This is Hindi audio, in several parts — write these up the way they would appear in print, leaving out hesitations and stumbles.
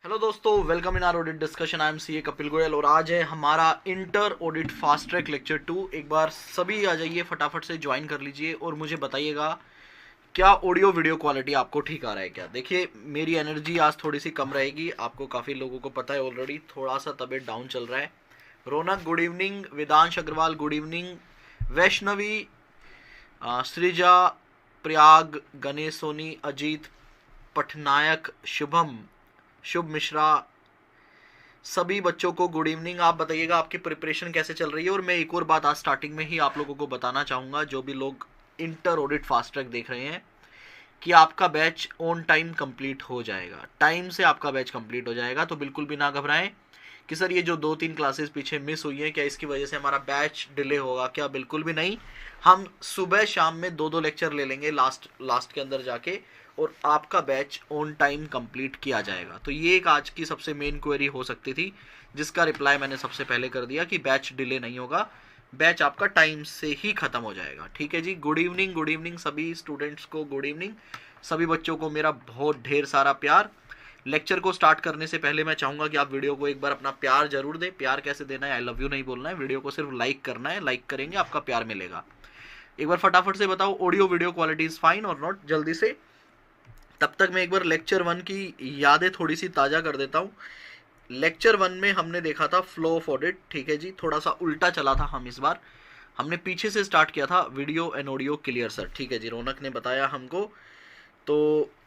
हेलो दोस्तों, welcome in R audit discussion. I am C A Kapil Goyal और आज है हमारा inter audit fast track lecture 2। एक बार सभी आ जाइए, फटाफट से ज्वाइन कर लीजिए और मुझे बताइएगा क्या ऑडियो वीडियो क्वालिटी आपको ठीक आ रहा है क्या। देखिए, मेरी एनर्जी आज थोड़ी सी कम रहेगी, आपको काफ़ी लोगों को पता है ऑलरेडी, थोड़ा सा तबीयत डाउन चल रहा है। रौनक good evening, Vedansh Agarwal good evening, Vaishnavi, सृजा, प्रयाग, गणेश सोनी, अजीत पटनायक, शुभम, शुभ मिश्रा, सभी बच्चों को गुड इवनिंग। आप बताइएगा आपकी प्रिपरेशन कैसे चल रही है। और मैं एक और बात आज स्टार्टिंग में ही आप लोगों को बताना चाहूँगा, जो भी लोग इंटर ऑडिट फास्ट ट्रैक देख रहे हैं, कि आपका बैच ऑन टाइम कंप्लीट हो जाएगा। टाइम से आपका बैच कंप्लीट हो जाएगा, तो बिल्कुल भी ना घबराएं कि सर ये जो 2-3 क्लासेस पीछे मिस हुई हैं, क्या इसकी वजह से हमारा बैच डिले होगा क्या। बिल्कुल भी नहीं, हम सुबह शाम में 2-2 लेक्चर ले लेंगे लास्ट के अंदर जाके, और आपका बैच ऑन टाइम कंप्लीट किया जाएगा। तो ये एक आज की सबसे मेन क्वेरी हो सकती थी, जिसका रिप्लाई मैंने सबसे पहले कर दिया कि बैच डिले नहीं होगा, बैच आपका टाइम से ही खत्म हो जाएगा। ठीक है जी, गुड इवनिंग सभी स्टूडेंट्स को, गुड इवनिंग सभी बच्चों को मेरा बहुत ढेर सारा प्यार। लेक्चर को स्टार्ट करने से पहले मैं चाहूँगा कि आप वीडियो को एक बार अपना प्यार जरूर दें। प्यार कैसे देना है, आई लव यू नहीं बोलना है, वीडियो को सिर्फ लाइक करना है। लाइक करेंगे आपका प्यार मिलेगा। एक बार फटाफट से बताओ audio video quality is fine और नॉट, जल्दी से। तब तक मैं एक बार लेक्चर 1 की यादें थोड़ी सी ताज़ा कर देता हूँ। लेक्चर 1 में हमने देखा था फ्लो ऑफ ऑडिट। ठीक है जी, थोड़ा सा उल्टा चला था हम इस बार। हमने पीछे से स्टार्ट किया था, video and audio clear sir. ठीक है जी, रौनक ने बताया हमको। तो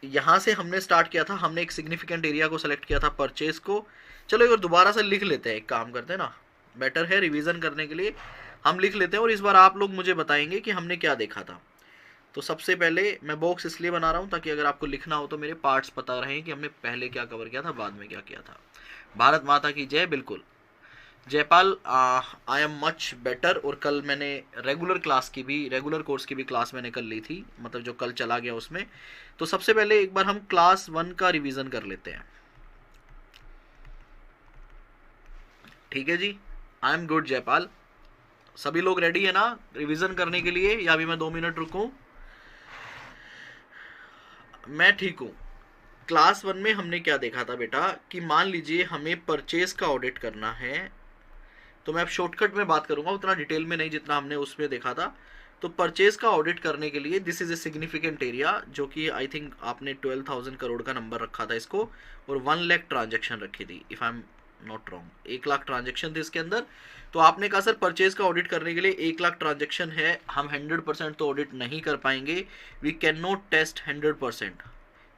यहाँ से हमने स्टार्ट किया था, हमने एक सिग्निफिकेंट एरिया को सेलेक्ट किया था, परचेज को। चलो एक बार दोबारा से लिख लेते हैं, एक काम करते हैं ना, बेटर है रिवीजन करने के लिए हम लिख लेते हैं, और इस बार आप लोग मुझे बताएंगे कि हमने क्या देखा था। तो सबसे पहले मैं बॉक्स इसलिए बना रहा हूँ ताकि अगर आपको लिखना हो तो मेरे पार्ट्स पता रहें कि हमने पहले क्या कवर किया था, बाद में क्या किया था। भारत माता की जय। बिल्कुल Jaipal, I am much better. और कल मैंने रेगुलर कोर्स की भी क्लास मैंने कल ली थी, मतलब जो कल चला गया उसमें। तो सबसे पहले एक बार हम क्लास 1 का रिवीजन कर लेते हैं। ठीक है जी, आई एम गुड जयपाल। सभी लोग रेडी है ना रिवीजन करने के लिए, या अभी मैं 2 मिनट रुकूं? मैं ठीक हूँ। क्लास 1 में हमने क्या देखा था बेटा, कि मान लीजिए हमें परचेज का ऑडिट करना है। तो मैं अब शॉर्टकट में बात करूंगा, उतना डिटेल में नहीं जितना हमने उसमें देखा था। तो परचेज का ऑडिट करने के लिए this is a significant area, जो कि आई थिंक आपने 12,000 करोड़ का नंबर रखा था इसको, और 1 लाख ट्रांजेक्शन रखी थी, if I am not wrong. 1 lakh transaction थे इसके अंदर। तो आपने कहा सर परचेज का ऑडिट करने के लिए 1 लाख ट्रांजेक्शन है, हम 100% तो ऑडिट नहीं कर पाएंगे। We can not test 100%,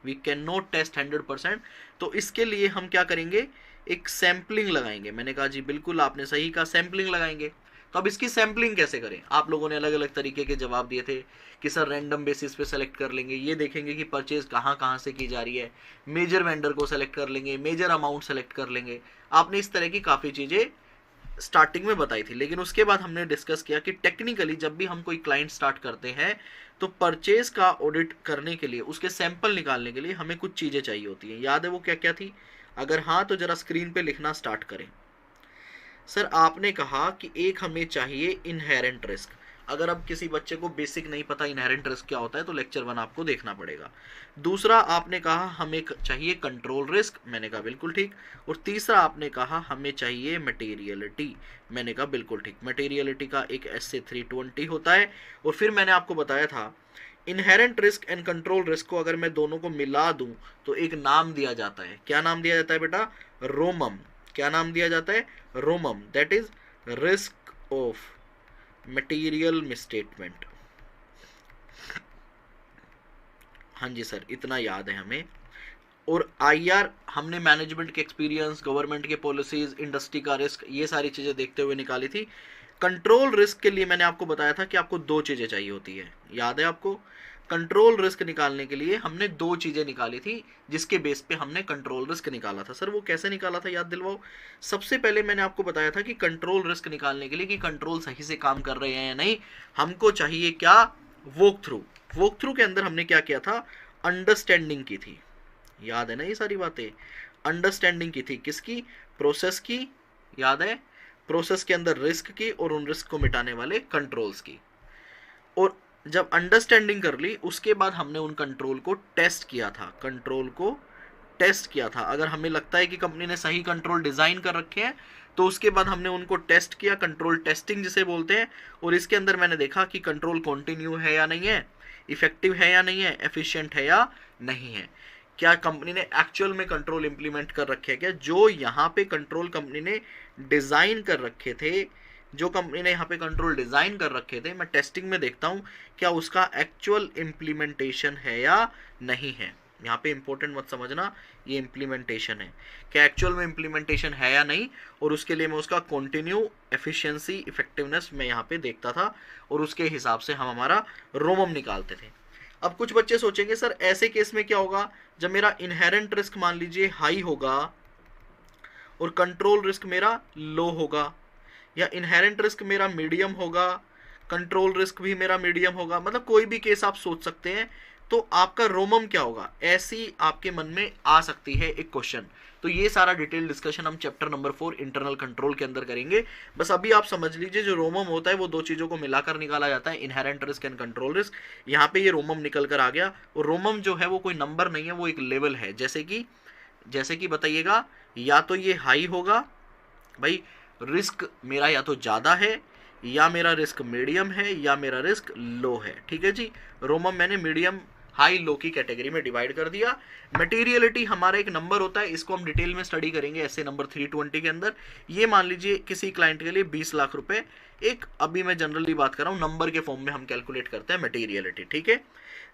we can not test 100%। तो इसके लिए हम क्या करेंगे, एक सैम्पलिंग लगाएंगे। मैंने कहा जी बिल्कुल, आपने सही कहा, सैम्पलिंग लगाएंगे। तो अब इसकी सैम्पलिंग कैसे करें, आप लोगों ने अलग अलग तरीके के जवाब दिए थे कि सर रैंडम बेसिस पे सेलेक्ट कर लेंगे, ये देखेंगे कि परचेज कहाँ कहाँ से की जा रही है, मेजर वेंडर को सेलेक्ट कर लेंगे, मेजर अमाउंट सेलेक्ट कर लेंगे। आपने इस तरह की काफ़ी चीज़ें स्टार्टिंग में बताई थी। लेकिन उसके बाद हमने डिस्कस किया कि टेक्निकली जब भी हम कोई क्लाइंट स्टार्ट करते हैं, तो परचेज का ऑडिट करने के लिए, उसके सैंपल निकालने के लिए हमें कुछ चीज़ें चाहिए होती हैं। याद है वो क्या क्या थी? अगर हाँ तो ज़रा स्क्रीन पे लिखना स्टार्ट करें। सर आपने कहा कि एक हमें चाहिए इनहेरेंट रिस्क। अगर अब किसी बच्चे को बेसिक नहीं पता इनहेरेंट रिस्क क्या होता है तो लेक्चर 1 आपको देखना पड़ेगा। दूसरा आपने कहा हमें चाहिए कंट्रोल रिस्क, मैंने कहा बिल्कुल ठीक। और तीसरा आपने कहा हमें चाहिए मटेरियलिटी, मैंने कहा बिल्कुल ठीक। मटेरियलिटी का एक एसए 320 होता है। और फिर मैंने आपको बताया था inherent risk and control risk को अगर मैं दोनों को मिला दूं तो एक नाम दिया जाता है। क्या नाम दिया जाता है बेटा? रोमम। क्या नाम दिया जाता है? रोमम। That is risk of material misstatement. हाँ जी सर, इतना याद है हमें। और आईआर हमने मैनेजमेंट के एक्सपीरियंस, गवर्नमेंट के पॉलिसीज, इंडस्ट्री का रिस्क, ये सारी चीजें देखते हुए निकाली थी। कंट्रोल रिस्क के लिए मैंने आपको बताया था कि आपको 2 चीजें चाहिए होती है, याद है आपको? कंट्रोल रिस्क निकालने के लिए हमने 2 चीजें निकाली थी जिसके बेस पे हमने कंट्रोल रिस्क निकाला था। सर वो कैसे निकाला था, याद दिलवाओ। सबसे पहले मैंने आपको बताया था कि कंट्रोल रिस्क निकालने के लिए कि कंट्रोल सही से काम कर रहे हैं या नहीं, हमको चाहिए क्या? Walk through. वॉक थ्रू के अंदर हमने क्या किया था? अंडरस्टैंडिंग की थी। याद है ना ये सारी बातें? अंडरस्टैंडिंग की थी किसकी? प्रोसेस की। याद है? प्रोसेस के अंदर रिस्क की और उन रिस्क को मिटाने वाले कंट्रोल्स की। और जब अंडरस्टैंडिंग कर ली उसके बाद हमने उन कंट्रोल को टेस्ट किया था। कंट्रोल को टेस्ट किया था। अगर हमें लगता है कि कंपनी ने सही कंट्रोल डिजाइन कर रखे हैं तो उसके बाद हमने उनको टेस्ट किया, कंट्रोल टेस्टिंग जिसे बोलते हैं। और इसके अंदर मैंने देखा कि कंट्रोल कॉन्टिन्यू है या नहीं है, इफेक्टिव है या नहीं है, एफिशिएंट है या नहीं है, क्या कंपनी ने एक्चुअल में कंट्रोल इंप्लीमेंट कर रखे हैं क्या। जो यहाँ पे कंट्रोल कंपनी ने डिजाइन कर रखे थे, जो कंपनी ने यहाँ पे कंट्रोल डिजाइन कर रखे थे, मैं टेस्टिंग में देखता हूँ क्या उसका एक्चुअल इंप्लीमेंटेशन है या नहीं है। यहाँ पे इंपॉर्टेंट मत समझना, ये इंप्लीमेंटेशन है, क्या एक्चुअल में इंप्लीमेंटेशन है या नहीं। और उसके लिए मैं उसका कंटिन्यू, एफिशिएंसी, इफेक्टिवनेस मैं यहाँ पे देखता था और उसके हिसाब से हम हमारा रोमम निकालते थे। अब कुछ बच्चे सोचेंगे सर ऐसे केस में क्या होगा जब मेरा इनहेरेंट रिस्क मान लीजिए हाई होगा और कंट्रोल रिस्क मेरा लो होगा, या इनहेरेंट रिस्क मेरा मीडियम होगा, कंट्रोल रिस्क भी मेरा मीडियम होगा, मतलब कोई भी केस आप सोच सकते हैं। तो आपका रोमम क्या होगा, ऐसी आपके मन में आ सकती है एक क्वेश्चन। तो ये सारा डिटेल डिस्कशन हम चैप्टर नंबर 4 इंटरनल कंट्रोल के अंदर करेंगे। बस अभी आप समझ लीजिए जो रोमम होता है वो 2 चीजों को मिलाकर निकाला जाता है, inherent risk and control risk. यहाँ पे ये रोमम निकल कर आ गया। और रोमम जो है वो कोई नंबर नहीं है, वो एक लेवल है। जैसे कि बताइएगा, या तो ये हाई होगा भाई, रिस्क मेरा या तो ज़्यादा है, या मेरा रिस्क मीडियम है, या मेरा रिस्क लो है। ठीक है जी, रोमम मैंने मीडियम, हाई, लो की कैटेगरी में डिवाइड कर दिया। मटेरियलिटी हमारा एक नंबर होता है, इसको हम डिटेल में स्टडी करेंगे ऐसे नंबर 320 के अंदर। ये मान लीजिए किसी क्लाइंट के लिए 20 लाख रुपए, एक अभी मैं जनरली बात कर रहा हूँ, नंबर के फॉर्म में हम कैलकुलेट करते हैं मटेरियलिटी। ठीक है,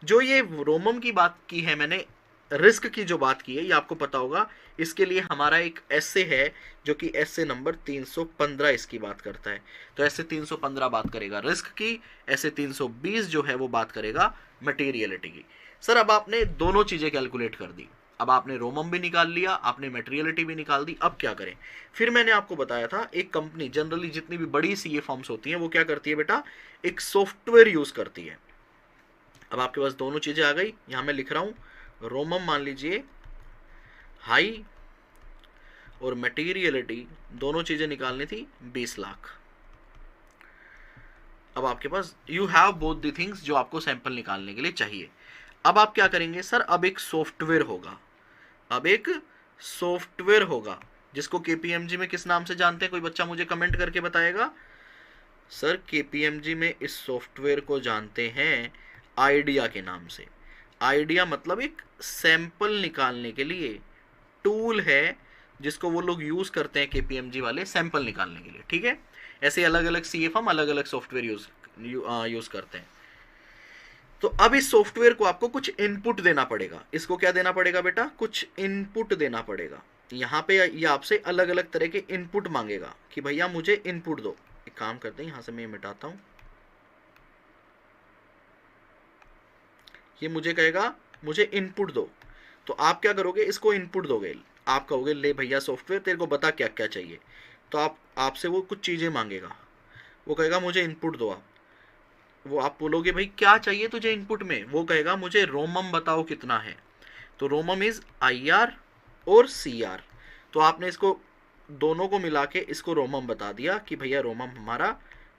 जो ये रोमम की बात की है मैंने, रिस्क की जो बात की है ये आपको पता होगा। इसके लिए हमारा एक एसए है जो कि एसए नंबर 315 इसकी बात करता है। तो एसए 315 बात करेगा रिस्क की, एसए 320 जो है वो बात करेगा मटेरियलिटी की। सर अब आपने दोनों चीजें कैलकुलेट कर दी, अब आपने रोमम भी निकाल लिया, आपने मटेरियलिटी भी निकाल दी, अब क्या करें। फिर मैंने आपको बताया था एक कंपनी, जनरली जितनी भी बड़ी सीए फर्म्स होती हैं वो क्या करती है बेटा, एक सॉफ्टवेयर यूज करती है। अब आपके पास दोनों चीजें आ गई, यहां मैं लिख रहा हूं रोमम मान लीजिए हाई और मटेरियलिटी, दोनों चीजें निकालनी थी 20 लाख। अब आपके पास you have both the things जो आपको सैंपल निकालने के लिए चाहिए। अब आप क्या करेंगे सर, अब एक सॉफ्टवेयर होगा, अब एक सॉफ्टवेयर होगा जिसको केपीएमजी में किस नाम से जानते हैं, कोई बच्चा मुझे कमेंट करके बताएगा। सर केपीएमजी में इस सॉफ्टवेयर को जानते हैं आइडिया के नाम से। आइडिया मतलब एक सैंपल निकालने के लिए टूल है जिसको वो लोग यूज करते हैं केपीएमजी वाले सैंपल निकालने के लिए। ठीक है, ऐसे अलग अलग सीएफ हम अलग अलग सॉफ्टवेयर यूज करते हैं। तो अब इस सॉफ्टवेयर को आपको कुछ इनपुट देना पड़ेगा। इसको क्या देना पड़ेगा बेटा, कुछ इनपुट देना पड़ेगा। यहाँ पे ये आपसे अलग अलग तरह के इनपुट मांगेगा कि भैया मुझे इनपुट दो। एक काम करते हैं, यहां से मैं मिटाता हूं, ये मुझे कहेगा मुझे इनपुट दो। तो आप क्या करोगे, इसको इनपुट दोगे, आप कहोगे ले भैया सॉफ्टवेयर तेरे को बता क्या क्या चाहिए। तो आपसे वो कुछ चीजें मांगेगा, वो कहेगा मुझे इनपुट दो। वो आप बोलोगे भाई क्या चाहिए तुझे इनपुट में, वो कहेगा मुझे रोमम बताओ कितना है। तो रोमम इज आईआर और सीआर। तो आपने इसको दोनों को मिला के इसको रोमम बता दिया कि भैया रोमम हमारा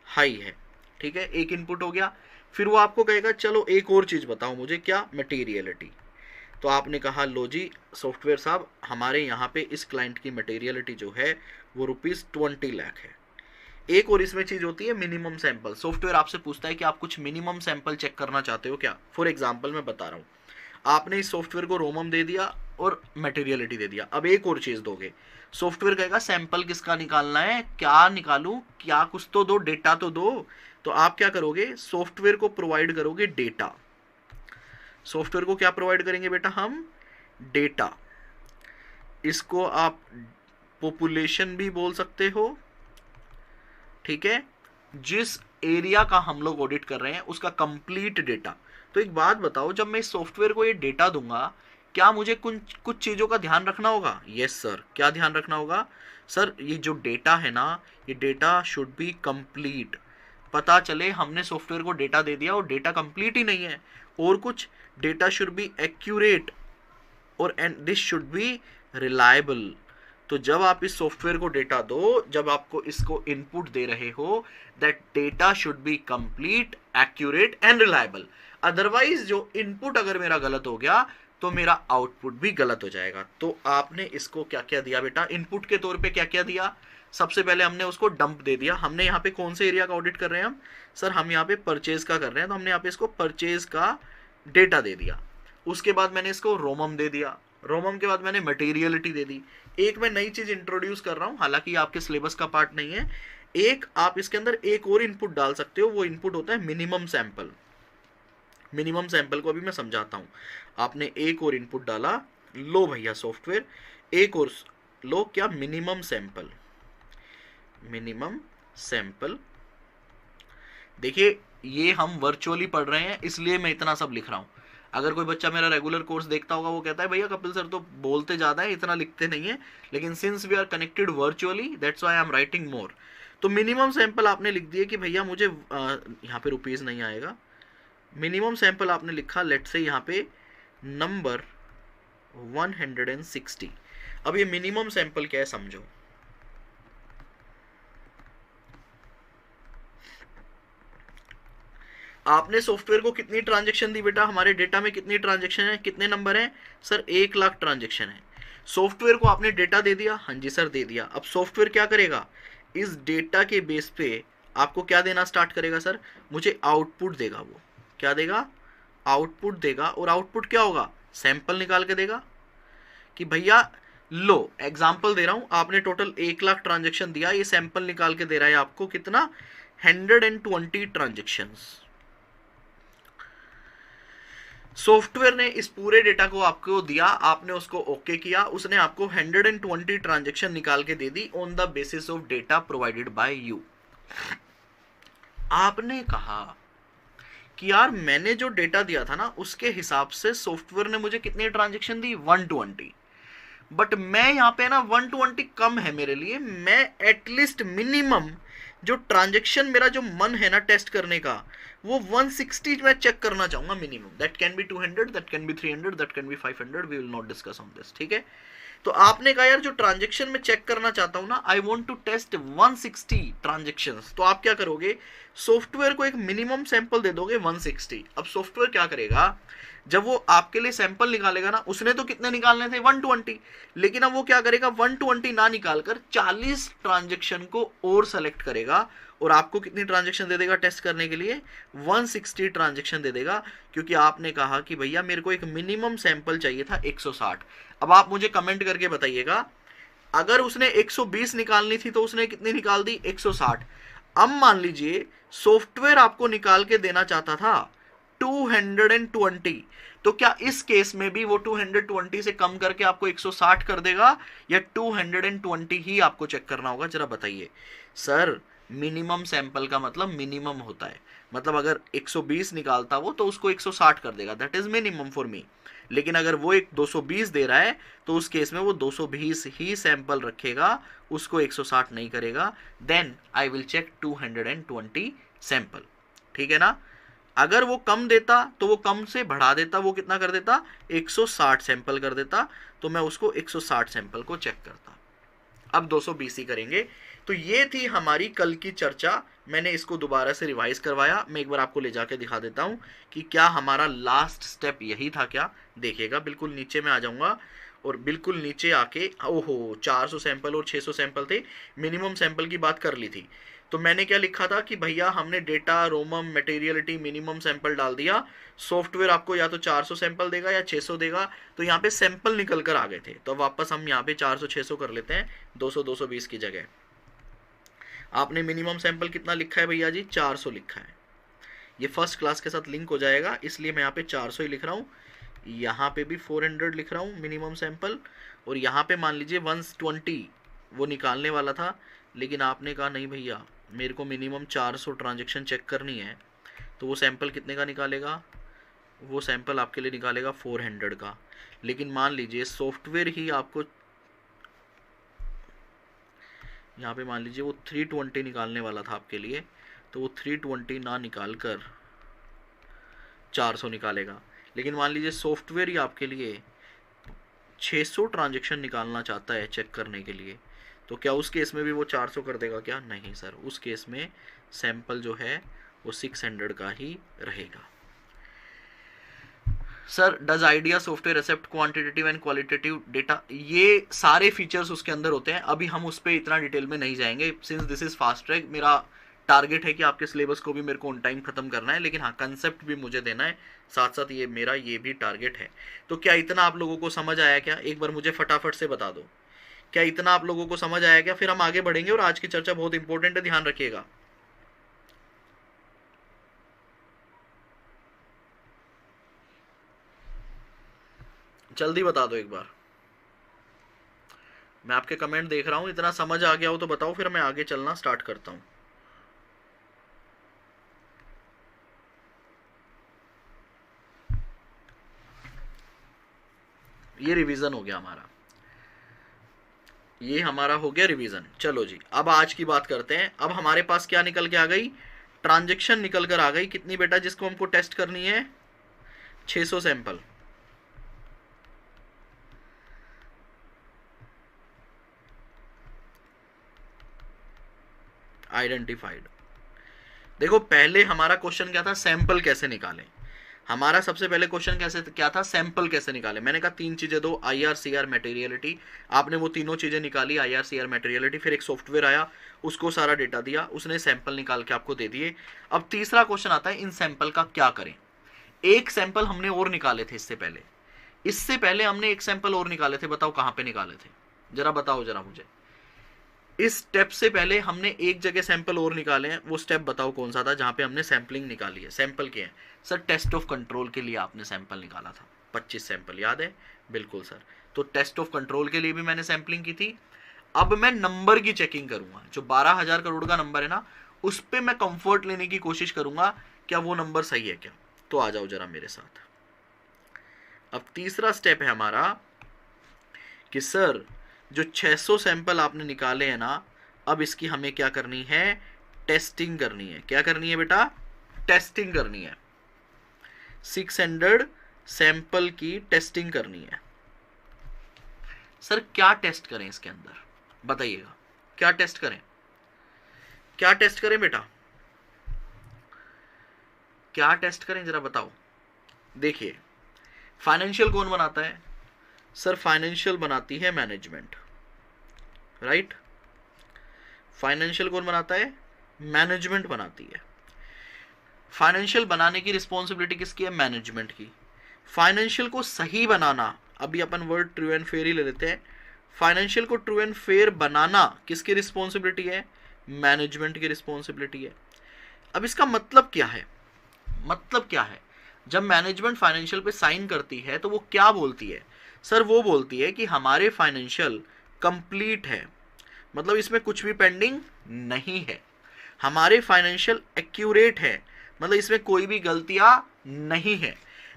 हाई है। ठीक है, एक इनपुट हो गया। फिर वो आपको कहेगा चलो एक और चीज बताओ मुझे, क्या? मटेरियलिटी। तो आपने कहा लो जी सॉफ्टवेयर साहब, हमारे यहाँ पे इस क्लाइंट की मटेरियलिटी जो है वो ₹20 लाख है। एक और इसमें चीज होती है मिनिमम सैंपल। सॉफ्टवेयर आपसे पूछता है कि आप कुछ मिनिमम सैंपल चेक करना चाहते हो क्या? फॉर एग्जांपल मैं बता रहा हूँ, आपने इस सॉफ्टवेयर को रोमम दे दिया और मटेरियलिटी दे दिया। अब एक और चीज दोगे, सॉफ्टवेयर कहेगा सैंपल किसका निकालना है, क्या निकालूं, क्या कुछ तो दो, डेटा तो दो। तो आप क्या करोगे, सॉफ्टवेयर को प्रोवाइड करोगे डेटा। सॉफ्टवेयर को क्या प्रोवाइड करेंगे बेटा हम? डेटा। इसको आप पॉपुलेशन भी बोल सकते हो, ठीक है, जिस एरिया का हम लोग ऑडिट कर रहे हैं उसका कंप्लीट डेटा। तो एक बात बताओ, जब मैं इस सॉफ्टवेयर को ये डेटा दूंगा, क्या मुझे कुछ कुछ चीजों का ध्यान रखना होगा? Yes sir. क्या ध्यान रखना होगा? सर ये जो डेटा है ना, ये डेटा शुड बी कंप्लीट। पता चले हमने सॉफ्टवेयर को डेटा दे दिया और डेटा कंप्लीट ही नहीं है, और कुछ डेटा शुड बी एक्यूरेट और and this should be reliable. तो जब आप इस सॉफ्टवेयर को डेटा दो, जब आपको इसको इनपुट दे रहे हो, that data should be complete, accurate and reliable. Otherwise जो इनपुट अगर मेरा गलत हो गया तो मेरा आउटपुट भी गलत हो जाएगा। तो आपने इसको क्या क्या दिया बेटा? इनपुट के तौर पे क्या क्या दिया? सबसे पहले हमने उसको डंप दे दिया। हमने यहाँ पे कौन से एरिया का ऑडिट कर रहे हैं हम? सर हम यहाँ पे परचेज का कर रहे हैं, तो हमने यहाँ पे इसको परचेज का डेटा दे दिया। उसके बाद मैंने इसको रोमम दे दिया। रोमम के बाद मैंने मटेरियलिटी दे दी। एक मैं नई चीज इंट्रोड्यूस कर रहा हूं, हालांकि आपके सिलेबस का पार्ट नहीं है। एक आप इसके अंदर एक और इनपुट डाल सकते हो, वो इनपुट होता है मिनिमम सैंपल। मिनिमम सैंपल को अभी मैं समझाता हूं। आपने एक और इनपुट डाला, लो भैया सॉफ्टवेयर एक और लो, क्या? Minimum sample. Minimum sample. देखिए ये हम वर्चुअली पढ़ रहे हैं इसलिए मैं इतना सब लिख रहा हूं। अगर कोई बच्चा मेरा रेगुलर कोर्स देखता होगा, वो कहता है भैया कपिल सर तो बोलते ज़्यादा है, इतना लिखते नहीं है। लेकिन since we are connected virtually, that's why I am writing more. तो मिनिमम सैंपल आपने लिख दिए कि भैया मुझे यहाँ पे रुपीज़ नहीं आएगा। मिनिमम सैंपल आपने लिखा, लेट से यहाँ पे नंबर 160। अब ये मिनिमम सैंपल क्या है समझो। आपने सॉफ्टवेयर को कितनी ट्रांजैक्शन दी बेटा? हमारे डेटा में कितनी ट्रांजैक्शन है, कितने नंबर हैं? सर 1 लाख ट्रांजैक्शन है। सॉफ्टवेयर को आपने डेटा दे दिया? हाँ जी सर दे दिया। अब सॉफ्टवेयर क्या करेगा? इस डेटा के बेस पे आपको क्या देना स्टार्ट करेगा? सर मुझे आउटपुट देगा। वो क्या देगा? आउटपुट देगा। और आउटपुट क्या होगा? सैंपल निकाल के देगा कि भैया लो, एग्जाम्पल दे रहा हूं, आपने टोटल 1 लाख ट्रांजेक्शन दिया, ये सैंपल निकाल के दे रहा है आपको कितना? 120 ट्रांजेक्शंस। सॉफ्टवेयर ने इस पूरे डेटा को आपको दिया, आपने उसको ओके किया, उसने आपको 120 ट्रांजैक्शन निकाल के दे दी on the basis of data provided by you. आपने कहा कि यार मैंने जो डेटा दिया था ना उसके हिसाब से सॉफ्टवेयर ने मुझे कितनी ट्रांजैक्शन दी? 120। बट मैं यहाँ पे ना 120 कम है मेरे लिए, मैं एटलीस्ट मिनिमम जो ट्रांजैक्शन मेरा जो मन है ना टेस्ट करने का, वो 160 मैं चेक करना चाहूंगा minimum. That can be 200, that can be 300, that can be 500, we will not discuss on this, ठीक है। तो आपने कहा यार जो ट्रांजैक्शन में चेक करना चाहता हूं ना, I want to test 160 transactions. तो आप क्या करोगे? सॉफ्टवेयर को एक मिनिमम सैंपल दे दोगे 160। अब सॉफ्टवेयर क्या करेगा? जब वो आपके लिए सैंपल निकालेगा ना, उसने तो कितने निकालने थे? 120। लेकिन अब वो क्या करेगा? 120 ना निकालकर 40 ट्रांजैक्शन को और सेलेक्ट करेगा और आपको कितनी ट्रांजैक्शन दे देगा टेस्ट करने के लिए? 160 ट्रांजैक्शन दे देगा, क्योंकि आपने कहा कि भैया मेरे को एक मिनिमम सैंपल चाहिए था 160। अब आप मुझे कमेंट करके बताइएगा, अगर उसने 120 निकालनी थी तो उसने कितनी निकाल दी? 160। अब मान लीजिए सॉफ्टवेयर आपको निकाल के देना चाहता था 220, तो क्या इस केस में भी वो 220 से कम करके आपको 160 कर देगा, या 220 ही आपको चेक करना होगा? जरा बताइए। सर मिनिमम सैंपल का मतलब मिनिमम होता है, मतलब अगर 120 निकालता वो तो उसको 160 कर देगा, that is minimum for me. लेकिन अगर वो एक 220 दे रहा है तो उस केस में वो 220 ही सैंपल रखेगा, उसको 160 नहीं करेगा। Then I will check 220 sample, ठीक है ना। अगर वो कम देता तो वो कम से बढ़ा देता, वो कितना कर देता? 160 सैंपल कर देता, तो मैं उसको 160 सैंपल को चेक करता। अब 220 ही करेंगे, तो ये थी हमारी कल की चर्चा। मैंने इसको दोबारा से रिवाइज करवाया। मैं एक बार आपको ले जाके दिखा देता हूं कि क्या हमारा लास्ट स्टेप यही था क्या। देखिएगा, बिल्कुल नीचे में आ जाऊंगा और बिल्कुल नीचे आके, ओहो 400 सैंपल और 600 सैंपल थे, मिनिमम सैंपल की बात कर ली थी। तो मैंने क्या लिखा था कि भैया हमने डेटा, रोमम, मटेरियलिटी, मिनिमम सैंपल डाल दिया। सॉफ्टवेयर आपको या तो 400 सैंपल देगा या 600 देगा। तो यहाँ पे सैंपल निकल कर आ गए थे, तो वापस हम यहाँ पे 400 600 कर लेते हैं, 200 220 की जगह। आपने मिनिमम सैंपल कितना लिखा है भैया जी? 400 लिखा है। ये फर्स्ट क्लास के साथ लिंक हो जाएगा, इसलिए मैं यहाँ पे 400 ही लिख रहा हूँ। यहाँ पे भी 400 लिख रहा हूँ मिनिमम सैंपल, और यहाँ पे मान लीजिए 120 वो निकालने वाला था, लेकिन आपने कहा नहीं भैया मेरे को मिनिमम 400 ट्रांजेक्शन चेक करनी है। तो वो सैंपल कितने का निकालेगा? वो सैंपल आपके लिए निकालेगा 400 का। लेकिन मान लीजिए सॉफ्टवेयर ही आपको यहाँ पे मान लीजिए वो 320 निकालने वाला था आपके लिए, तो वो 320 ना निकाल कर 400 निकालेगा। लेकिन मान लीजिए सॉफ्टवेयर ही आपके लिए 600 ट्रांजेक्शन निकालना चाहता है चेक करने के लिए, तो क्या उस केस में भी वो 400 कर देगा क्या? नहीं सर, उस केस में सैंपल जो है वो 600 का ही रहेगा। Sir does IDEA software accept quantitative and qualitative data? ये सारे फीचर्स उसके अंदर होते हैं, अभी हम उस पर इतना डिटेल में नहीं जाएंगे since this is fast track. मेरा टारगेट है कि आपके सिलेबस को भी मेरे को ऑन टाइम खत्म करना है, लेकिन हाँ कंसेप्ट भी मुझे देना है साथ साथ, ये मेरा ये भी टारगेट है। तो क्या इतना आप लोगों को समझ आया क्या? एक बार मुझे फटाफट से बता दो, क्या इतना आप लोगों को समझ आया क्या? फिर हम आगे बढ़ेंगे और आज की चर्चा बहुत इंपॉर्टेंट है, ध्यान रखिएगा। जल्दी बता दो एक बार, मैं आपके कमेंट देख रहा हूं। इतना समझ आ गया हो तो बताओ, फिर मैं आगे चलना स्टार्ट करता हूं। ये रिवीजन हो गया हमारा, ये हमारा हो गया रिवीजन। चलो जी, अब आज की बात करते हैं। अब हमारे पास क्या निकल के आ गई? ट्रांजैक्शन निकल कर आ गई। कितनी बेटा? जिसको हमको टेस्ट करनी है 600 सैंपल। आइडेंटिफाइड। देखो पहले हमारा क्वेश्चन क्या था? सैंपल कैसे निकालें। हमारा सबसे पहले क्वेश्चन कैसे क्या था? सैंपल कैसे निकाले। मैंने कहा 3 चीजें दो, IRCR, मटेरियलिटी। आपने वो तीनों चीजें निकाली, IRCR, मटेरियलिटी। फिर एक सॉफ्टवेयर आया, उसको सारा डेटा दिया, उसने सैंपल निकाल के आपको दे दिए। अब तीसरा क्वेश्चन आता है इन सैंपल का क्या करें। एक सैंपल हमने और निकाले थे इससे पहले हमने एक सैंपल और निकाले थे। बताओ कहां पे निकाले थे? जरा बताओ जरा मुझे। इस स्टेप से पहले हमने एक जगह सैंपल और निकाले हैं, वो स्टेप बताओ कौन सा था जहां पे हमने सैंपलिंग निकाली है, सैंपल किए हैं। सर टेस्ट ऑफ कंट्रोल के लिए आपने सैंपल निकाला था 25 सैंपल, याद है? बिल्कुल सर। तो टेस्ट ऑफ कंट्रोल के लिए भी मैंने सैंपलिंग की थी। अब मैं नंबर की चेकिंग करूंगा। जो 12,000 करोड़ का नंबर है ना, उस पर मैं कंफर्ट लेने की कोशिश करूंगा, क्या वो नंबर सही है क्या। तो आ जाओ जरा मेरे साथ। अब तीसरा स्टेप है हमारा कि सर जो 600 सैंपल आपने निकाले हैं ना, अब इसकी हमें क्या करनी है? टेस्टिंग करनी है। क्या करनी है बेटा? टेस्टिंग करनी है। 600 सैंपल की टेस्टिंग करनी है। सर क्या टेस्ट करें इसके अंदर? बताइएगा, क्या टेस्ट करें? क्या टेस्ट करें बेटा? क्या टेस्ट करें जरा बताओ। देखिए फाइनेंशियल कौन बनाता है? सर फाइनेंशियल बनाती है मैनेजमेंट, राइट? फाइनेंशियल कौन बनाता है? मैनेजमेंट बनाती है। फाइनेंशियल बनाने की रिस्पॉन्सिबिलिटी किसकी है? मैनेजमेंट की। फाइनेंशियल को सही बनाना, अभी अपन वर्ड ट्रू एंड फेयर ही ले लेते हैं। फाइनेंशियल को ट्रू एंड फेयर बनाना किसकी रिस्पॉन्सिबिलिटी है? मैनेजमेंट की रिस्पॉन्सिबिलिटी है। अब इसका मतलब क्या है? मतलब क्या है? जब मैनेजमेंट फाइनेंशियल पे साइन करती है तो वो क्या बोलती है? सर वो बोलती है कि हमारे फाइनेंशियल कंप्लीट है, मतलब इसमें कुछ भी पेंडिंग नहीं है। हमारे फाइनेंशियल एक्यूरेट है, मतलब इसमें कोई भी गलतियां नहीं है।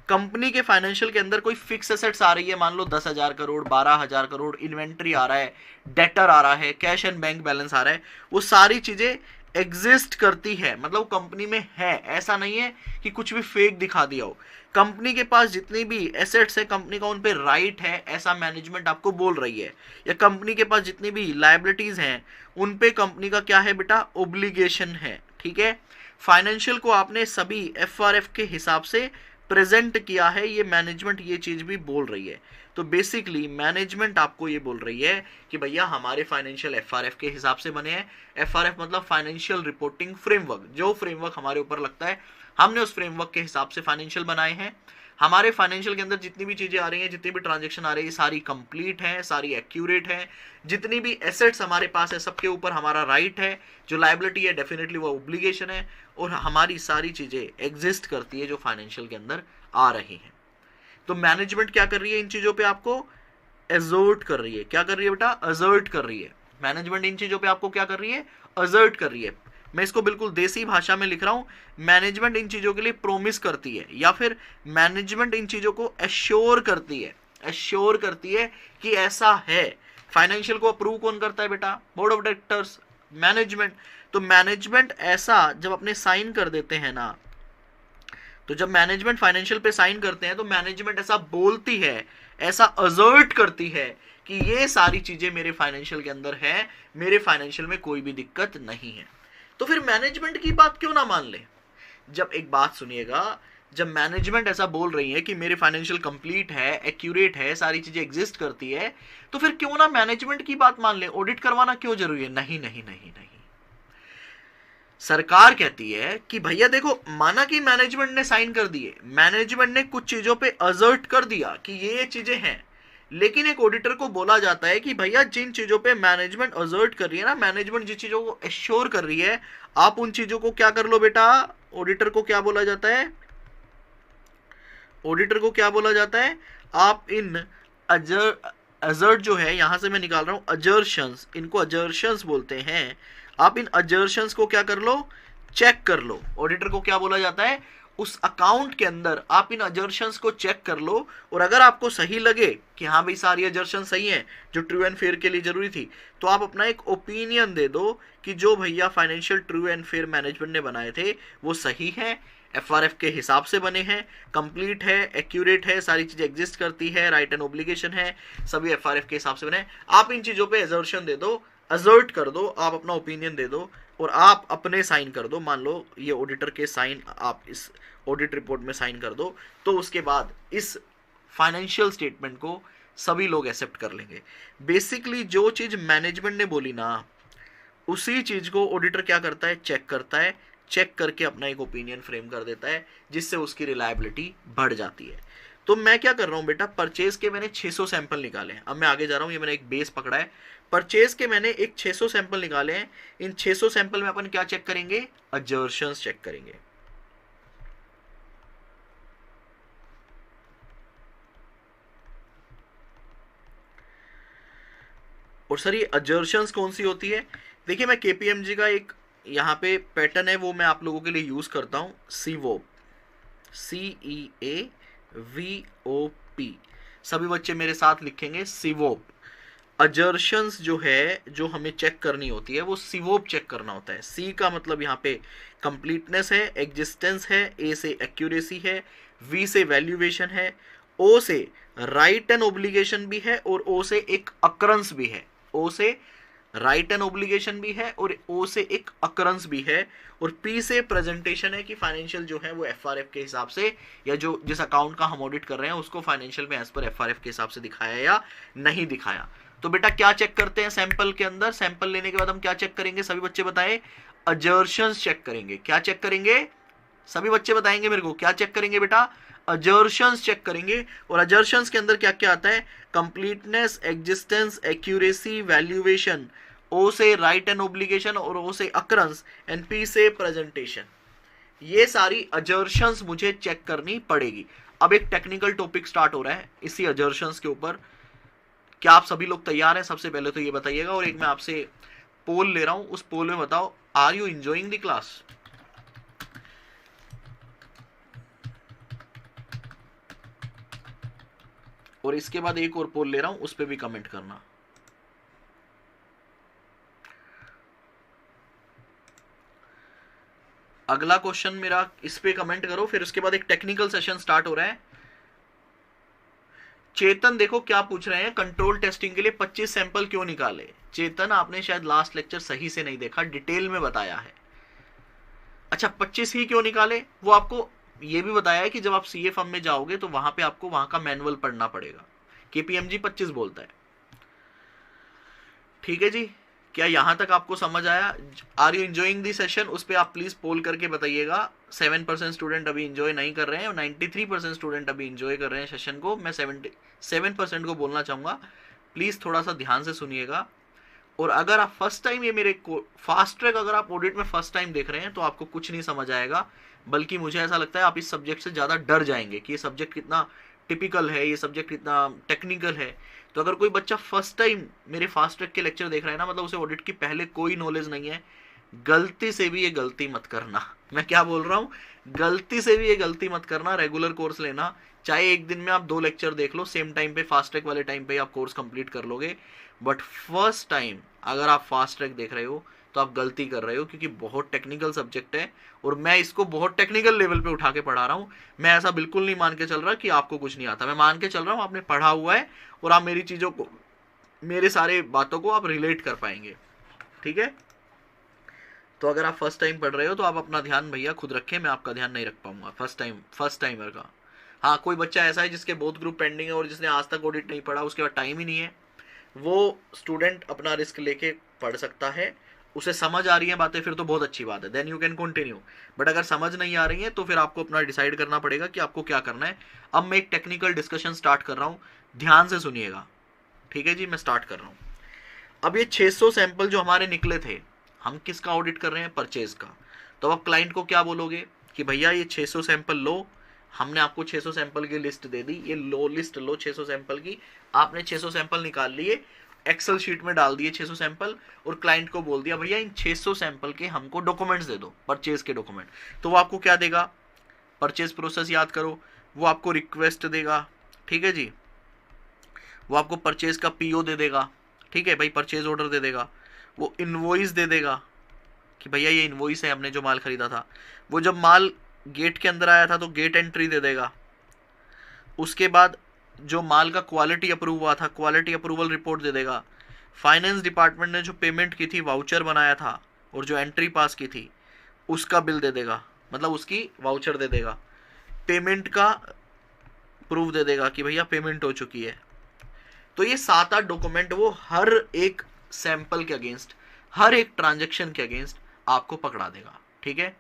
कंपनी के फाइनेंशियल के अंदर कोई फिक्स एसेट्स आ रही है, मान लो 10,000 करोड़, 12,000 करोड़, इन्वेंट्री आ रहा है, डेटर आ रहा है, कैश एंड बैंक बैलेंस आ रहा है, वो सारी चीजें एग्जिस्ट करती है, मतलब कंपनी में है, ऐसा नहीं है कि कुछ भी फेक दिखा दिया हो। कंपनी के पास जितनी भी एसेट्स है कंपनी का उन पे राइट है, ऐसा मैनेजमेंट आपको बोल रही है। या कंपनी के पास जितनी भी लायबिलिटीज हैं उन पे कंपनी का क्या है बेटा, ओब्लिगेशन है। ठीक है, फाइनेंशियल को आपने सभी एफआरएफ के हिसाब से प्रेजेंट किया है, ये मैनेजमेंट ये चीज भी बोल रही है। तो बेसिकली मैनेजमेंट आपको ये बोल रही है कि भैया हमारे फाइनेंशियल एफआरएफ के हिसाब से बने हैं। एफआरएफ मतलब फाइनेंशियल रिपोर्टिंग फ्रेमवर्क, जो फ्रेमवर्क हमारे ऊपर लगता है हमने उस फ्रेमवर्क के हिसाब से फाइनेंशियल बनाए हैं। हमारे फाइनेंशियल के अंदर जितनी भी चीजें आ रही हैं, जितनी भी ट्रांजेक्शन आ रही है, सारी कंप्लीट है, सारी एक्यूरेट है। जितनी भी एसेट्स हमारे पास है सबके ऊपर हमारा राइट है, जो लायबिलिटी है डेफिनेटली वो ऑब्लिगेशन है, और हमारी सारी चीजें एग्जिस्ट करती है जो फाइनेंशियल के अंदर आ रही हैं। तो मैनेजमेंट क्या कर रही है, इन चीजों पे आपको एजर्ट कर रही है। क्या कर रही है बेटा, अजर्ट कर रही है। मैनेजमेंट इन चीजों पे आपको क्या कर रही है, अजर्ट कर रही है। मैं इसको बिल्कुल देसी भाषा में लिख रहा हूं, मैनेजमेंट इन चीजों के लिए प्रोमिस करती है, या फिर मैनेजमेंट इन चीजों को एश्योर करती है, एश्योर करती है कि ऐसा है। फाइनेंशियल को अप्रूव कौन करता है बेटा, बोर्ड ऑफ डायरेक्टर्स, मैनेजमेंट। तो मैनेजमेंट ऐसा जब अपने साइन कर देते हैं ना, तो जब मैनेजमेंट फाइनेंशियल पे साइन करते हैं तो मैनेजमेंट ऐसा बोलती है, ऐसा अजर्ट करती है कि ये सारी चीजें मेरे फाइनेंशियल के अंदर है, मेरे फाइनेंशियल में कोई भी दिक्कत नहीं है। तो फिर मैनेजमेंट की बात क्यों ना मान ले। जब एक बात सुनिएगा, जब मैनेजमेंट ऐसा बोल रही है कि मेरे फाइनेंशियल कंप्लीट है, एक्यूरेट है, सारी चीजें एग्जिस्ट करती है, तो फिर क्यों ना मैनेजमेंट की बात मान ले। ऑडिट करवाना क्यों जरूरी है, नहीं नहीं नहीं नहीं। सरकार कहती है कि भैया देखो, माना कि मैनेजमेंट ने साइन कर दिए, मैनेजमेंट ने कुछ चीजों पे अजर्ट कर दिया कि ये चीजें हैं, लेकिन एक ऑडिटर को बोला जाता है कि भैया जिन चीजों पे मैनेजमेंट अजर्ट कर रही है ना, मैनेजमेंट जिन चीजों को एश्योर कर रही है, आप उन चीजों को क्या कर लो बेटा। ऑडिटर को क्या बोला जाता है, ऑडिटर को क्या बोला जाता है, आप इन अजर्ट जो है, यहां से मैं निकाल रहा हूं अजर्शंस, इनको अजर्शंस बोलते हैं। आप इन अजर्शंस को क्या कर लो, चेक कर लो। ऑडिटर को क्या बोला जाता है, उस अकाउंट के अंदर आप इन अजर्शंस को चेक कर लो, और अगर आपको सही लगे कि हाँ भाई सारी अजर्शन सही है जो ट्रू एंड फेयर के लिए जरूरी थी, तो आप अपना एक ओपिनियन दे दो कि जो भैया financial true and fair management ने बनाए थे वो सही है, एफआरएफ के हिसाब से बने हैं, कंप्लीट है, एक्यूरेट है, सारी चीजें एग्जिस्ट करती है, राइट एंड ऑब्लिगेशन है, सभी एफआरएफ के हिसाब से बने। आप इन चीजों पे एजर्शन दे दो, अजर्ट कर दो, आप अपना ओपिनियन दे दो, और आप अपने साइन कर दो। मान लो ये ऑडिटर के साइन आप इस ऑडिट रिपोर्ट में साइन कर दो, तो उसके बाद इस फाइनेंशियल स्टेटमेंट को सभी लोग एक्सेप्ट कर लेंगे। बेसिकली जो चीज मैनेजमेंट ने बोली ना, उसी चीज को ऑडिटर क्या करता है, चेक करता है, चेक करके अपना एक ओपिनियन फ्रेम कर देता है, जिससे उसकी रिलायबिलिटी बढ़ जाती है। तो मैं क्या कर रहा हूं बेटा, परचेज के मैंने 600 सैंपल निकाले हैं। अब मैं आगे जा रहा हूं, ये मैंने एक बेस पकड़ा है, परचेज के मैंने एक 600 सैंपल निकाले हैं। इन 600 सैंपल में अपन क्या चेक करेंगे, अजर्शंस चेक करेंगे। और सर ये अजर्शंस कौन सी होती है, देखिए मैं केपीएमजी का एक यहाँ पे पैटर्न है वो मैं आप लोगों के लिए यूज करता हूं, सीवोप, CEAVOP। सभी बच्चे मेरे साथ लिखेंगे सीवोप। अजर्शंस जो है, जो हमें चेक करनी होती है, वो सीवोप चेक करना होता है। सी का मतलब यहाँ पे कंप्लीटनेस है, एग्जिस्टेंस है, ए से एक्यूरेसी है, वी से वैल्यूएशन है, ओ से राइट एंड ओब्लिगेशन भी है, और ओ से एक अकरेंस भी है। ओ से राइट एंड ओब्लिगेशन भी है और ओ से एक अकरेंस भी है, और पी से प्रेजेंटेशन है कि फाइनेंशियल जो है वो एफआरएफ के हिसाब से, या जो जिस अकाउंट का हम ऑडिट कर रहे हैं उसको फाइनेंशियल में एज पर एफआरएफ के हिसाब से दिखाया या नहीं दिखाया। तो बेटा क्या चेक करते हैं सैंपल के अंदर, सैंपल लेने के बाद हम क्या चेक करेंगे, सभी बच्चे बताएं, अजर्शंस चेक करेंगे। क्या चेक करेंगे, सभी बच्चे बताएंगे मेरे को, क्या चेक करेंगे बेटा, अजर्शंस चेक करेंगे। और अजर्शंस के अंदर क्या क्या आता है, कंप्लीटनेस, एग्जिस्टेंस, एक्यूरेसी, वैल्यूएशन, ओ से राइट एंड ओब्लिगेशन, और ओ से अकरेंस, एंड पी से प्रेजेंटेशन। ये सारी अजर्शंस मुझे चेक करनी पड़ेगी। अब एक टेक्निकल टॉपिक स्टार्ट हो रहा है इसी अजर्शंस के ऊपर। क्या आप सभी लोग तैयार हैं, सबसे पहले तो ये बताइएगा। और एक मैं आपसे पोल ले रहा हूं, उस पोल में बताओ, are you enjoying the class. और इसके बाद एक और पोल ले रहा हूं, उस पर भी कमेंट करना। अगला क्वेश्चन मेरा इस पे कमेंट करो, फिर उसके बाद एक टेक्निकल सेशन स्टार्ट हो रहा है। चेतन देखो क्या पूछ रहे हैं, कंट्रोल टेस्टिंग के लिए 25 सैंपल क्यों निकाले? चेतन आपने शायद लास्ट लेक्चर सही से नहीं देखा, डिटेल में बताया है। अच्छा 25 ही क्यों निकाले, वो आपको ये भी बताया है कि जब आप सीए फर्म में जाओगे तो वहां पे आपको वहां का मैनुअल पढ़ना पड़ेगा। केपीएमजी 25 बोलता है। ठीक है जी, क्या यहां तक आपको समझ आया? Are you enjoying the session? उस पर आप प्लीज पोल करके बताइएगा। 7% स्टूडेंट अभी इंजॉय नहीं कर रहे हैं और 93% स्टूडेंट अभी इंजॉय कर रहे हैं सेशन को। मैं 77% को बोलना चाहूंगा, प्लीज थोड़ा सा ध्यान से सुनिएगा। और अगर आप फर्स्ट टाइम ये मेरे फास्ट ट्रैक अगर आप ऑडिट में फर्स्ट टाइम देख रहे हैं तो आपको कुछ नहीं समझ आएगा, बल्कि मुझे ऐसा लगता है आप इस सब्जेक्ट से ज़्यादा डर जाएंगे कि ये सब्जेक्ट कितना टिपिकल है, ये सब्जेक्ट कितना टेक्निकल है। तो अगर कोई बच्चा फर्स्ट टाइम मेरे फास्ट ट्रैक के लेक्चर देख रहा है ना, मतलब उसे ऑडिट की पहले कोई नॉलेज नहीं है, गलती से भी ये गलती मत करना। मैं क्या बोल रहा हूँ, गलती से भी ये गलती मत करना। रेगुलर कोर्स लेना, चाहे एक दिन में आप 2 लेक्चर देख लो, सेम टाइम पे फास्ट ट्रैक वाले टाइम पे आप कोर्स कंप्लीट कर लोगे। बट फर्स्ट टाइम अगर आप फास्ट ट्रैक देख रहे हो तो आप गलती कर रहे हो, क्योंकि बहुत टेक्निकल सब्जेक्ट है और मैं इसको बहुत टेक्निकल लेवल पे उठा के पढ़ा रहा हूँ। मैं ऐसा बिल्कुल नहीं मान के चल रहा कि आपको कुछ नहीं आता, मैं मान के चल रहा हूँ आपने पढ़ा हुआ है और आप मेरी चीज़ों को, मेरे सारे बातों को आप रिलेट कर पाएंगे। ठीक है, तो अगर आप फर्स्ट टाइम पढ़ रहे हो तो आप अपना ध्यान भैया खुद रखें, मैं आपका ध्यान नहीं रख पाऊंगा फर्स्ट टाइमर का। हाँ, कोई बच्चा ऐसा है जिसके बहुत ग्रुप पेंडिंग है और जिसने आज तक ऑडिट नहीं पढ़ा, उसके बाद टाइम ही नहीं है, वो स्टूडेंट अपना रिस्क लेके पढ़ सकता है। उसे समझ आ रही है बातें फिर तो बहुत अच्छी बात है, then you can continue. But अगर समझ नहीं आ रही है तो फिर आपको अपना डिसाइड करना पड़ेगा कि आपको क्या करना है। अब मैं एक टेक्निकल डिस्कशन स्टार्ट कर रहा हूँ, ध्यान से सुनिएगा। ठीक है जी, मैं स्टार्ट कर रहा हूँ। अब ये 600 सैंपल जो हमारे निकले थे, हम किसका ऑडिट कर रहे हैं? परचेज का। तो अब क्लाइंट को क्या बोलोगे कि भैया ये 600 सैंपल लो, हमने आपको 600 सैंपल की लिस्ट दे दी, ये लो लिस्ट लो 600 सैंपल की। आपने 600 सैंपल निकाल लिए, एक्सेल शीट में डाल दिए 600 सैंपल, और क्लाइंट को बोल दिया भैया इन 600 सैंपल के हमको डॉक्यूमेंट्स दे दो, परचेज के डॉक्यूमेंट। तो वो आपको क्या देगा? परचेज प्रोसेस याद करो, वो आपको रिक्वेस्ट देगा। ठीक है जी, वो आपको परचेज का पीओ दे देगा। ठीक है भाई, परचेज ऑर्डर दे देगा, वो इनवॉइस दे देगा कि भैया ये इनवॉइस है हमने जो माल खरीदा था। वो जब माल गेट के अंदर आया था तो गेट एंट्री दे देगा। उसके बाद जो माल का क्वालिटी अप्रूव हुआ था, क्वालिटी अप्रूवल रिपोर्ट दे देगा। फाइनेंस डिपार्टमेंट ने जो पेमेंट की थी, वाउचर बनाया था और जो एंट्री पास की थी, उसका बिल दे देगा, मतलब उसकी वाउचर दे देगा। पेमेंट का प्रूफ दे देगा कि भैया पेमेंट हो चुकी है। तो ये 7-8 डॉक्यूमेंट वो हर एक सैंपल के अगेंस्ट, हर एक ट्रांजैक्शन के अगेंस्ट आपको पकड़ा देगा। ठीक है,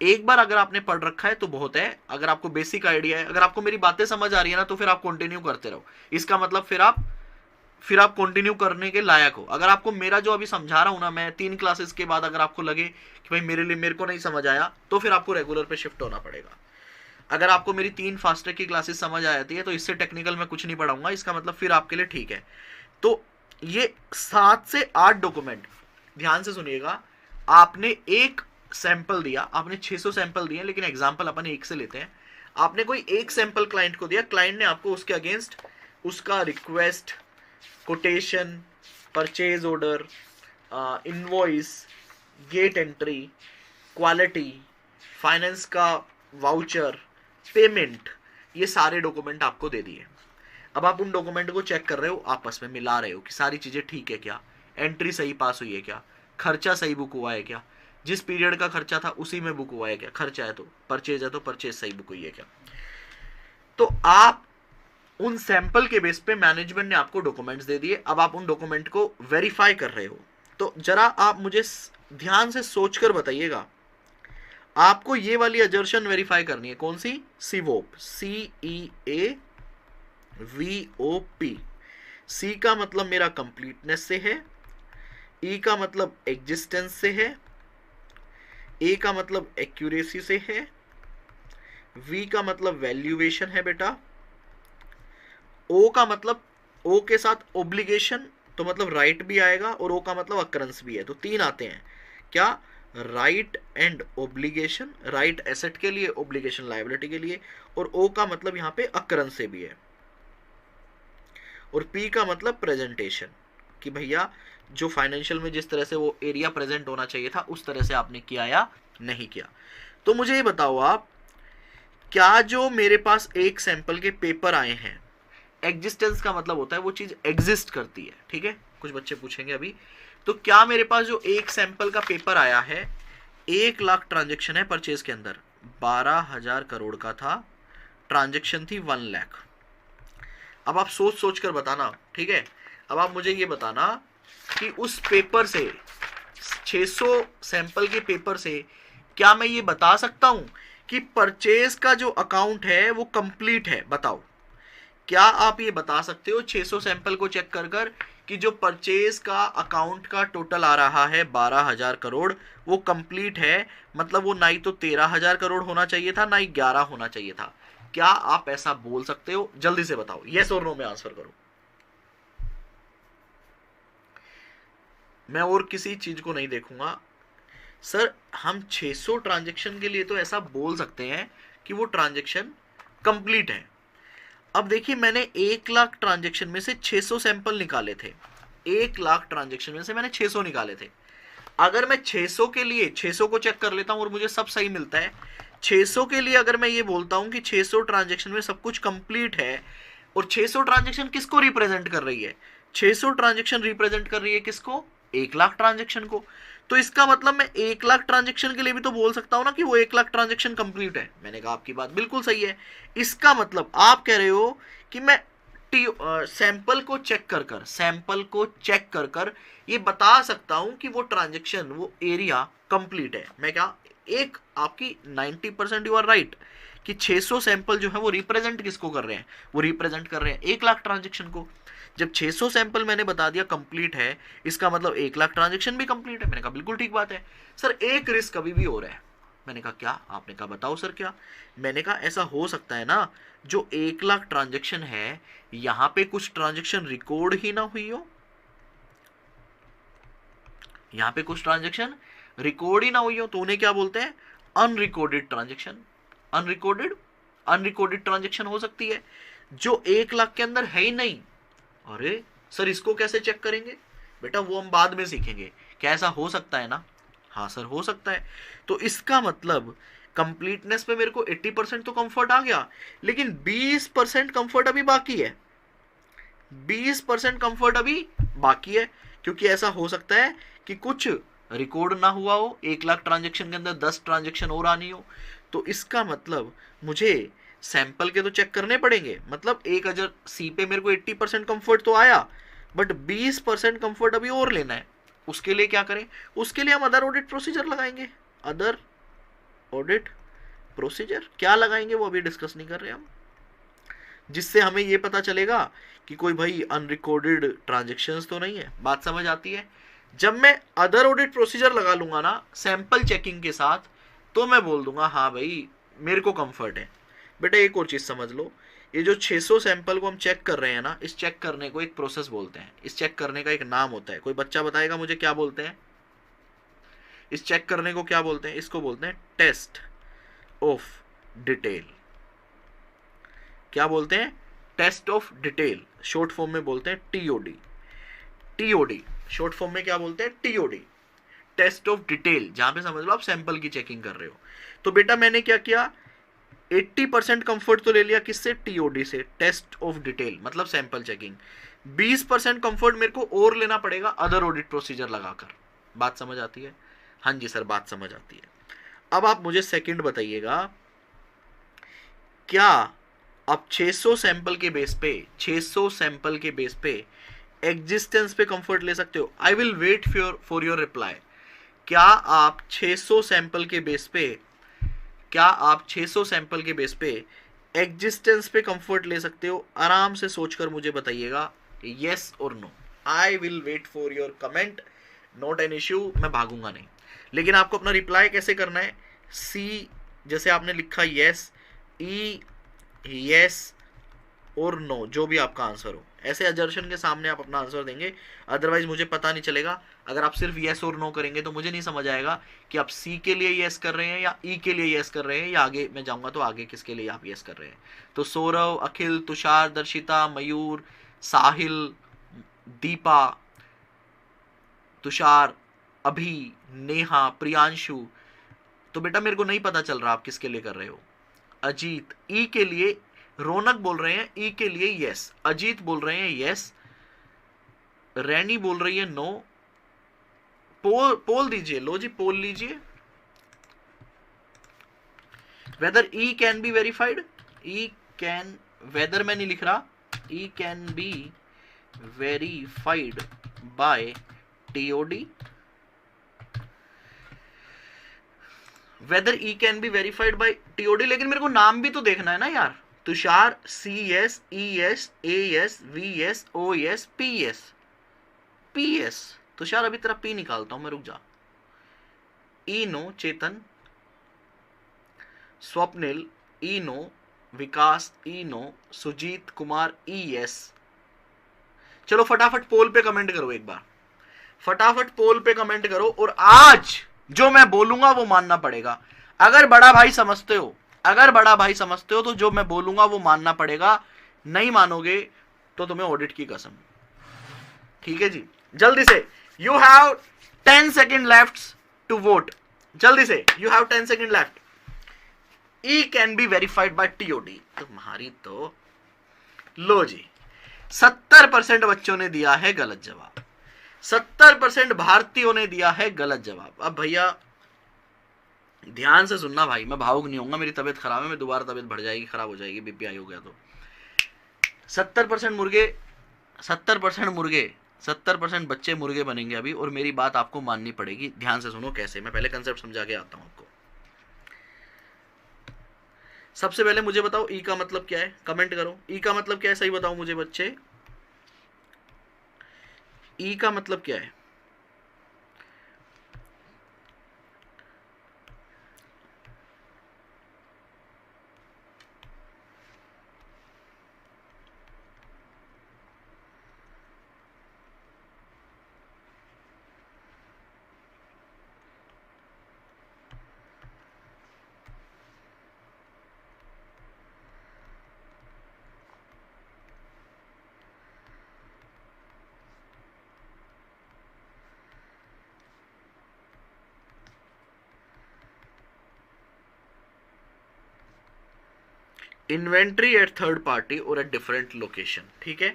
एक बार अगर आपने पढ़ रखा है तो बहुत है, अगर आपको बेसिक आइडिया है, अगर आपको मेरी बातें समझ आ रही है ना, तो फिर आप कंटिन्यू करते रहो। इसका मतलब फिर आप कंटिन्यू करने के लायक हो। अगर आपको मेरा जो अभी समझा रहा हूं ना मैं 3 क्लासेस के बाद, अगर आपको लगे कि भाई मेरे को नहीं समझ आया, तो फिर आपको रेगुलर पे शिफ्ट होना पड़ेगा। अगर आपको मेरी 3 फास्ट ट्रैक की क्लासेस समझ आ जाती है तो इससे टेक्निकल मैं कुछ नहीं पढ़ाऊंगा, इसका मतलब फिर आपके लिए ठीक है। तो ये 7 से 8 डॉक्यूमेंट, ध्यान से सुनिएगा। आपने एक सैंपल दिया, आपने 600 सैंपल दिए, लेकिन एग्जांपल अपन एक से लेते हैं। आपने कोई एक सैंपल क्लाइंट को दिया, क्लाइंट ने आपको उसके अगेंस्ट उसका request, quotation, purchase order, invoice, gate entry, quality, finance का वाउचर, पेमेंट, ये सारे डॉक्यूमेंट आपको दे दिए। अब आप उन डॉक्यूमेंट को चेक कर रहे हो, आपस में मिला रहे हो कि सारी चीजें ठीक है क्या, एंट्री सही पास हुई है क्या, खर्चा सही बुक हुआ है क्या, जिस पीरियड का खर्चा था उसी में बुक हुआ है क्या, खर्चा है तो परचेज सही बुक हुई है क्या। तो आप उन सैंपल के बेस पे मैनेजमेंट ने आपको डॉक्यूमेंट्स दे दिए, अब आप उन डॉक्यूमेंट को वेरीफाई कर रहे हो। तो जरा आप मुझे ध्यान से सोचकर बताइएगा, आपको ये वाली अजर्शन वेरीफाई करनी है, कौन सी? सीवोप, CEAVOP। सी का मतलब मेरा कंप्लीटनेस से है, ई का मतलब एग्जिस्टेंस से है, ए का मतलब एक्यूरेसी से है, वी का मतलब वैल्यूएशन है बेटा, ओ का मतलब, ओ के साथ ओब्लिगेशन तो मतलब राइट भी आएगा, और ओ का मतलब अकरेंस भी है। तो 3 आते हैं क्या? Right and obligation, right asset के लिए, ओब्लिगेशन लायबिलिटी के लिए, और ओ का मतलब यहां पे अकरेंस से भी है, और पी का मतलब प्रेजेंटेशन, कि भैया जो फाइनेंशियल में जिस तरह से वो एरिया प्रेजेंट होना चाहिए था उस तरह से आपने किया या नहीं किया। तो मुझे ये बताओ आप, क्या जो मेरे पास एक सैंपल के पेपर आए हैं, एग्जिस्टेंस का मतलब होता है वो चीज एग्जिस्ट करती है, ठीक है, कुछ बच्चे पूछेंगे अभी। तो क्या मेरे पास जो एक सैंपल का पेपर आया है, 1 लाख ट्रांजेक्शन है परचेज के अंदर, 12,000 करोड़ का था, ट्रांजेक्शन थी 1 लाख। अब आप सोच सोच कर बताना, ठीक है। अब आप मुझे ये बताना कि उस पेपर से, 600 सैंपल के पेपर से क्या मैं ये बता सकता हूं कि परचेज का जो अकाउंट है वो कंप्लीट है? बताओ, क्या आप ये बता सकते हो 600 सैंपल को चेक कर कर कि जो परचेज का अकाउंट का टोटल आ रहा है 12,000 करोड़ वो कंप्लीट है? मतलब वो ना ही तो 13,000 करोड़ होना चाहिए था, ना ही 11 होना चाहिए था। क्या आप ऐसा बोल सकते हो? जल्दी से बताओ, यस और नो में आंसर करो। मैं और किसी चीज को नहीं देखूंगा। सर हम 600 ट्रांजेक्शन के लिए तो ऐसा बोल सकते हैं कि वो ट्रांजेक्शन कंप्लीट है। अब देखिए, मैंने 1 लाख ट्रांजेक्शन में से 600 सैंपल निकाले थे, 1 लाख ट्रांजेक्शन में से मैंने 600 निकाले थे। अगर मैं 600 के लिए 600 को चेक कर लेता हूं और मुझे सब सही मिलता है, 600 के लिए अगर मैं ये बोलता हूं कि 600 ट्रांजेक्शन में सब कुछ कंप्लीट है, और 600 ट्रांजेक्शन किसको रिप्रेजेंट कर रही है? 600 ट्रांजेक्शन रिप्रेजेंट कर रही है किसको? 1 लाख ट्रांजेक्शन को। तो इसका मतलब मैं 1 लाख ट्रांजेक्शन के लिए भी तो बोल सकता हूं ना कि वो 1 लाख ट्रांजेक्शन कंप्लीट है। मैंने कहा आपकी बात बिल्कुल सही है। इसका मतलब आप कह रहे हो कि मैं सैंपल को चेक कर कर, सैंपल को चेक कर कर ये बता सकता हूं कि वो ट्रांजेक्शन, वो एरिया कंप्लीट है। मैं क्या, एक आपकी 90% यू आर राइट कि 600 सैंपल जो है वो रिप्रेजेंट किसको कर रहे हैं? वो रिप्रेजेंट कर रहे हैं 1 लाख ट्रांजेक्शन को। जब 600 सैंपल मैंने बता दिया कंप्लीट है, इसका मतलब 1 लाख ट्रांजेक्शन भी कंप्लीट है। मैंने कहा बिल्कुल ठीक बात है। सर एक रिस्क अभी भी हो रहा है। मैंने कहा क्या? आपने कहा बताओ सर क्या। मैंने कहा ऐसा हो सकता है ना, जो 1 लाख ट्रांजेक्शन है यहां पे कुछ ट्रांजेक्शन रिकॉर्ड ही ना हुई हो, यहां पे कुछ ट्रांजेक्शन रिकॉर्ड ही ना हुई हो, तो उन्हें क्या बोलते हैं? Unrecorded transaction. अनरिकॉर्डेड ट्रांजेक्शन हो सकती है जो 1 लाख के अंदर है ही नहीं। अरे सर इसको कैसे चेक करेंगे? बेटा वो हम बाद में सीखेंगे। क्या ऐसा हो सकता है ना? हाँ सर हो सकता है। तो इसका मतलब कंप्लीटनेस पे मेरे को 80% तो कंफर्ट आ गया, लेकिन 20% कंफर्ट अभी बाकी है। 20% कंफर्ट अभी बाकी है, क्योंकि ऐसा हो सकता है कि कुछ रिकॉर्ड ना हुआ हो, 1 लाख ट्रांजेक्शन के अंदर 10 ट्रांजेक्शन और आनी हो। तो इसका मतलब मुझे सैंपल के तो चेक करने पड़ेंगे। मतलब 1,000 सी पे मेरे को 80% कंफर्ट तो आया, बट 20% कंफर्ट अभी और लेना है। उसके लिए क्या करें? उसके लिए हम अदर ऑडिट प्रोसीजर लगाएंगे। अदर ऑडिट प्रोसीजर क्या लगाएंगे वो अभी डिस्कस नहीं कर रहे हम, जिससे हमें ये पता चलेगा कि कोई भाई अनरिकॉर्डेड ट्रांजेक्शन्स तो नहीं है। बात समझ आती है? जब मैं अदर ऑडिट प्रोसीजर लगा लूंगा ना सैंपल चेकिंग के साथ, तो मैं बोल दूंगा हाँ भाई मेरे को कंफर्ट है। बेटा एक और चीज समझ लो, ये जो 600 सैंपल को हम चेक कर रहे हैं ना, इस चेक करने को एक प्रोसेस बोलते हैं। इस चेक करने का एक नाम होता है। कोई बच्चा बताएगा मुझे क्या बोलते हैं? इस चेक करने को क्या बोलते हैं? इसको बोलते हैं टेस्ट ऑफ डिटेल। क्या बोलते हैं? Test of detail. Short form में बोलते हैं टीओडी। टीओडी शॉर्ट फॉर्म में क्या बोलते हैं? TOD, test of detail. जहां पे समझ लो आप सैंपल की चेकिंग कर रहे हो। तो बेटा मैंने क्या किया, 80% कंफर्ट तो ले लिया किससे? टीओडी से, टेस्ट ऑफ डिटेल मतलब सैंपल चेकिंग। 20% कंफर्ट मेरे को और लेना पड़ेगा अदर ऑडिट प्रोसीजर लगाकर। बात समझ आती है? हाँ जी सर बात समझ आती है। अब आप मुझे सेकंड बताइएगा, क्या अब 600 सैंपल के बेस पे, 600 सैंपल के बेस पे एग्जिस्टेंस पे कंफर्ट ले सकते हो? I will wait for your reply. क्या आप 600 सैंपल के बेस पे, क्या आप 600 सैंपल के बेस पे एग्जिस्टेंस पे कंफर्ट ले सकते हो? आराम से सोचकर मुझे बताइएगा, यस और no. I will wait for your comment, not an issue, मैं भागूंगा नहीं। लेकिन आपको अपना रिप्लाई कैसे करना है? सी जैसे आपने लिखा यस, ई यस और नो, जो भी आपका आंसर हो, ऐसे अजर्शन के सामने आप अपना आंसर देंगे। अदरवाइज मुझे पता नहीं चलेगा। अगर आप सिर्फ यस और नो करेंगे तो मुझे नहीं समझ आएगा कि आप सी के लिए यस कर रहे हैं या ई के लिए यस कर रहे हैं, या आगे मैं जाऊंगा तो आगे किसके लिए आप यस कर रहे हैं। तो सौरव, अखिल, तुषार, दर्शिता, मयूर, साहिल, दीपा, तुषार, अभी, नेहा, प्रियांशु। तो बेटा मेरे को नहीं पता चल रहा आप किसके लिए कर रहे हो। अजीत, ई के लिए। रौनक बोल रहे हैं ई के लिए यस। अजीत बोल रहे हैं यस। रैनी बोल रही है नो। पोल दीजिए, लो जी पोल लीजिए। Whether E can be verified, E can, whether में नहीं लिख रहा, E can be verified by TOD. Whether E can be verified by TOD, लेकिन मेरे को नाम भी तो देखना है ना यार। Tushar, C S, E S, A S, V S, O S, P S, P S. Tushar अभी तेरा पी निकालता हूं मैं, रुक जा। E no, Chetan, Swapnil, E no, Vikas, E no, Sujeet Kumar, E S. चलो फटाफट पोल पे कमेंट करो एक बार, फटाफट पोल पे कमेंट करो। और आज जो मैं बोलूंगा वो मानना पड़ेगा। अगर बड़ा भाई समझते हो, अगर बड़ा भाई समझते हो तो जो मैं बोलूंगा वो मानना पड़ेगा। नहीं मानोगे तो तुम्हें ऑडिट की कसम। ठीक है जी, जल्दी से। You have 10 second left to vote. जल्दी से, you have 10 second left. He can be verified by TOD. तुम्हारी तो लो जी, 70% बच्चों ने दिया है गलत जवाब, 70% भारतीयों ने दिया है गलत जवाब। अब भैया ध्यान से सुनना भाई, मैं भावुक नहीं होऊंगा, मेरी तबीयत खराब है, मैं दोबारा तबीयत बढ़ जाएगी, खराब हो जाएगी, बीपीआई हो गया तो। 70% मुर्गे, 70% मुर्गे, 70% बच्चे मुर्गे बनेंगे अभी। और मेरी बात आपको माननी पड़ेगी। ध्यान से सुनो कैसे, मैं पहले कंसेप्ट समझा के आता हूं आपको। सबसे पहले मुझे बताओ ई का मतलब क्या है, कमेंट करो। ई का मतलब क्या है, सही बताओ मुझे बच्चे। ई का मतलब क्या है? इन्वेंट्री एट थर्ड पार्टी और एट डिफरेंट लोकेशन। ठीक है,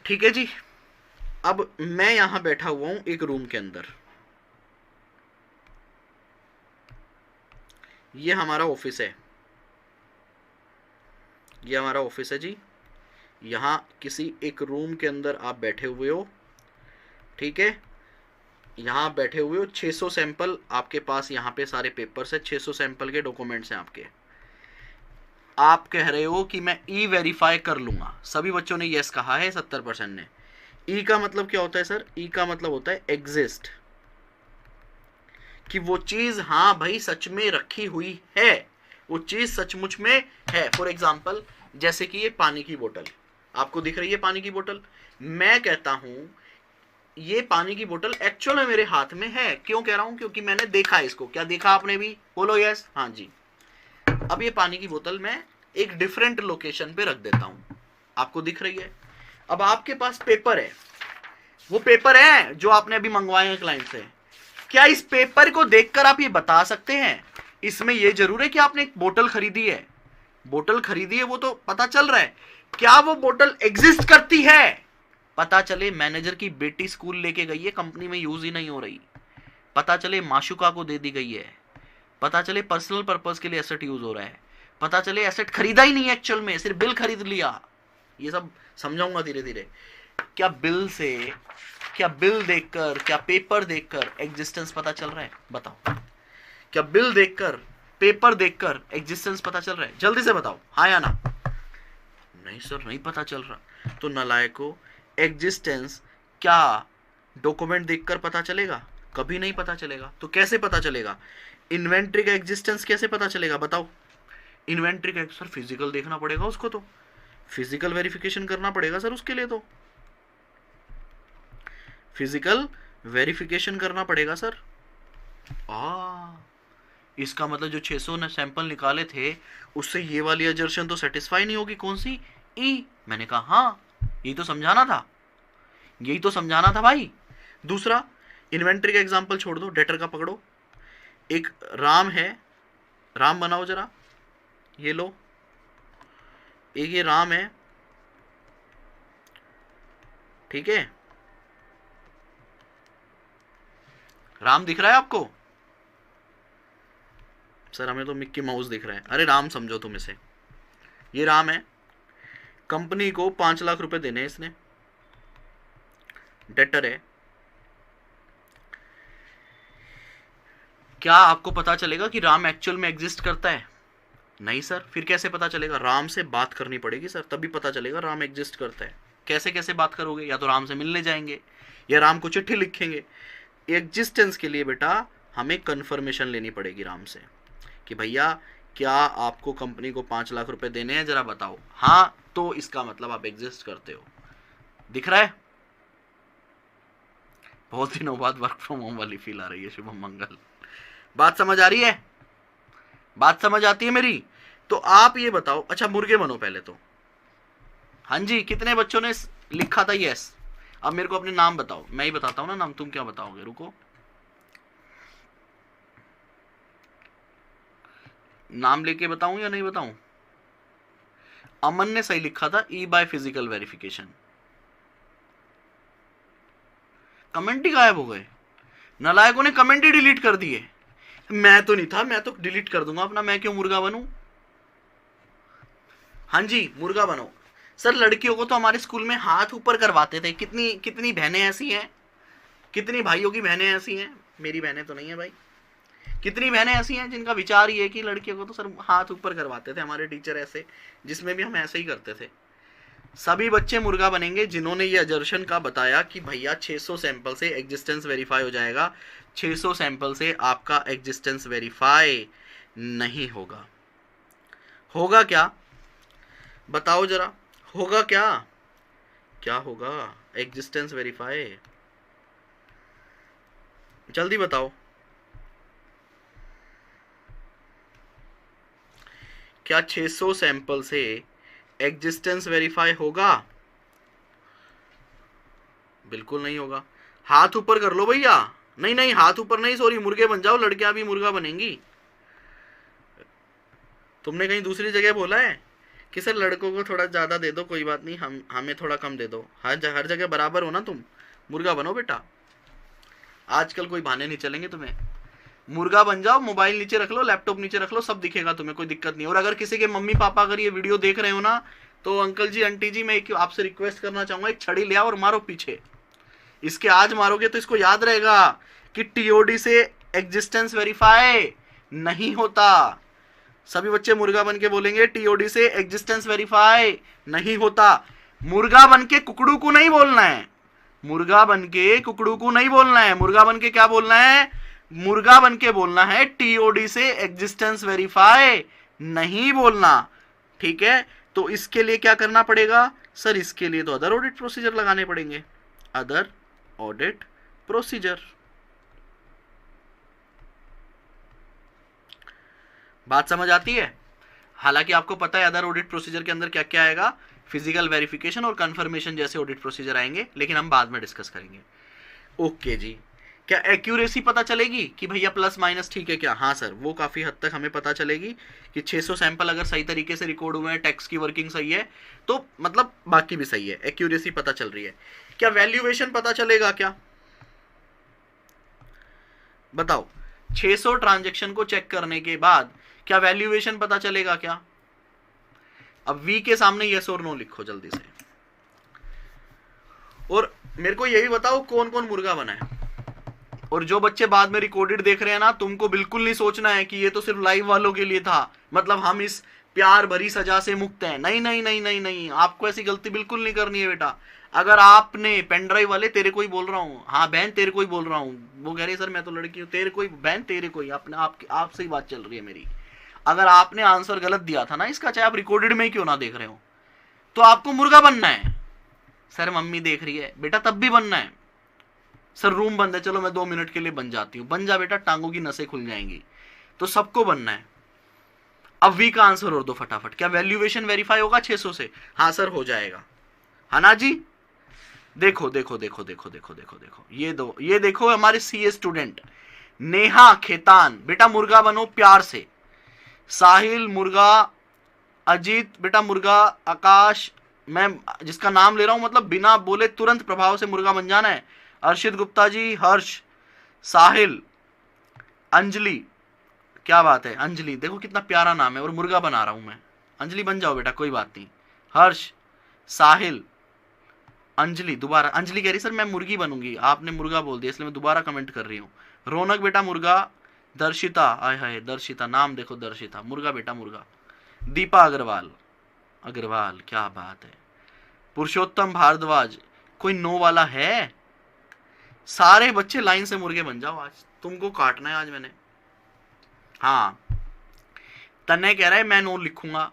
ठीक है जी। अब मैं यहां बैठा हुआ हूं एक रूम के अंदर, ये हमारा ऑफिस है, ये हमारा ऑफिस है जी। यहां किसी एक रूम के अंदर आप बैठे हुए हो, ठीक है, यहां बैठे हुए हो। 600 सैंपल आपके पास, यहां पे सारे पेपर्स है, 600 सैंपल के डॉक्यूमेंट्स हैं आपके। आप कह रहे हो कि मैं ई वेरीफाई कर लूंगा। सभी बच्चों ने यस कहा है, 70% ने। ई का मतलब क्या होता है सर? ई का मतलब होता है एग्जिस्ट, कि वो चीज हाँ भाई सच में रखी हुई है, वो चीज सचमुच में है। फॉर एग्जाम्पल जैसे कि ये पानी की बोतल आपको दिख रही है, पानी की बोतल। मैं कहता हूं ये पानी की बोतल एक्चुअल में मेरे हाथ में है। क्यों कह रहा हूं? क्योंकि मैंने देखा इसको। क्या देखा आपने भी? बोलो यस। हाँ जी। अब ये पानी की बोतल मैं एक डिफरेंट लोकेशन पे रख देता हूं, आपको दिख रही है। अब आपके पास पेपर है, वो पेपर है जो आपने अभी मंगवाए हैं क्लाइंट से। क्या इस पेपर को देखकर आप ये बता सकते हैं? इसमें ये जरूर है कि आपने एक बोतल खरीदी है, बोतल खरीदी है वो तो पता चल रहा है। क्या वो बोतल एग्जिस्ट करती है? पता चले मैनेजर की बेटी स्कूल लेके गई है, कंपनी में यूज ही नहीं हो रही। पता चले माशुका को दे दी गई है। पता चले पर्सनल पर्पस के लिए एसेट यूज हो रहा है। पता चले एसेट खरीदा ही नहीं है एक्चुअल में, सिर्फ बिल खरीद लिया। ये सब समझाऊंगा धीरे धीरे। क्या बिल से, क्या बिल देखकर, क्या पेपर देखकर एग्जिस्टेंस पता चल रहा है? बताओ, क्या बिल देखकर, पेपर देखकर एग्जिस्टेंस पता चल रहा है? जल्दी से बताओ, हाँ या ना। नहीं सर नहीं पता चल रहा। तो नालायको, एग्जिस्टेंस क्या डॉक्यूमेंट देखकर पता चलेगा? कभी नहीं पता चलेगा। तो कैसे पता चलेगा? इन्वेंट्री का एग्जिस्टेंस कैसे पता चलेगा बताओ? इन्वेंट्री का सर फिजिकल देखना पड़ेगा उसको, तो फिजिकल वेरिफिकेशन करना पड़ेगा सर उसके लिए, तो फिजिकल वेरिफिकेशन करना पड़ेगा सर। इसका मतलब जो 600 ने सैंपल निकाले थे उससे ये वाली अजर्शन तो सेटिस्फाई नहीं होगी। कौन सी? ई। मैंने कहा हाँ, यही तो समझाना था, यही तो समझाना था भाई। दूसरा, इन्वेंट्री का एग्जांपल छोड़ दो, डेटर का पकड़ो। एक राम है, राम बनाओ जरा, ये लो, एक ये राम है, ठीक है, राम दिख रहा है आपको? सर हमें तो मिक्की माउस दिख रहा है। अरे राम समझो तुम इसे, ये राम है, कंपनी को 5 लाख रुपए देने हैं इसने, डेटर है। क्या आपको पता चलेगा कि राम एक्चुअल में एग्जिस्ट करता है? नहीं सर। फिर कैसे पता चलेगा? राम से बात करनी पड़ेगी सर, तभी पता चलेगा राम एग्जिस्ट करता है। कैसे कैसे बात करोगे? या तो राम से मिलने जाएंगे या राम को चिट्ठी लिखेंगे। एग्जिस्टेंस के लिए बेटा हमें कंफर्मेशन लेनी पड़ेगी राम से कि भैया क्या आपको कंपनी को 5 लाख रुपए देने हैं, जरा बताओ। हाँ, तो इसका मतलब आप एग्जिस्ट करते हो। दिख रहा है? बहुत दिनों बाद वर्क फ्रॉम होम वाली फील आ रही है। शुभम मंगल। बात समझ आ रही है? बात समझ आती है मेरी? तो आप ये बताओ। अच्छा मुर्गे बनो पहले तो। हाँ जी, कितने बच्चों ने लिखा था यस? अब मेरे को अपने नाम बताओ। मैं ही बताता हूं ना नाम, तुम क्या बताओगे? रुको, नाम लेके बताऊं या नहीं बताऊं? अमन ने सही लिखा था, E by physical verification. Comment ही गायब हो गए। नालायकों ने कमेंट ही डिलीट कर दिए। मैं तो नहीं था, मैं तो डिलीट कर दूंगा अपना। मैं क्यों मुर्गा बनूं? हाँ जी, मुर्गा बनो। सर लड़कियों को तो हमारे स्कूल में हाथ ऊपर करवाते थे। कितनी कितनी बहनें ऐसी हैं, कितनी भाइयों की बहनें ऐसी हैं, मेरी बहनें तो नहीं है भाई, कितनी बहनें ऐसी हैं जिनका विचार ये है कि लड़कियों को तो सर हाथ ऊपर करवाते थे हमारे टीचर ऐसे, जिसमें भी हम ऐसे ही करते थे। सभी बच्चे मुर्गा बनेंगे जिन्होंने ये अजर्शन का बताया कि भैया 600 सैंपल से एग्जिस्टेंस वेरीफाई हो जाएगा। 600 सैंपल से आपका एग्जिस्टेंस वेरीफाई नहीं होगा। होगा क्या? बताओ जरा, होगा क्या? क्या होगा? एग्जिस्टेंस वेरीफाई, जल्दी बताओ। क्या 600 सैंपल से एग्जिस्टेंस वेरीफाई होगा? बिल्कुल नहीं होगा। हाथ ऊपर कर लो भैया। नहीं नहीं, हाथ ऊपर नहीं, सॉरी, मुर्गे बन जाओ। लड़कियां भी मुर्गा बनेंगी। तुमने कहीं दूसरी जगह बोला है कि सर लड़कों को थोड़ा ज्यादा दे दो, कोई बात नहीं, हमें थोड़ा कम दे दो। हर जगह बराबर हो ना तुम। मुर्गा बनो बेटा, आजकल कोई बहाने नहीं चलेंगे तुम्हें। मुर्गा बन जाओ, मोबाइल नीचे रख लो, लैपटॉप नीचे रख लो, सब दिखेगा तुम्हें, कोई दिक्कत नहीं। और अगर किसी के मम्मी पापा अगर ये वीडियो देख रहे हो ना, तो अंकल जी आंटी जी, मैं आपसे रिक्वेस्ट करना चाहूंगा, एक छड़ी ले आओ और मारो पीछे। इसके आज मारोगे तो इसको याद रहेगा कि टीओडी से एग्जिस्टेंस वेरीफाई नहीं होता। सभी बच्चे मुर्गा बन के बोलेंगे टीओडी से एग्जिस्टेंस वेरीफाई नहीं होता। मुर्गा बन के कुकड़ू को नहीं बोलना है, मुर्गा बन के कुकड़ू को नहीं बोलना है। मुर्गा बन के क्या बोलना है? मुर्गा बन के बोलना है टीओडी से एग्जिस्टेंस वेरीफाई नहीं बोलना। ठीक है, तो इसके लिए क्या करना पड़ेगा? सर इसके लिए तो अदर ऑडिट प्रोसीजर लगाने पड़ेंगे। Other audit procedure. बात समझ आती है? हालांकि आपको पता है अदर ऑडिट प्रोसीजर के अंदर क्या क्या आएगा, फिजिकल वेरिफिकेशन और कंफर्मेशन जैसे ऑडिट प्रोसीजर आएंगे, लेकिन हम बाद में डिस्कस करेंगे। ओके जी, क्या एक्यूरेसी पता चलेगी कि भैया प्लस माइनस ठीक है क्या? हाँ सर, वो काफी हद तक हमें पता चलेगी कि 600 सैंपल अगर सही तरीके से रिकॉर्ड हुए हैं, टैक्स की वर्किंग सही है, तो मतलब बाकी भी सही है, एक्यूरेसी पता चल रही है। क्या वैल्यूएशन पता चलेगा क्या? बताओ, 600 ट्रांजैक्शन को चेक करने के बाद क्या वैल्यूएशन पता चलेगा क्या? अब वी के सामने यस और नो लिखो जल्दी से। और मेरे को ये भी बताओ कौन कौन मुर्गा बना है। और जो बच्चे बाद में रिकॉर्डेड देख रहे हैं ना, तुमको बिल्कुल नहीं सोचना है कि ये तो सिर्फ लाइव वालों के लिए था, मतलब हम इस प्यार भरी सजा से मुक्त हैं। नहीं नहीं नहीं नहीं नहीं, आपको ऐसी गलती बिल्कुल नहीं करनी है बेटा। अगर आपने पेन ड्राइव वाले, तेरे को ही बोल रहा हूँ, हाँ बहन तेरे को ही बोल रहा हूँ, वो कह रही है सर मैं तो लड़की हूँ, तेरे को ही बहन, तेरे को ही, अपने आपसे ही बात चल रही है मेरी। अगर आपने आंसर गलत दिया था ना इसका, चाहे आप रिकॉर्डेड में ही क्यों ना देख रहे हो, तो आपको मुर्गा बनना है। सर मम्मी देख रही है बेटा, तब भी बनना है। सर रूम बंद है, चलो मैं 2 मिनट के लिए बन जाती हूँ। बन जा बेटा, टांगों की नसें खुल जाएंगी। तो सबको बनना है। अब वी का आंसर और दो फटाफट। क्या वैल्यूएशन वेरीफाई होगा 600 से? हाँ सर हो जाएगा, है ना जी? देखो देखो देखो देखो देखो देखो देखो ये देखो हमारे सीए स्टूडेंट नेहा खेतान, बेटा मुर्गा बनो प्यार से। साहिल मुर्गा, अजीत बेटा मुर्गा, आकाश, मैं जिसका नाम ले रहा हूं मतलब बिना बोले तुरंत प्रभाव से मुर्गा बन जाना है। अर्शित गुप्ता जी, हर्ष, साहिल, अंजलि, क्या बात है अंजलि, देखो कितना प्यारा नाम है और मुर्गा बना रहा हूं मैं। अंजलि बन जाओ बेटा, कोई बात नहीं। हर्ष, साहिल, अंजलि, दोबारा अंजलि कह रही सर मैं मुर्गी बनूंगी, आपने मुर्गा बोल दिया इसलिए मैं दोबारा कमेंट कर रही हूँ। रौनक बेटा मुर्गा, दर्शिता, आय हाय दर्शिता, नाम देखो दर्शिता, मुर्गा बेटा मुर्गा। दीपा अग्रवाल, अग्रवाल क्या बात है। पुरुषोत्तम भारद्वाज, कोई नो वाला है? सारे बच्चे लाइन से मुर्गे बन जाओ, आज तुमको काटना है आज मैंने। हाँ तन्ने कह रहा है मैं नो लिखूंगा,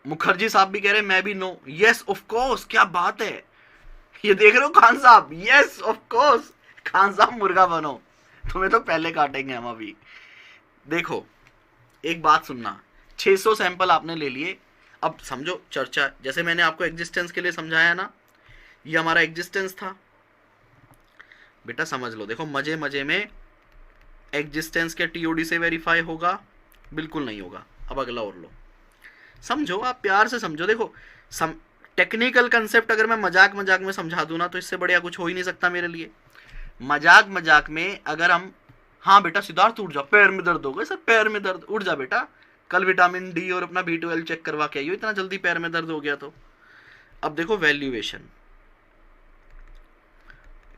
मुखर्जी साहब भी कह रहे हैं मैं भी नो। यस ऑफ कोर्स, क्या बात है, ये देख रहे हो खान साहब, यस ऑफ कोर्स खान साहब मुर्गा बनो, तुम्हें तो पहले काटेंगे हम अभी। देखो एक बात सुनना, 600 सैंपल आपने ले लिए, अब समझो चर्चा, जैसे मैंने आपको एग्जिस्टेंस के लिए समझाया ना, ये हमारा एग्जिस्टेंस था बेटा, समझ लो। देखो मजे मजे में एग्जिस्टेंस के टीओडी से वेरीफाई होगा? बिल्कुल नहीं होगा। अब अगला और लो, समझो आप प्यार से समझो। देखो टेक्निकल कंसेप्ट अगर मैं मजाक मजाक में समझा दूं ना तो इससे बढ़िया कुछ हो ही नहीं सकता मेरे लिए। मजाक मजाक में अगर हम, हाँ बेटा सिद्धार्थ उठ जा, पैर में दर्द हो गया सर, पैर में दर्द, उठ जा बेटा, कल विटामिन डी और अपना B12 चेक करवा के आइयो, इतना जल्दी पैर में दर्द हो गया तो। अब देखो वैल्यूएशन,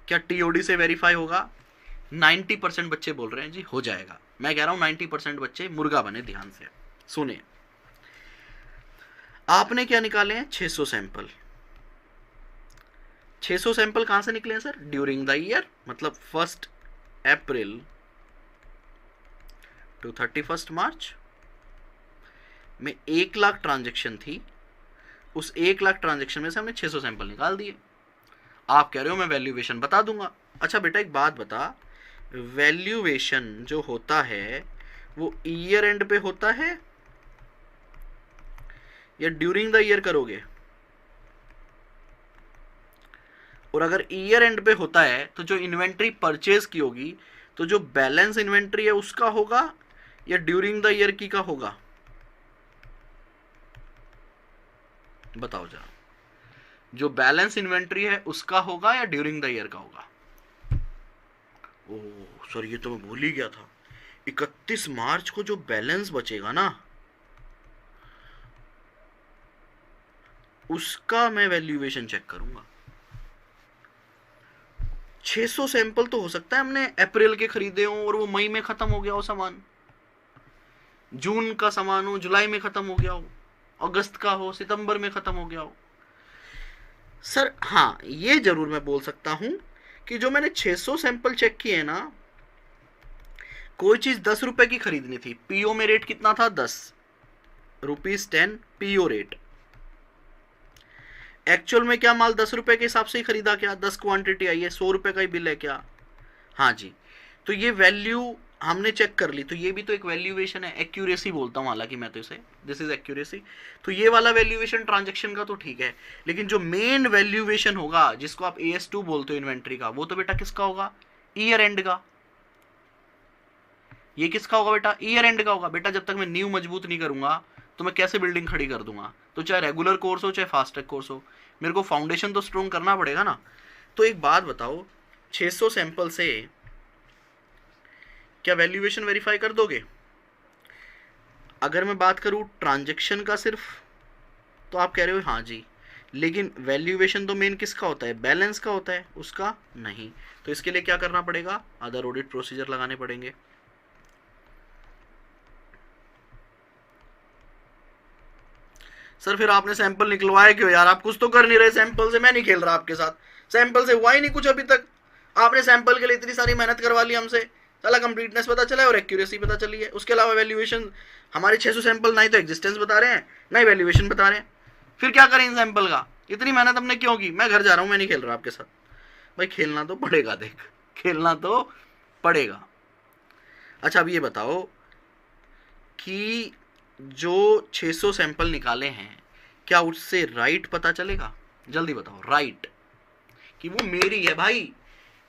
क्या टीओडी से वेरीफाई होगा? 90% बच्चे बोल रहे हैं जी हो जाएगा। मैं कह रहा हूं 90% बच्चे मुर्गा बने। ध्यान से सुने, आपने क्या निकाले हैं? 600 सैंपल। 600 सैंपल कहां से निकले हैं सर? ड्यूरिंग द ईयर, मतलब 1 अप्रैल टू 31 मार्च में 1 लाख ट्रांजैक्शन थी, उस 1 लाख ट्रांजैक्शन में से हमने 600 सैंपल निकाल दिए। आप कह रहे हो मैं वैल्यूएशन बता दूंगा। अच्छा बेटा एक बात बता, वैल्यूएशन जो होता है वो ईयर एंड पे होता है या ड्यूरिंग द ईयर करोगे? और अगर ईयर एंड पे होता है तो जो इन्वेंट्री परचेज की होगी, तो जो बैलेंस इन्वेंट्री है उसका होगा या ड्यूरिंग द ईयर की का होगा? बताओ जरा, जो बैलेंस इन्वेंट्री है उसका होगा या ड्यूरिंग द ईयर का होगा? ओह सर ये तो मैं भूल ही गया था, 31 मार्च को जो बैलेंस बचेगा ना उसका मैं वैल्यूएशन चेक करूंगा। 600 सैंपल तो हो सकता है हमने अप्रैल के खरीदे हो और वो मई में खत्म हो गया हो सामान, जून का सामान हो जुलाई में खत्म हो गया हो, अगस्त का हो सितंबर में खत्म हो गया हो। सर हाँ ये जरूर मैं बोल सकता हूं कि जो मैंने 600 सैंपल चेक किए ना, कोई चीज 10 रुपए की खरीदनी थी, पीओ में रेट कितना था? 10 रुपीज 10 पीओ रेट। एक्चुअल में क्या माल 10 रुपए के हिसाब से ही खरीदा क्या? 10 क्वांटिटी आई है, 100 रुपए का ही बिल है क्या? हाँ जी। तो ये वैल्यू हमने चेक कर ली, तो ये भी तो एक वैल्यूएशन है, एक्यूरेसी बोलता हूं हालांकि मैं तो इसे, दिस इज एक्यूरेसी। तो ये वाला वैल्यूएशन ट्रांजैक्शन का तो ठीक है, लेकिन जो मेन वैल्यूएशन होगा जिसको आप AS2 बोलते हो इन्वेंट्री का, वो तो बेटा किसका होगा? ईयर एंड का। ये किसका होगा बेटा? ईयर एंड का होगा। बेटा जब तक मैं नींव मजबूत नहीं करूंगा तो मैं कैसे बिल्डिंग खड़ी कर दूंगा? तो चाहे रेगुलर कोर्स हो चाहे फास्ट ट्रैक कोर्स हो, मेरे को फाउंडेशन तो स्ट्रॉन्ग करना पड़ेगा ना। तो एक बात बताओ, 600 सैंपल से क्या वैल्यूएशन वेरीफाई कर दोगे? अगर मैं बात करूं ट्रांजैक्शन का सिर्फ, तो आप कह रहे हो हाँ जी, लेकिन वैल्यूएशन तो मेन किसका होता है? बैलेंस का होता है, उसका नहीं। तो इसके लिए क्या करना पड़ेगा? अदर ऑडिट प्रोसीजर लगाने पड़ेंगे। सर फिर आपने सैंपल निकलवाए क्यों यार? आप कुछ तो कर नहीं रहे सैंपल से, मैं नहीं खेल रहा आपके साथ, सैंपल से हुआ ही नहीं कुछ अभी तक। आपने सैंपल के लिए इतनी सारी मेहनत करवा ली हमसे, साला कंप्लीटनेस पता चला है और एक्यूरेसी पता चली है, उसके अलावा वैल्यूएशन हमारे 600 सैंपल ना ही तो एग्जिस्टेंस बता रहे हैं ना ही वैल्यूएशन बता रहे हैं। फिर क्या करें इन सैंपल का? इतनी मेहनत हमने क्यों की? मैं घर जा रहा हूँ, मैं नहीं खेल रहा आपके साथ। भाई खेलना तो पड़ेगा, देख खेलना तो पड़ेगा। अच्छा अब ये बताओ कि जो 600 सैंपल निकाले हैं क्या उससे राइट पता चलेगा? जल्दी बताओ। राइट कि वो मेरी है भाई,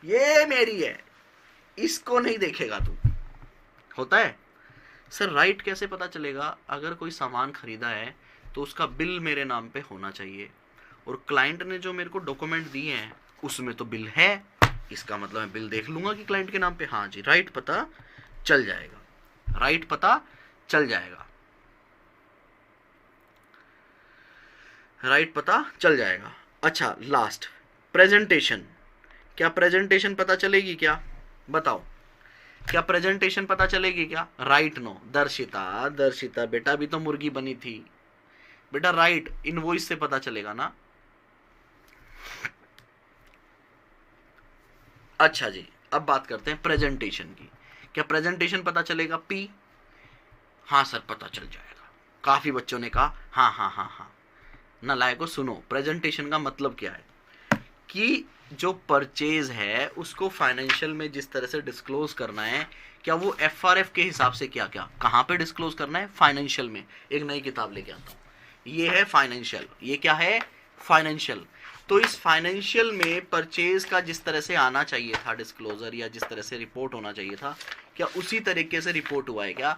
ये मेरी है, इसको नहीं देखेगा तू। होता है सर। राइट कैसे पता चलेगा? अगर कोई सामान खरीदा है तो उसका बिल मेरे नाम पे होना चाहिए, और क्लाइंट ने जो मेरे को डॉक्यूमेंट दिए हैं उसमें तो बिल है, इसका मतलब मैं बिल देख लूंगा कि क्लाइंट के नाम पे। हाँ जी, राइट पता चल जाएगा, राइट पता चल जाएगा, राइट पता चल जाएगा। अच्छा लास्ट, प्रेजेंटेशन। क्या प्रेजेंटेशन पता चलेगी क्या? बताओ, क्या प्रेजेंटेशन पता चलेगी क्या? Right no. दर्शिता, दर्शिता बेटा अभी तो मुर्गी बनी थी बेटा। राइट, इनवॉइस से पता चलेगा ना। अच्छा जी, अब बात करते हैं प्रेजेंटेशन की। क्या प्रेजेंटेशन पता चलेगा? पी। हाँ सर पता चल जाएगा। काफी बच्चों ने कहा हाँ हाँ हाँ हाँ। नालायकों सुनो, प्रेजेंटेशन का मतलब क्या है कि जो परचेज है उसको फाइनेंशियल में जिस तरह से डिस्क्लोज करना है, क्या वो एफआरएफ के हिसाब से क्या क्या कहाँ पे डिस्क्लोज करना है? फाइनेंशियल में। एक नई किताब लेके आता हूँ, ये है फाइनेंशियल। ये क्या है? फाइनेंशियल। तो इस फाइनेंशियल में परचेज का जिस तरह से आना चाहिए था डिस्क्लोजर, या जिस तरह से रिपोर्ट होना चाहिए था, क्या उसी तरीके से रिपोर्ट हुआ है क्या?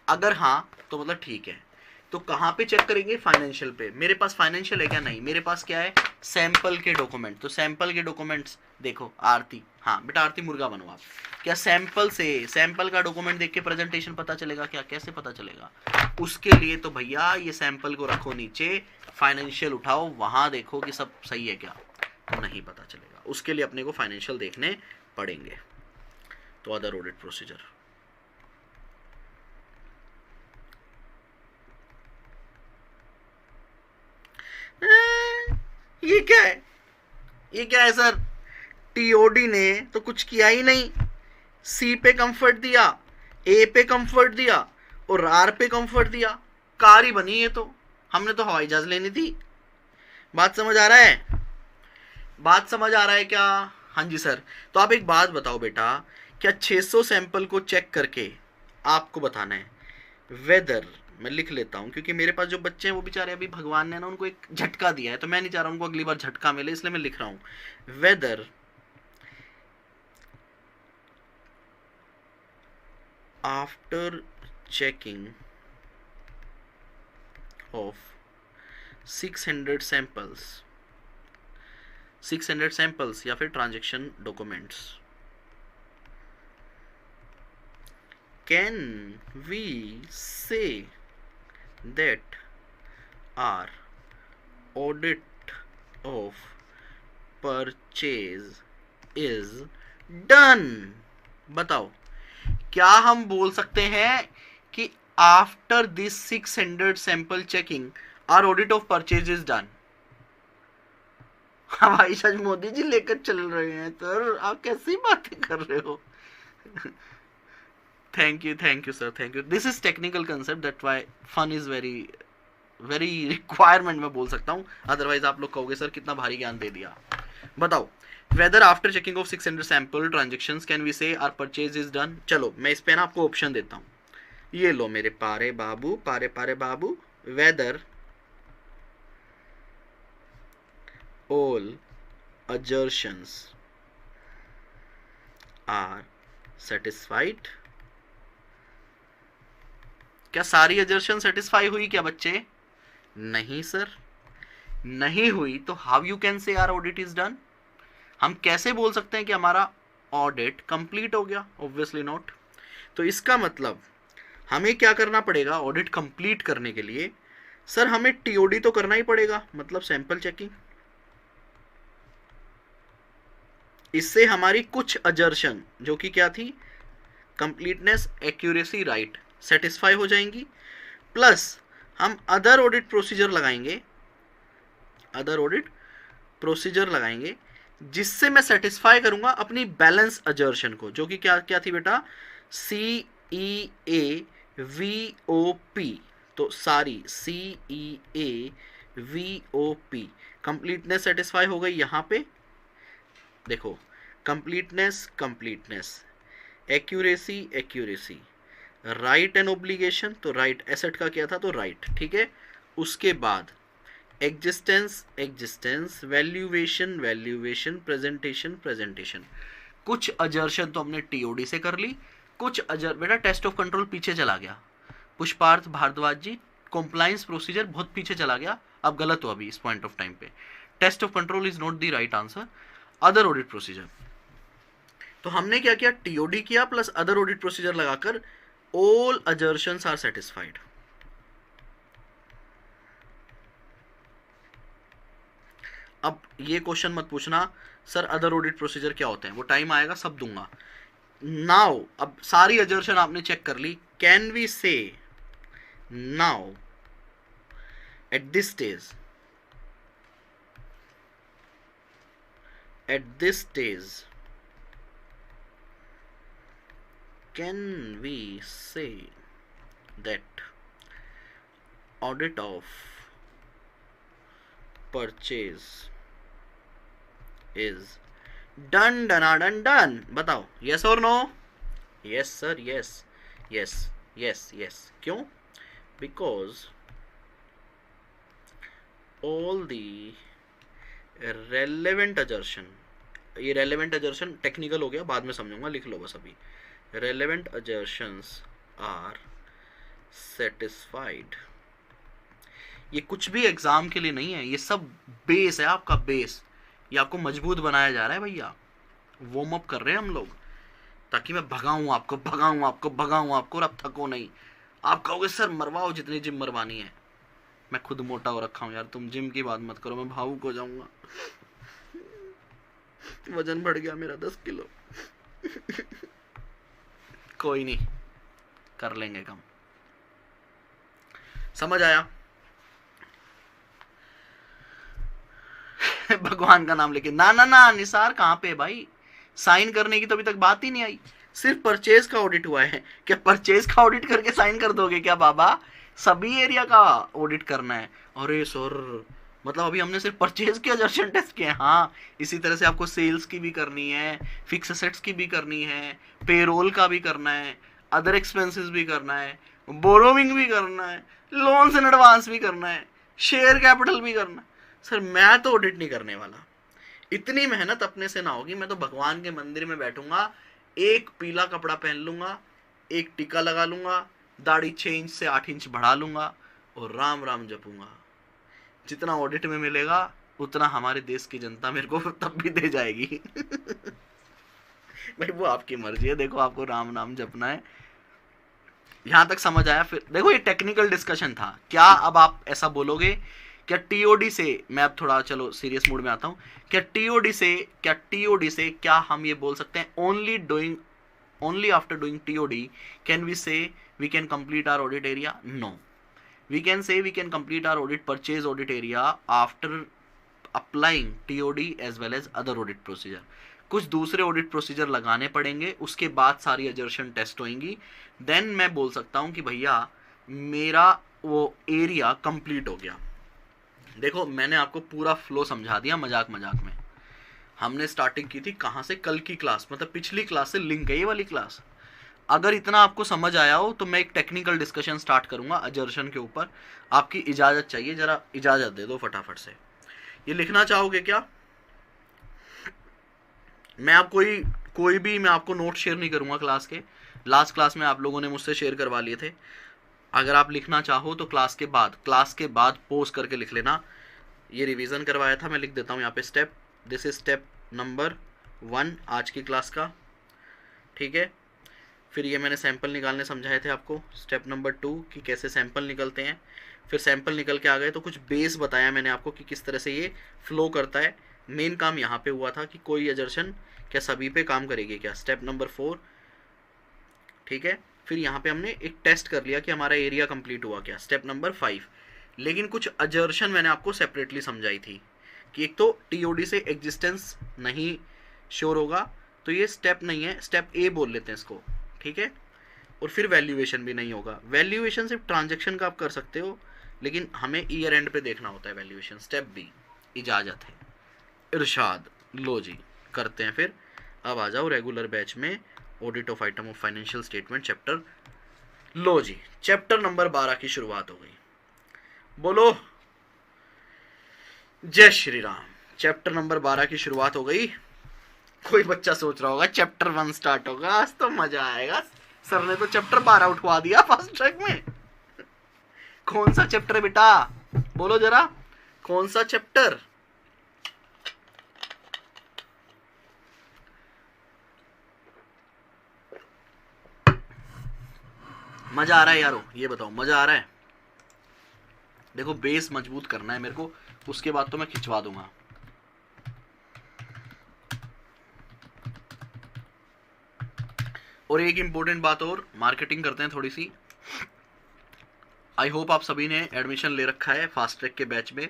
अगर हाँ तो मतलब ठीक है। तो कहाँ पे चेक करेंगे? फाइनेंशियल पे। मेरे पास फाइनेंशियल है क्या? नहीं, मेरे पास क्या है? सैंपल के डॉक्यूमेंट। तो सैंपल के डॉक्यूमेंट्स देखो। आरती, हाँ बेटा आरती मुर्गा बनो आप। क्या सैंपल से, सैंपल का डॉक्यूमेंट देख के प्रेजेंटेशन पता चलेगा क्या? कैसे पता चलेगा? उसके लिए तो भैया ये सैंपल को रखो नीचे, फाइनेंशियल उठाओ, वहां देखो कि सब सही है क्या, तो नहीं पता चलेगा। उसके लिए अपने को फाइनेंशियल देखने पड़ेंगे। तो अदर ऑडिट प्रोसीजर, ये क्या है? ये क्या है सर? टीओडी ने तो कुछ किया ही नहीं। सी पे कंफर्ट दिया, ए पे कंफर्ट दिया, और आर पे कंफर्ट दिया, कार ही बनी है। तो हमने तो हवाई जहाज लेनी थी। बात समझ आ रहा है? बात समझ आ रहा है क्या? हाँ जी सर। तो आप एक बात बताओ बेटा, क्या 600 सैंपल को चेक करके आपको बताना है वेदर, मैं लिख लेता हूँ क्योंकि मेरे पास जो बच्चे हैं वो बेचारे अभी भगवान ने ना उनको एक झटका दिया है, तो मैं नहीं चाह रहा उनको अगली बार झटका मिले, इसलिए मैं लिख रहा हूँ whether after checking of 600 samples या फिर transaction documents, can we say that our audit of purchase is done। बताओ, क्या हम बोल सकते हैं कि after this 600 sample checking our audit of purchase is done? हमारी शायद मोदी जी लेकर चल रहे हैं सर, आप कैसी बातें कर रहे हो? Thank you sir, thank you. This is technical concept, that why fun is very requirement में बोल सकता हूँ, अदरवाइज आप लोग कहोगे सर कितना भारी ज्ञान दे दिया। बताओ, whether after checking of 600 sample transactions can we say our purchase is done? चलो मैं इस पे ना आपको ऑप्शन देता हूँ, ये लो मेरे पारे बाबू, पारे पारे बाबू। Whether all assertions are satisfied. क्या सारी assertion सेटिस्फाई हुई क्या बच्चे? नहीं सर, नहीं हुई। तो how you can say our audit is done? हम कैसे बोल सकते हैं कि हमारा ऑडिट कंप्लीट हो गया? Obviously not. तो इसका मतलब हमें क्या करना पड़ेगा ऑडिट कंप्लीट करने के लिए? सर हमें टीओडी तो करना ही पड़ेगा, मतलब सैंपल चेकिंग। इससे हमारी कुछ अजर्शन जो कि क्या थी, कंप्लीटनेस, एक्यूरेसी, राइट, सेटिस्फाई हो जाएंगी। प्लस हम अदर ऑडिट प्रोसीजर लगाएंगे, अदर ऑडिट प्रोसीजर लगाएंगे जिससे मैं सेटिस्फाई करूंगा अपनी बैलेंस अजर्शन को, जो कि क्या क्या थी बेटा? CEAVOP। तो सारी CEAVOP कंप्लीटनेस सेटिस्फाई हो गई। यहां पे देखो, completeness, accuracy, right and obligation, तो राइट, एसेट का क्या था तो राइट, ठीक है। उसके बाद एग्जिस्टेंस, वैल्यूएशन, प्रेजेंटेशन। कुछ अजर्शन तो हमने टीओडी से कर ली, कुछ बेटा टेस्ट ऑफ कंट्रोल पीछे चला गया, पुष्पार्थ भारद्वाज जी, कॉम्प्लायंस प्रोसीजर बहुत पीछे चला गया, अब गलत हो अभी इस पॉइंट ऑफ टाइम पे, test of control is not the right answer, other audit procedure. तो हमने क्या किया, टीओडी किया प्लस अदर ऑडिट प्रोसीजर लगाकर ऑल अजर्शंस आर सेटिस्फाइड। अब ये क्वेश्चन मत पूछना सर अदर ऑडिट प्रोसीजर क्या होते हैं, वो टाइम आएगा सब दूंगा। नाउ अब सारी अजर्शन आपने चेक कर ली, कैन वी से now at this stage can we say that audit of purchase is done? बताओ yes or no? Yes sir, yes. क्यों? Because all the relevant assertion, ये relevant assertion टेक्निकल हो गया, बाद में समझूंगा, लिख लो बस अभी, relevant assertions are satisfied। ये कुछ भी एग्जाम के लिए नहीं है, ये सब बेस है आपका, बेस, ये आपको मजबूत बनाया जा रहा है भैया, वार्म अप कर रहे हैं हम लोग, ताकि मैं भगाऊं आपको और अब थको नहीं। आप कहोगे सर मरवाओ जितनी जिम मरवानी है, मैं खुद मोटा हो रखा हूँ यार, तुम जिम की बात मत करो, मैं भावुक हो जाऊंगा, वजन बढ़ गया मेरा 10 किलो। कोई नहीं, कर लेंगे कम, समझ आया? भगवान का नाम लेके ना निसार कहाँ पे भाई, साइन करने की तो अभी तक बात ही नहीं आई, सिर्फ परचेज का ऑडिट हुआ है। क्या परचेज का ऑडिट करके साइन कर दोगे क्या बाबा? सभी एरिया का ऑडिट करना है। अरे सर मतलब अभी हमने सिर्फ परचेज के अजर्शन टेस्ट किए। हाँ, इसी तरह से आपको सेल्स की भी करनी है, फिक्स असेट्स की भी करनी है, पेरोल का भी करना है, अदर एक्सपेंसेस भी करना है, बोरोविंग भी करना है, लोन्स इन एडवांस भी करना है, शेयर कैपिटल भी करना है। सर मैं तो ऑडिट नहीं करने वाला, इतनी मेहनत अपने से ना होगी। मैं तो भगवान के मंदिर में बैठूंगा, एक पीला कपड़ा पहन लूंगा, एक टीका लगा लूंगा, दाढ़ी 6 इंच से 8 इंच बढ़ा लूंगा और राम राम जपूंगा। जितना ऑडिट में मिलेगा उतना हमारे देश की जनता मेरे को तब भी दे जाएगी। भाई वो आपकी मर्जी है, देखो आपको राम नाम जपना है। यहां तक समझ आया? फिर देखो ये टेक्निकल डिस्कशन था। क्या अब आप ऐसा बोलोगे क्या टीओडी से, मैं अब थोड़ा चलो सीरियस मूड में आता हूं, क्या टीओडी से क्या हम ये बोल सकते हैं only after doing TOD can we say we can complete our audit area? No, we can say we can complete our purchase audit area after applying TOD as well as other audit procedure। कुछ दूसरे ऑडिट प्रोसीजर लगाने पड़ेंगे, उसके बाद सारी अजर्शन टेस्ट होंगी, देन मैं बोल सकता हूं कि भैया मेरा वो एरिया कंप्लीट हो गया। देखो मैंने आपको पूरा फ्लो समझा दिया मजाक में। हमने स्टार्टिंग की थी कहाँ से? कल की क्लास, मतलब पिछली क्लास से लिंक है ये वाली क्लास। अगर इतना आपको समझ आया हो तो मैं एक टेक्निकल डिस्कशन स्टार्ट करूंगा अजर्शन के ऊपर। आपकी इजाजत चाहिए, जरा इजाजत दे दो फटाफट से। ये लिखना चाहोगे क्या? मैं आप कोई भी मैं आपको नोट शेयर नहीं करूंगा क्लास के। लास्ट क्लास में आप लोगों ने मुझसे शेयर करवा लिए थे। अगर आप लिखना चाहो तो क्लास के बाद पोस्ट करके लिख लेना। ये रिवीजन करवाया था, मैं लिख देता हूँ यहाँ पे step, this is step number 1 आज की क्लास का, ठीक है। फिर ये मैंने सैंपल निकालने समझाए थे आपको, स्टेप नंबर 2 कि कैसे सैंपल निकलते हैं। फिर सैंपल निकल के आ गए तो कुछ बेस बताया मैंने आपको कि किस तरह से ये फ्लो करता है। मेन काम यहाँ पे हुआ था कि कोई अजर्शन क्या सभी पे काम करेगी क्या, स्टेप नंबर 4, ठीक है। फिर यहाँ पे हमने एक टेस्ट कर लिया कि हमारा एरिया कंप्लीट हुआ क्या, स्टेप नंबर 5। लेकिन कुछ अजर्शन मैंने आपको सेपरेटली समझाई थी कि एक तो टीओडी से एग्जिस्टेंस नहीं श्योर होगा, तो ये स्टेप नहीं है, स्टेप ए बोल लेते हैं इसको, ठीक है। और फिर वैल्यूएशन भी नहीं होगा। वैल्यूएशन सिर्फ ट्रांजैक्शन का आप कर सकते हो, लेकिन हमें ईयर एंड पे देखना होता है वैल्यूएशन। स्टेप बी, इजाजत है, इरशाद। लो जी करते हैं फिर। अब आ जाओ रेगुलर बैच में, audit of item of financial statement chapter. लो जी चैप्टर नंबर 12 की शुरुआत हो गई। बोलो जय श्री राम। चैप्टर नंबर 12 की शुरुआत हो गई। कोई बच्चा सोच रहा होगा चैप्टर 1 स्टार्ट होगा, आज तो मजा आएगा। सर ने तो चैप्टर 12 उठवा दिया फास्ट ट्रैक में। कौन सा चैप्टर है बेटा, बोलो जरा, कौन सा चैप्टर? मजा आ रहा है यारो, ये बताओ मजा आ रहा है? देखो बेस मजबूत करना है मेरे को, उसके बाद तो मैं खिंचवा दूंगा। और एक इंपॉर्टेंट बात और, मार्केटिंग करते हैं थोड़ी सी। आई होप आप सभी ने एडमिशन ले रखा है फास्ट ट्रैक के बैच में।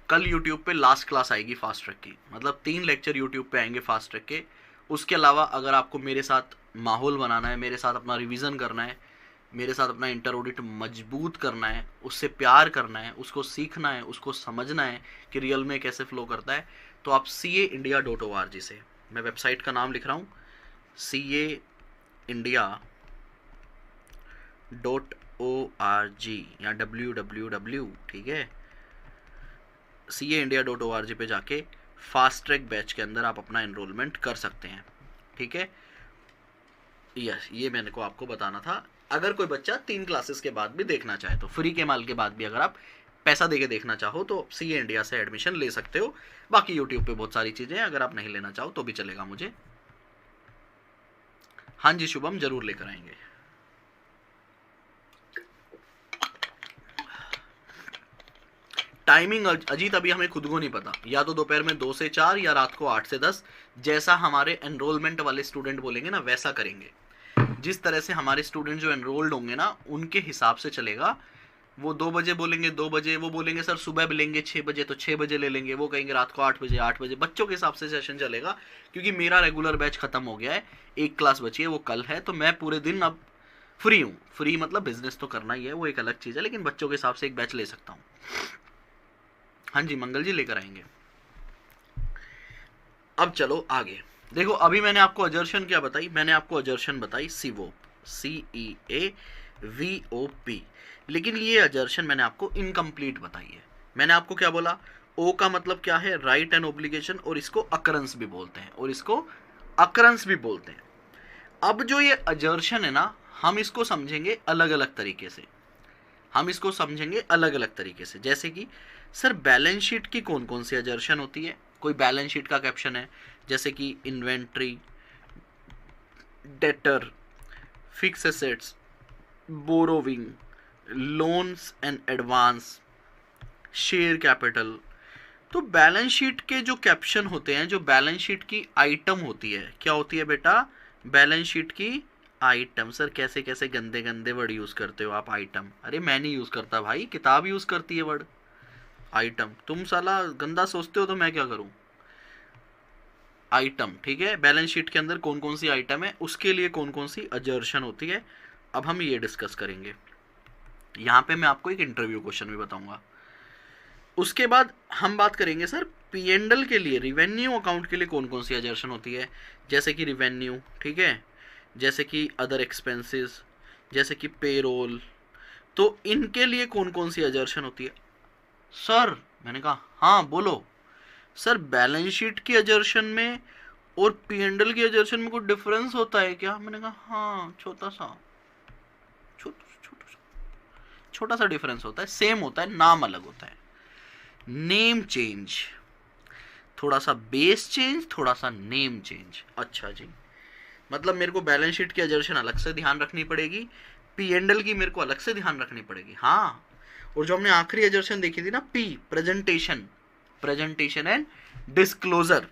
कल यूट्यूब पे लास्ट क्लास आएगी फास्ट ट्रैक की, मतलब 3 लेक्चर यूट्यूब पे आएंगे फास्ट ट्रैक के। उसके अलावा अगर आपको मेरे साथ माहौल बनाना है, मेरे साथ अपना रिवीजन करना है, मेरे साथ अपना इंटर ऑडिट मजबूत करना है, उससे प्यार करना है, उसको सीखना है, उसको समझना है कि रियल में कैसे फ्लो करता है, तो आप CAindia.org से, मैं वेबसाइट का नाम लिख रहा हूँ, CAindia.org या www, ठीक है, CAindia.org पे जाके फास्ट ट्रैक बैच के अंदर आप अपना एनरोलमेंट कर सकते हैं, ठीक है। यस, ये मैंने को आपको बताना था। अगर कोई बच्चा 3 क्लासेस के बाद भी देखना चाहे तो, फ्री के माल के बाद भी अगर आप पैसा देके देखना चाहो तो CA इंडिया से एडमिशन ले सकते हो। बाकी यूट्यूब पे बहुत सारी चीजें हैं, अगर आप नहीं लेना चाहो तो भी चलेगा मुझे। हाँ जी शुभम, जरूर लेकर आएंगे। टाइमिंग अजीत अभी हमें खुद को नहीं पता, या तो दोपहर में 2 से 4 या रात को 8 से 10, जैसा हमारे एनरोलमेंट वाले स्टूडेंट बोलेंगे ना वैसा करेंगे। जिस तरह से हमारे स्टूडेंट जो एनरोल्ड होंगे ना उनके हिसाब से चलेगा। वो 2 बजे बोलेंगे 2 बजे, वो बोलेंगे सर सुबह भी लेंगे 6 बजे तो 6 बजे ले लेंगे, वो कहेंगे रात को 8 बजे 8 बजे, बच्चों के हिसाब से सेशन चलेगा। क्योंकि मेरा रेगुलर बैच खत्म हो गया है, एक क्लास बची है वो कल है, तो मैं पूरे दिन अब फ्री हूँ। फ्री मतलब बिजनेस तो करना ही है, वो एक अलग चीज़ है, लेकिन बच्चों के हिसाब से एक बैच ले सकता हूँ। हाँ जी मंगल जी लेकर आएंगे। अब चलो आगे देखो, अभी मैंने आपको अजर्शन क्या बताई, मैंने आपको अजर्शन बताई CEVOP, CEAVOP, लेकिन ये अजर्शन मैंने आपको इनकम्प्लीट बताई है। मैंने आपको क्या बोला, ओ का मतलब क्या है, राइट एंड ओब्लिगेशन, और इसको अकरेंस भी बोलते हैं, और इसको अकरेंस भी बोलते हैं। अब जो ये अजर्शन है ना, हम इसको समझेंगे अलग अलग तरीके से, हम इसको समझेंगे अलग अलग तरीके से। जैसे कि सर बैलेंस शीट की कौन कौन सी अजर्शन होती है, कोई बैलेंस शीट का कैप्शन है जैसे कि inventory, debtor, fix assets, borrowing, loans and advance, share capital. तो बैलेंस शीट के जो कैप्शन होते हैं, जो बैलेंस शीट की आइटम होती है, क्या होती है बेटा, बैलेंस शीट की आइटम। सर कैसे कैसे गंदे गंदे वर्ड यूज करते हो आप, आइटम। अरे मैं नहीं यूज करता भाई, किताब यूज करती है वर्ड आइटम। तुम साला गंदा सोचते हो तो मैं क्या करूं। आइटम, ठीक है, बैलेंस शीट के अंदर कौन कौन सी आइटम है, उसके लिए कौन कौन सी अजर्शन होती है, अब हम ये डिस्कस करेंगे। यहाँ पे मैं आपको एक इंटरव्यू क्वेश्चन भी बताऊंगा। उसके बाद हम बात करेंगे सर P&L के लिए, रिवेन्यू अकाउंट के लिए कौन कौन सी अजर्शन होती है, जैसे कि रिवेन्यू, ठीक है, जैसे कि अदर एक्सपेंसेस, जैसे कि पेरोल। तो इनके लिए कौन कौन सी अजर्शन होती है। सर मैंने कहा हाँ बोलो। सर बैलेंस शीट की अजर्शन में और P&L की अजर्शन में कोई डिफरेंस होता है क्या। मैंने कहा हाँ छोटा सा छोटा सा डिफरेंस होता है, सेम होता है, नाम अलग होता है, नेम चेंज, थोड़ा सा बेस चेंज, थोड़ा सा नेम चेंज। अच्छा जी, मतलब मेरे को बैलेंस शीट की अजर्शन अलग से ध्यान रखनी पड़ेगी, P&L की मेरे को अलग से ध्यान रखनी पड़ेगी। हाँ, और जो हमने आखिरी अजर्शन देखी थी ना, P, presentation, presentation and disclosure,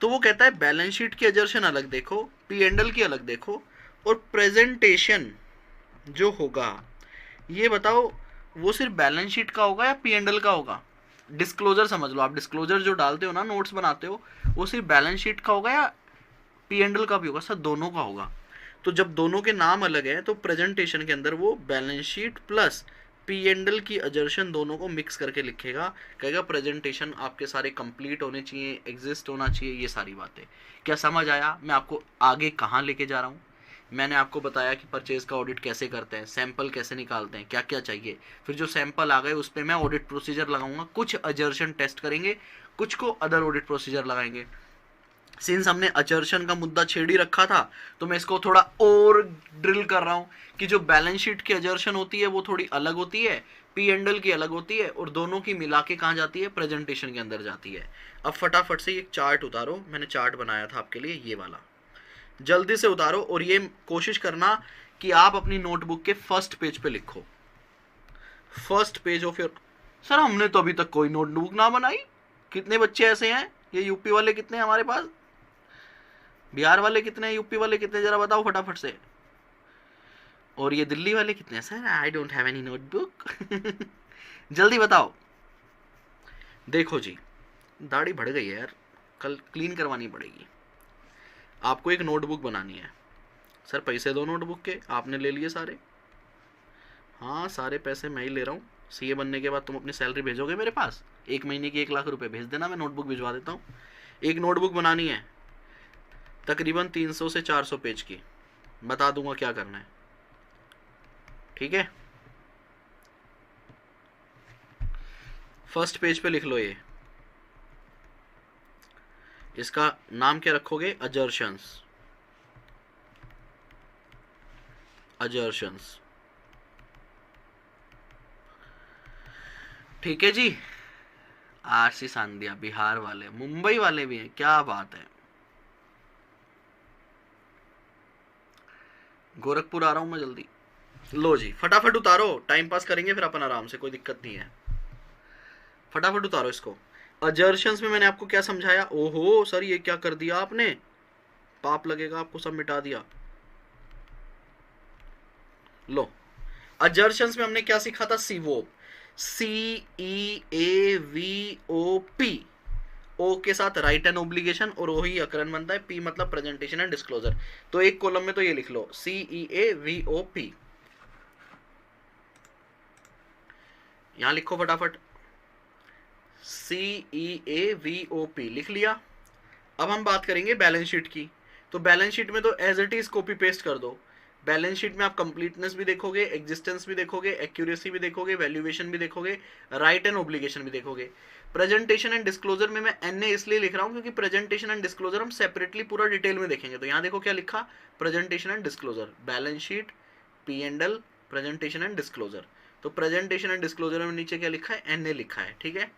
तो वो कहता है बैलेंस शीट की अजर्शन अलग देखो, P&L की अलग देखो, और प्रेजेंटेशन जो होगा ये बताओ वो सिर्फ बैलेंस शीट का होगा या P&L का होगा। डिस्क्लोजर समझ लो आप, डिस्क्लोजर जो डालते हो ना, नोट्स बनाते हो, वो सिर्फ बैलेंस शीट का होगा या P&L का भी होगा। सर दोनों का होगा। तो जब दोनों के नाम अलग है तो प्रेजेंटेशन के अंदर वो बैलेंस शीट प्लस P&L की अजर्शन दोनों को मिक्स करके लिखेगा, कहेगा प्रेजेंटेशन आपके सारे कंप्लीट होने चाहिए, एग्जिस्ट होना चाहिए, ये सारी बातें। क्या समझ आया मैं आपको आगे कहाँ लेके जा रहा हूँ। मैंने आपको बताया कि परचेज का ऑडिट कैसे करते हैं, सैंपल कैसे निकालते हैं, क्या क्या चाहिए। फिर जो सैंपल आ गए उस पर मैं ऑडिट प्रोसीजर लगाऊंगा, कुछ अजर्शन टेस्ट करेंगे, कुछ को अदर ऑडिट प्रोसीजर लगाएंगे। सिंस हमने अजर्शन का मुद्दा छेड़ ही रखा था तो मैं इसको थोड़ा और ड्रिल कर रहा हूँ कि जो बैलेंस शीट की अजर्शन होती है वो थोड़ी अलग होती है, पी एंडल की अलग होती है, और दोनों की मिला के कहाँ जाती है, प्रेजेंटेशन के अंदर जाती है। अब फटाफट से एक चार्ट उतारो, मैंने चार्ट बनाया था आपके लिए ये वाला, जल्दी से उतारो। और ये कोशिश करना कि आप अपनी नोटबुक के फर्स्ट पेज पे लिखो, first page of your. Sir हमने तो अभी तक कोई नोटबुक ना बनाई, कितने बच्चे ऐसे हैं? ये यूपी वाले कितने हैं हमारे पास, बिहार वाले कितने हैं, यूपी वाले कितने, जरा बताओ फटाफट से। और ये दिल्ली वाले कितने हैं? Sir I don't have any notebook. जल्दी बताओ। देखो जी, दाढ़ी बढ़ गई है यार, कल क्लीन करवानी पड़ेगी। आपको एक नोटबुक बनानी है। सर पैसे दो नोटबुक के, आपने ले लिए सारे। हाँ सारे पैसे मैं ही ले रहा हूँ। सीए बनने के बाद तुम अपनी सैलरी भेजोगे मेरे पास, 1 महीने की 1 लाख रुपए भेज देना, मैं नोटबुक भिजवा देता हूँ। एक नोटबुक बनानी है तकरीबन 300 से 400 पेज की, बता दूंगा क्या करना है, ठीक है। फर्स्ट पेज पे लिख लो ये, इसका नाम क्या रखोगे, अजर्शंस। अजर्शंस, ठीक है जी। आरसी सांधिया, बिहार वाले, मुंबई वाले भी हैं, क्या बात है। गोरखपुर आ रहा हूं मैं जल्दी। लो जी फटाफट उतारो, टाइम पास करेंगे फिर अपन आराम से, कोई दिक्कत नहीं है। फटाफट उतारो इसको। अजर्शंस में मैंने आपको क्या समझाया? ओहो सर ये क्या कर दिया आपने, पाप लगेगा आपको, सब मिटा दिया। लो अजर्शंस में हमने क्या सीखा था, सीवोप, CEAVOP, ओ के साथ राइट एंड ओब्लिगेशन और ओ ही अकरन बनता है, पी मतलब प्रेजेंटेशन एंड डिस्क्लोजर। तो एक कॉलम में तो ये लिख लो CEAVOP, यहां लिखो फटाफट, CEAVOP लिख लिया। अब हम बात करेंगे बैलेंस शीट की। तो बैलेंस शीट में तो as it is copy paste कर दो। बैलेंस शीट में आप कंप्लीटनेस भी देखोगे, एग्जिस्टेंस भी देखोगे, एक्यूरेसी भी देखोगे, वैल्यूएशन भी देखोगे, राइट एंड ओब्लिगेशन भी देखोगे। प्रेजेंटेशन एंड डिस्क्लोजर में मैं NA इसलिए लिख रहा हूं क्योंकि प्रेजेंटेशन एंड डिस्क्लोजर हम सेपरेटली पूरा डिटेल में देखेंगे। तो यहां देखो क्या लिखा, presentation and disclosure, balance sheet, P&L, presentation and disclosure. तो प्रेजेंटेशन एंड डिस्क्लोजर में नीचे क्या लिखा है, NA लिखा है, ठीक है।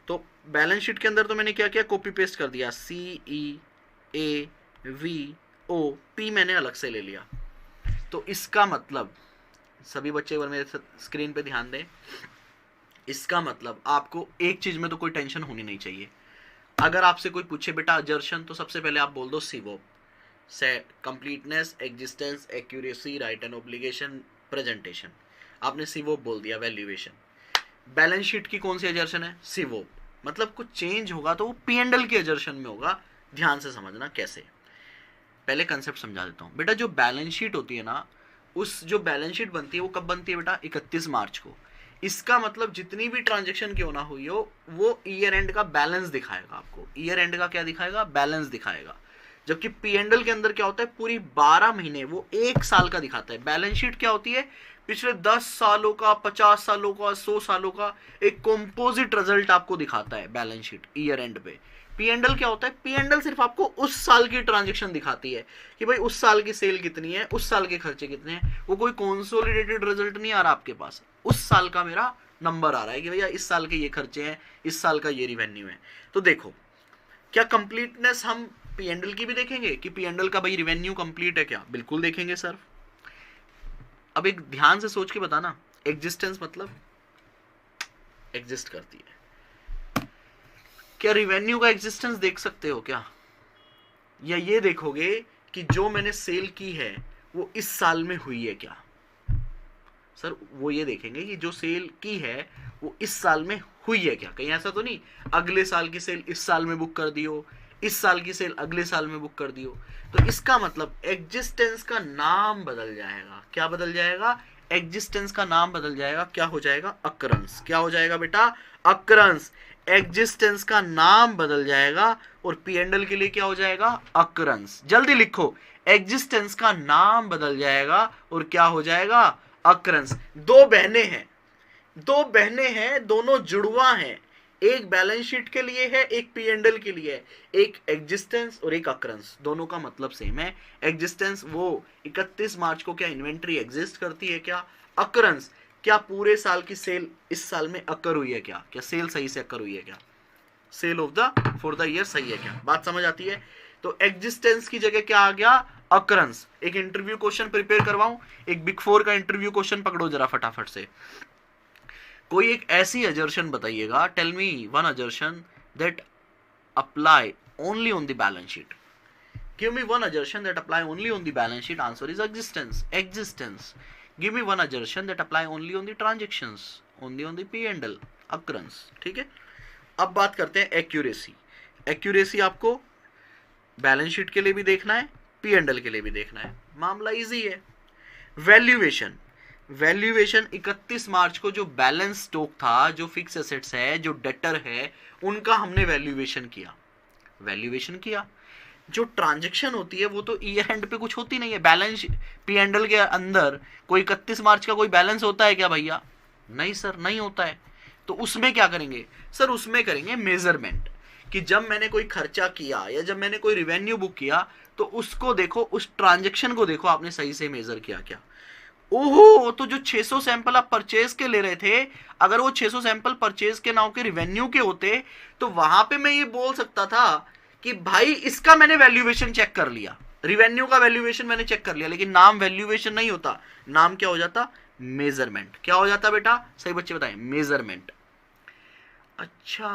तो बैलेंस शीट के अंदर तो मैंने क्या किया, कॉपी पेस्ट कर दिया, CEAVOP मैंने अलग से ले लिया। तो इसका मतलब, सभी बच्चे एक मेरे स्क्रीन पे ध्यान दें, इसका मतलब आपको एक चीज में तो कोई टेंशन होनी नहीं चाहिए। अगर आपसे कोई पूछे बेटा अजर्शन, तो सबसे पहले आप बोल दो सीवोप, से completeness, existence, accuracy, right and obligation, presentation. आपने सीवोप बोल दिया, वैल्यूएशन। बैलेंस शीट की कौन सी अजर्शन है, सीवोप। मतलब कुछ चेंज होगा तो वो P&L की अजर्शन में होगा। ध्यान से समझना कैसे, पहले कंसेप्ट समझा देता हूं बेटा। जो बैलेंस शीट होती है ना, उस जो बैलेंस शीट बनती है वो कब बनती है बेटा, 31 मार्च को। इसका मतलब जितनी भी ट्रांजेक्शन क्यों ना हुई हो, वो ईयर एंड का बैलेंस दिखाएगा आपको। ईयर एंड का क्या दिखाएगा, बैलेंस दिखाएगा। जबकि P&L के अंदर क्या होता है, पूरी 12 महीने, वो 1 साल का दिखाता है। बैलेंस शीट क्या होती है, पिछले 10 सालों का, 50 सालों का, 100 सालों का एक कंपोजिट रिजल्ट आपको दिखाता है बैलेंस शीट ईयर एंड पे। P&L क्या होता है, P&L सिर्फ आपको उस साल की ट्रांजेक्शन दिखाती है कि भाई उस साल की सेल कितनी है, उस साल के खर्चे कितने हैं। वो कोई कंसोलिडेटेड रिजल्ट नहीं आ रहा आपके पास, उस साल का मेरा नंबर आ रहा है कि भैया इस साल के ये खर्चे हैं, इस साल का ये रिवेन्यू है। तो देखो, क्या कंप्लीटनेस हम P&L की भी देखेंगे कि P&L का भाई रिवेन्यू कंप्लीट है क्या, बिल्कुल देखेंगे सर। अब एक ध्यान से सोच के बताना, एग्जिस्टेंस मतलब एग्जिस्ट करती है, क्या रिवेन्यू का एग्जिस्टेंस देख सकते हो क्या, या ये देखोगे कि जो मैंने सेल की है वो इस साल में हुई है क्या। सर वो ये देखेंगे कि जो सेल की है वो इस साल में हुई है क्या, कहीं ऐसा तो नहीं अगले साल की सेल इस साल में बुक कर दियो, इस साल की सेल अगले साल में बुक कर दियो। तो इसका मतलब एग्जिस्टेंस का नाम बदल जाएगा। क्या बदल जाएगा, एग्जिस्टेंस का नाम बदल जाएगा। क्या हो जाएगा, अकरंस। क्या हो जाएगा बेटा, अकरंस। एग्जिस्टेंस का नाम बदल जाएगा और P&L के लिए क्या हो जाएगा, अकरंस। जल्दी लिखो, एग्जिस्टेंस का नाम बदल जाएगा और क्या हो जाएगा, अकरेंस। दो बहनें हैं, दोनों जुड़वा हैं, एक बैलेंस शीट के लिए है, एक पी एंड एल के लिए है, एक एग्जिस्टेंस और एक अकरेंस, दोनों का मतलब सेम है। एग्जिस्टेंस वो 31 मार्च को क्या इन्वेंट्री एग्जिस्ट करती है क्या, अकरेंस क्या पूरे साल की सेल इस साल में अकर हुई है क्या, क्या सेल सही से अकर हुई है क्या, sale of the for the year सही है क्या, बात समझ आती है। तो एग्जिस्टेंस की जगह क्या आ गया, अकरेंस। एक इंटरव्यू क्वेश्चन प्रिपेयर करवाऊं, एक बिग 4 का इंटरव्यू क्वेश्चन पकड़ो जरा फटाफट से। कोई एक ऐसी अजर्शन बताइएगा, tell me one assertion that apply only on the balance sheet. Give me one assertion that apply only on the balance sheet. Answer is existence. Existence. Give me one assertion that apply only on the transactions. Only on the P&L. Occurrence. ठीक है। अब बात करते हैं एक्यूरेसी। एक्यूरेसी आपको बैलेंस शीट के लिए भी देखना है, P&L के लिए भी देखना है, मामला इजी है। वैल्यूएशन, वैल्यूएशन 31 मार्च को जो बैलेंस स्टॉक था, जो फिक्स एसेट्स है, जो डेटर है, उनका हमने वैल्यूएशन किया। वैल्यूएशन किया। जो ट्रांजैक्शन होती है वो तो ईयर एंड पे कुछ होती नहीं है। बैलेंस P&L के अंदर कोई 31 मार्च का कोई बैलेंस होता है क्या भैया, नहीं सर, नहीं होता है। तो उसमें क्या करेंगे सर, उसमें करेंगे मेजरमेंट, कि जब मैंने कोई खर्चा किया या जब मैंने कोई रिवेन्यू बुक किया तो उसको देखो, उस ट्रांजैक्शन को देखो आपने सही से मेजर किया क्या। ओहो, तो जो 600 सैंपल आप परचेज के ले रहे थे, अगर वो 600 सैंपल परचेज के नाउ के रिवेन्यू के होते तो वहां पे मैं ये बोल सकता था कि भाई इसका मैंने वैल्यूएशन चेक कर लिया, रिवेन्यू का वैल्यूएशन मैंने चेक कर लिया, लेकिन नाम वैल्यूएशन नहीं होता, नाम क्या हो जाता, मेजरमेंट। क्या हो जाता बेटा, सही बच्चे बताएं, मेजरमेंट। अच्छा,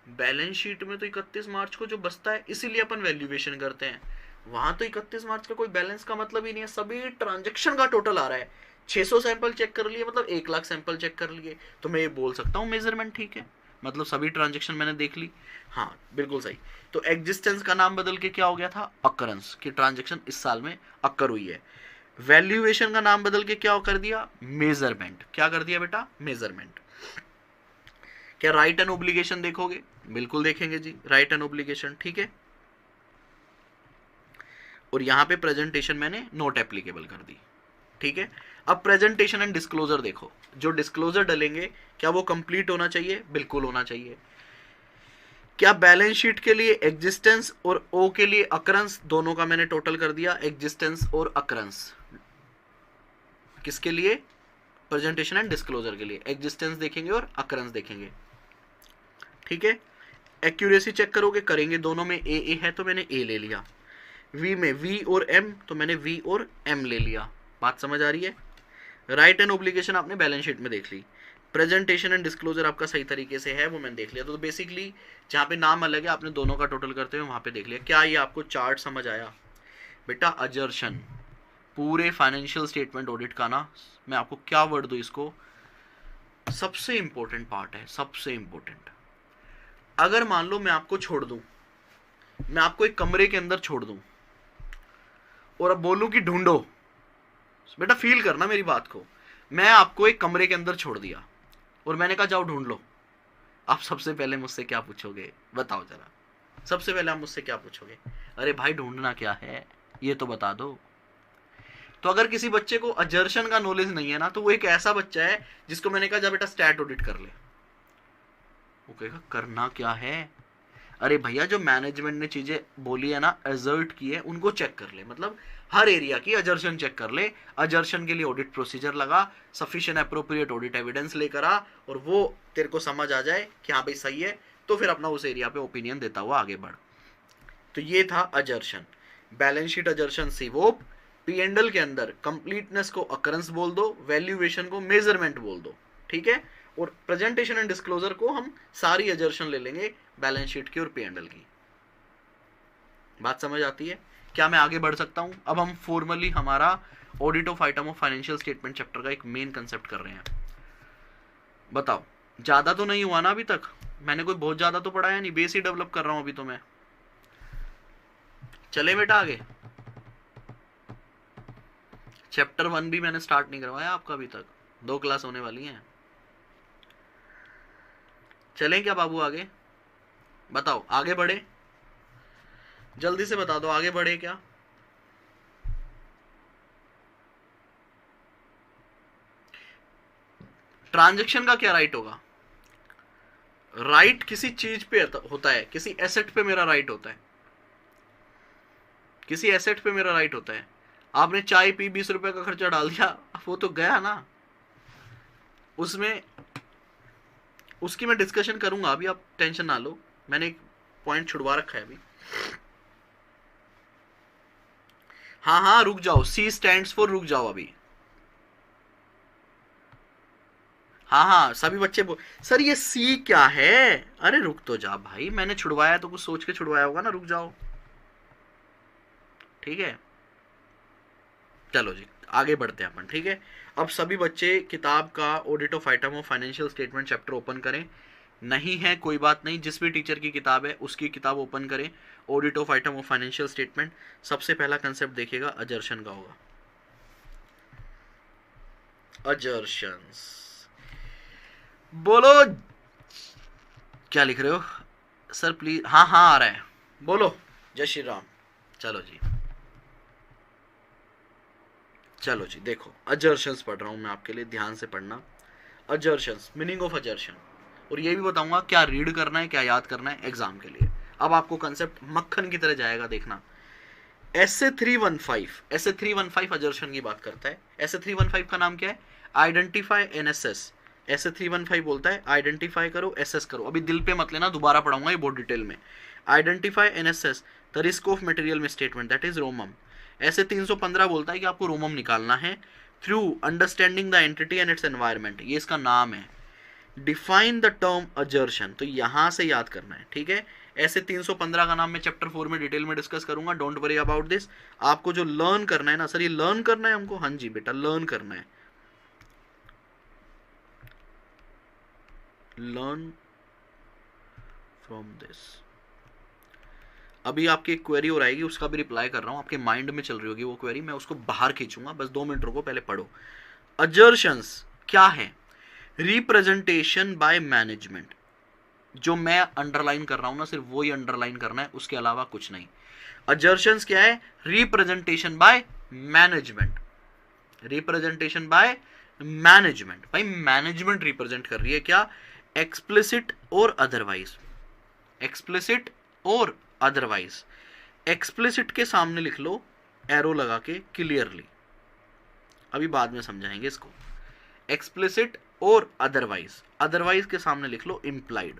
बैलेंस शीट में तो 31 मार्च को जो बचता है इसीलिए अपन वैल्यूएशन करते हैं, वहां तो 31 मार्च का कोई बैलेंस का मतलब ही नहीं है, सभी ट्रांजैक्शन का टोटल आ रहा है। 600 सैंपल चेक कर लिए मतलब 1 लाख सैंपल चेक कर लिए, तो मैं ये बोल सकता हूँ मेजरमेंट ठीक है, मतलब सभी ट्रांजैक्शन मैंने देख ली। हाँ बिल्कुल सही। तो एग्जिस्टेंस का नाम बदल के क्या हो गया था, अकरेंस, की ट्रांजैक्शन इस साल में अकर हुई है। वैल्यूएशन का नाम बदल के क्या कर दिया, मेजरमेंट। क्या कर दिया बेटा, मेजरमेंट। क्या राइट एंड ओब्लिगेशन देखोगे, बिल्कुल देखेंगे जी, राइट एंड ओब्लिगेशन ठीक है। और यहां पे प्रेजेंटेशन मैंने नोट एप्लीकेबल कर दी, ठीक है। अब प्रेजेंटेशन एंड डिस्क्लोजर देखो, जो डिस्क्लोजर डलेंगे क्या वो कंप्लीट होना चाहिए, बिल्कुल होना चाहिए। क्या बैलेंस शीट के लिए एग्जिस्टेंस और ओ के लिए अकरेंस, दोनों का मैंने टोटल कर दिया, एग्जिस्टेंस और अकरेंस। किसके लिए, प्रेजेंटेशन एंड डिस्क्लोजर के लिए, एग्जिस्टेंस देखेंगे और अकरेंस देखेंगे, ठीक है। एक्यूरेसी चेक करोगे, करेंगे, दोनों में ए है तो मैंने ए ले लिया, वी में वी और एम तो मैंने वी और एम ले लिया, बात समझ आ रही है। राइट एंड ओब्लिगेशन आपने बैलेंस शीट में देख ली, प्रेजेंटेशन एंड डिस्क्लोजर आपका सही तरीके से है वो मैंने देख लिया। तो बेसिकली जहाँ पे नाम अलग है आपने दोनों का टोटल करते हुए वहाँ पे देख लिया। क्या ये आपको चार्ट समझ आया बेटा, अजर्शन पूरे फाइनेंशियल स्टेटमेंट ऑडिट का ना, मैं आपको क्या वर्ड दूँ इसको, सबसे इंपॉर्टेंट पार्ट है, सबसे इंपॉर्टेंट। अगर मान लो मैं आपको छोड़ दूं, मैं आपको एक कमरे के अंदर छोड़ दूं और अब बोलूं कि ढूंढो, बेटा फील करना मेरी बात को, मैं आपको एक कमरे के अंदर छोड़ दिया और मैंने कहा जाओ ढूंढ लो, आप सबसे पहले मुझसे क्या पूछोगे, बताओ जरा, सबसे पहले आप मुझसे क्या पूछोगे, अरे भाई ढूंढना क्या है ये तो बता दो। तो अगर किसी बच्चे को अजर्शन का नॉलेज नहीं है ना, तो वो एक ऐसा बच्चा है जिसको मैंने कहा जा बेटा स्टैट ऑडिट कर ले, वो कहेगा करना क्या है, अरे भैया जो मैनेजमेंट ने चीजें बोली है ना, एजर्ट की है, उनको चेक कर ले, मतलब हर एरिया की अजर्शन चेक कर ले, अजर्शन के लिए ऑडिट प्रोसीजर लगा, सफिशिएंट एप्रोप्रिएट ऑडिट एविडेंस लेकर आ, और वो तेरे को समझ आ जाए कि हाँ भाई सही है, तो फिर अपना उस एरिया पे ओपिनियन देता हुआ आगे बढ़। तो ये था अजर्शन, बैलेंस शीट अजर्शन सीवोप, P&L के अंदर कंप्लीटनेस को अकरेंस बोल दो, वैल्यूएशन को मेजरमेंट बोल दो, ठीक है। और प्रेजेंटेशन एंड डिस्क्लोजर को हम सारी अजर्शन ले लेंगे बैलेंस शीट की और P&L की, बात समझ आती है। क्या मैं आगे बढ़ सकता हूं, अब हम फॉर्मली हमारा audit of item of financial statement chapter का एक मेन कंसेप्ट कर रहे हैं। बताओ ज्यादा तो नहीं हुआ ना अभी तक, मैंने कोई बहुत ज्यादा तो पढ़ाया नहीं, बेस ही डेवलप कर रहा हूं अभी तो मैं। चले बेटा आगे, चैप्टर 1 भी मैंने स्टार्ट नहीं करवाया आपका अभी तक, 2 क्लास होने वाली हैं। चलें क्या बाबू आगे, बताओ आगे बढ़े, जल्दी से बता दो आगे बढ़े क्या, ट्रांजैक्शन का क्या राइट होगा? राइट किसी चीज पे होता है, किसी एसेट पे मेरा राइट होता है, किसी एसेट पे मेरा राइट होता है। आपने चाय पी, 20 रुपए का खर्चा डाल दिया, वो तो गया ना, उसमें उसकी मैं डिस्कशन करूंगा, अभी आप टेंशन ना लो, मैंने एक पॉइंट छुड़वा रखा है अभी। हाँ हाँ रुक जाओ, सी स्टैंड्स फॉर रुक जाओ अभी। हाँ हाँ सभी बच्चे सर ये सी क्या है? अरे रुक तो जा भाई, मैंने छुड़वाया तो कुछ सोच के छुड़वाया होगा ना, रुक जाओ। ठीक है चलो जी आगे बढ़ते हैं अपन। ठीक है, अब सभी बच्चे किताब का audit of item of financial statement chapter open करें। नहीं है कोई बात नहीं, जिस भी टीचर की किताब है उसकी किताब ओपन करें, audit of item of financial statement. सबसे पहला कंसेप्ट देखिएगा अजर्शन का होगा। अजर्शंस बोलो, क्या लिख रहे हो सर प्लीज? हाँ हाँ आ रहा है, बोलो। जय श्री राम। चलो जी चलो जी देखो, अजर्शंस पढ़ रहा हूं मैं आपके लिए, ध्यान से पढ़ना। अजर्शंस, मीनिंग ऑफ अजर्शन, और ये भी बताऊंगा क्या रीड करना है, क्या याद करना है एग्जाम के लिए। अब आपको कंसेप्ट मक्खन की तरह जाएगा, देखना। ऐसे 315 अजर्शन की बात करता है। ऐसे 315 का नाम क्या है? Identify NSS. ऐसे 315 बोलता है आइडेंटिफाई करो, एसएस करो। अभी दिल पे मत लेना, दोबारा पढ़ाऊंगा ये बहुत डिटेल में। Identify NSS the risk of material misstatement, that is रोमम। ऐसे 315 बोलता है कि आपको रोमम निकालना है through understanding the entity and its environment, ये इसका नाम है। डिफाइन द टर्म अजर्शन, तो यहां से याद करना है। ठीक है, ऐसे 315 का नाम मैं चैप्टर 4 में डिटेल में डिस्कस करूंगा, डोंट वरी अबाउट दिस। आपको जो लर्न करना है ना सर, ये लर्न करना है हमको, हाँ जी बेटा लर्न करना है, लर्न फ्रॉम दिस। अभी आपकी एक क्वेरी और आएगी, उसका भी रिप्लाई कर रहा हूं, आपके माइंड में चल रही होगी वो क्वेरी, मैं उसको बाहर खींचूंगा, बस 2 मिनट रुको, पहले पढ़ो। अजर्शंस क्या है? Representation by management. जो मैं अंडरलाइन कर रहा हूं ना, सिर्फ वो ही अंडरलाइन करना है, उसके अलावा कुछ नहीं। अजर्शंस क्या है? Representation by management. Representation by management, भाई मैनेजमेंट रिप्रेजेंट कर रही है क्या? एक्सप्लिसिट और अदरवाइज। एक्सप्लिसिट और अदरवाइज। एक्सप्लिसिट के सामने लिख लो एरो लगा के क्लियरली, अभी बाद में समझाएंगे इसको। एक्सप्लिसिट और अदरवाइज, अदरवाइज के सामने लिख लो इम्प्लाइड।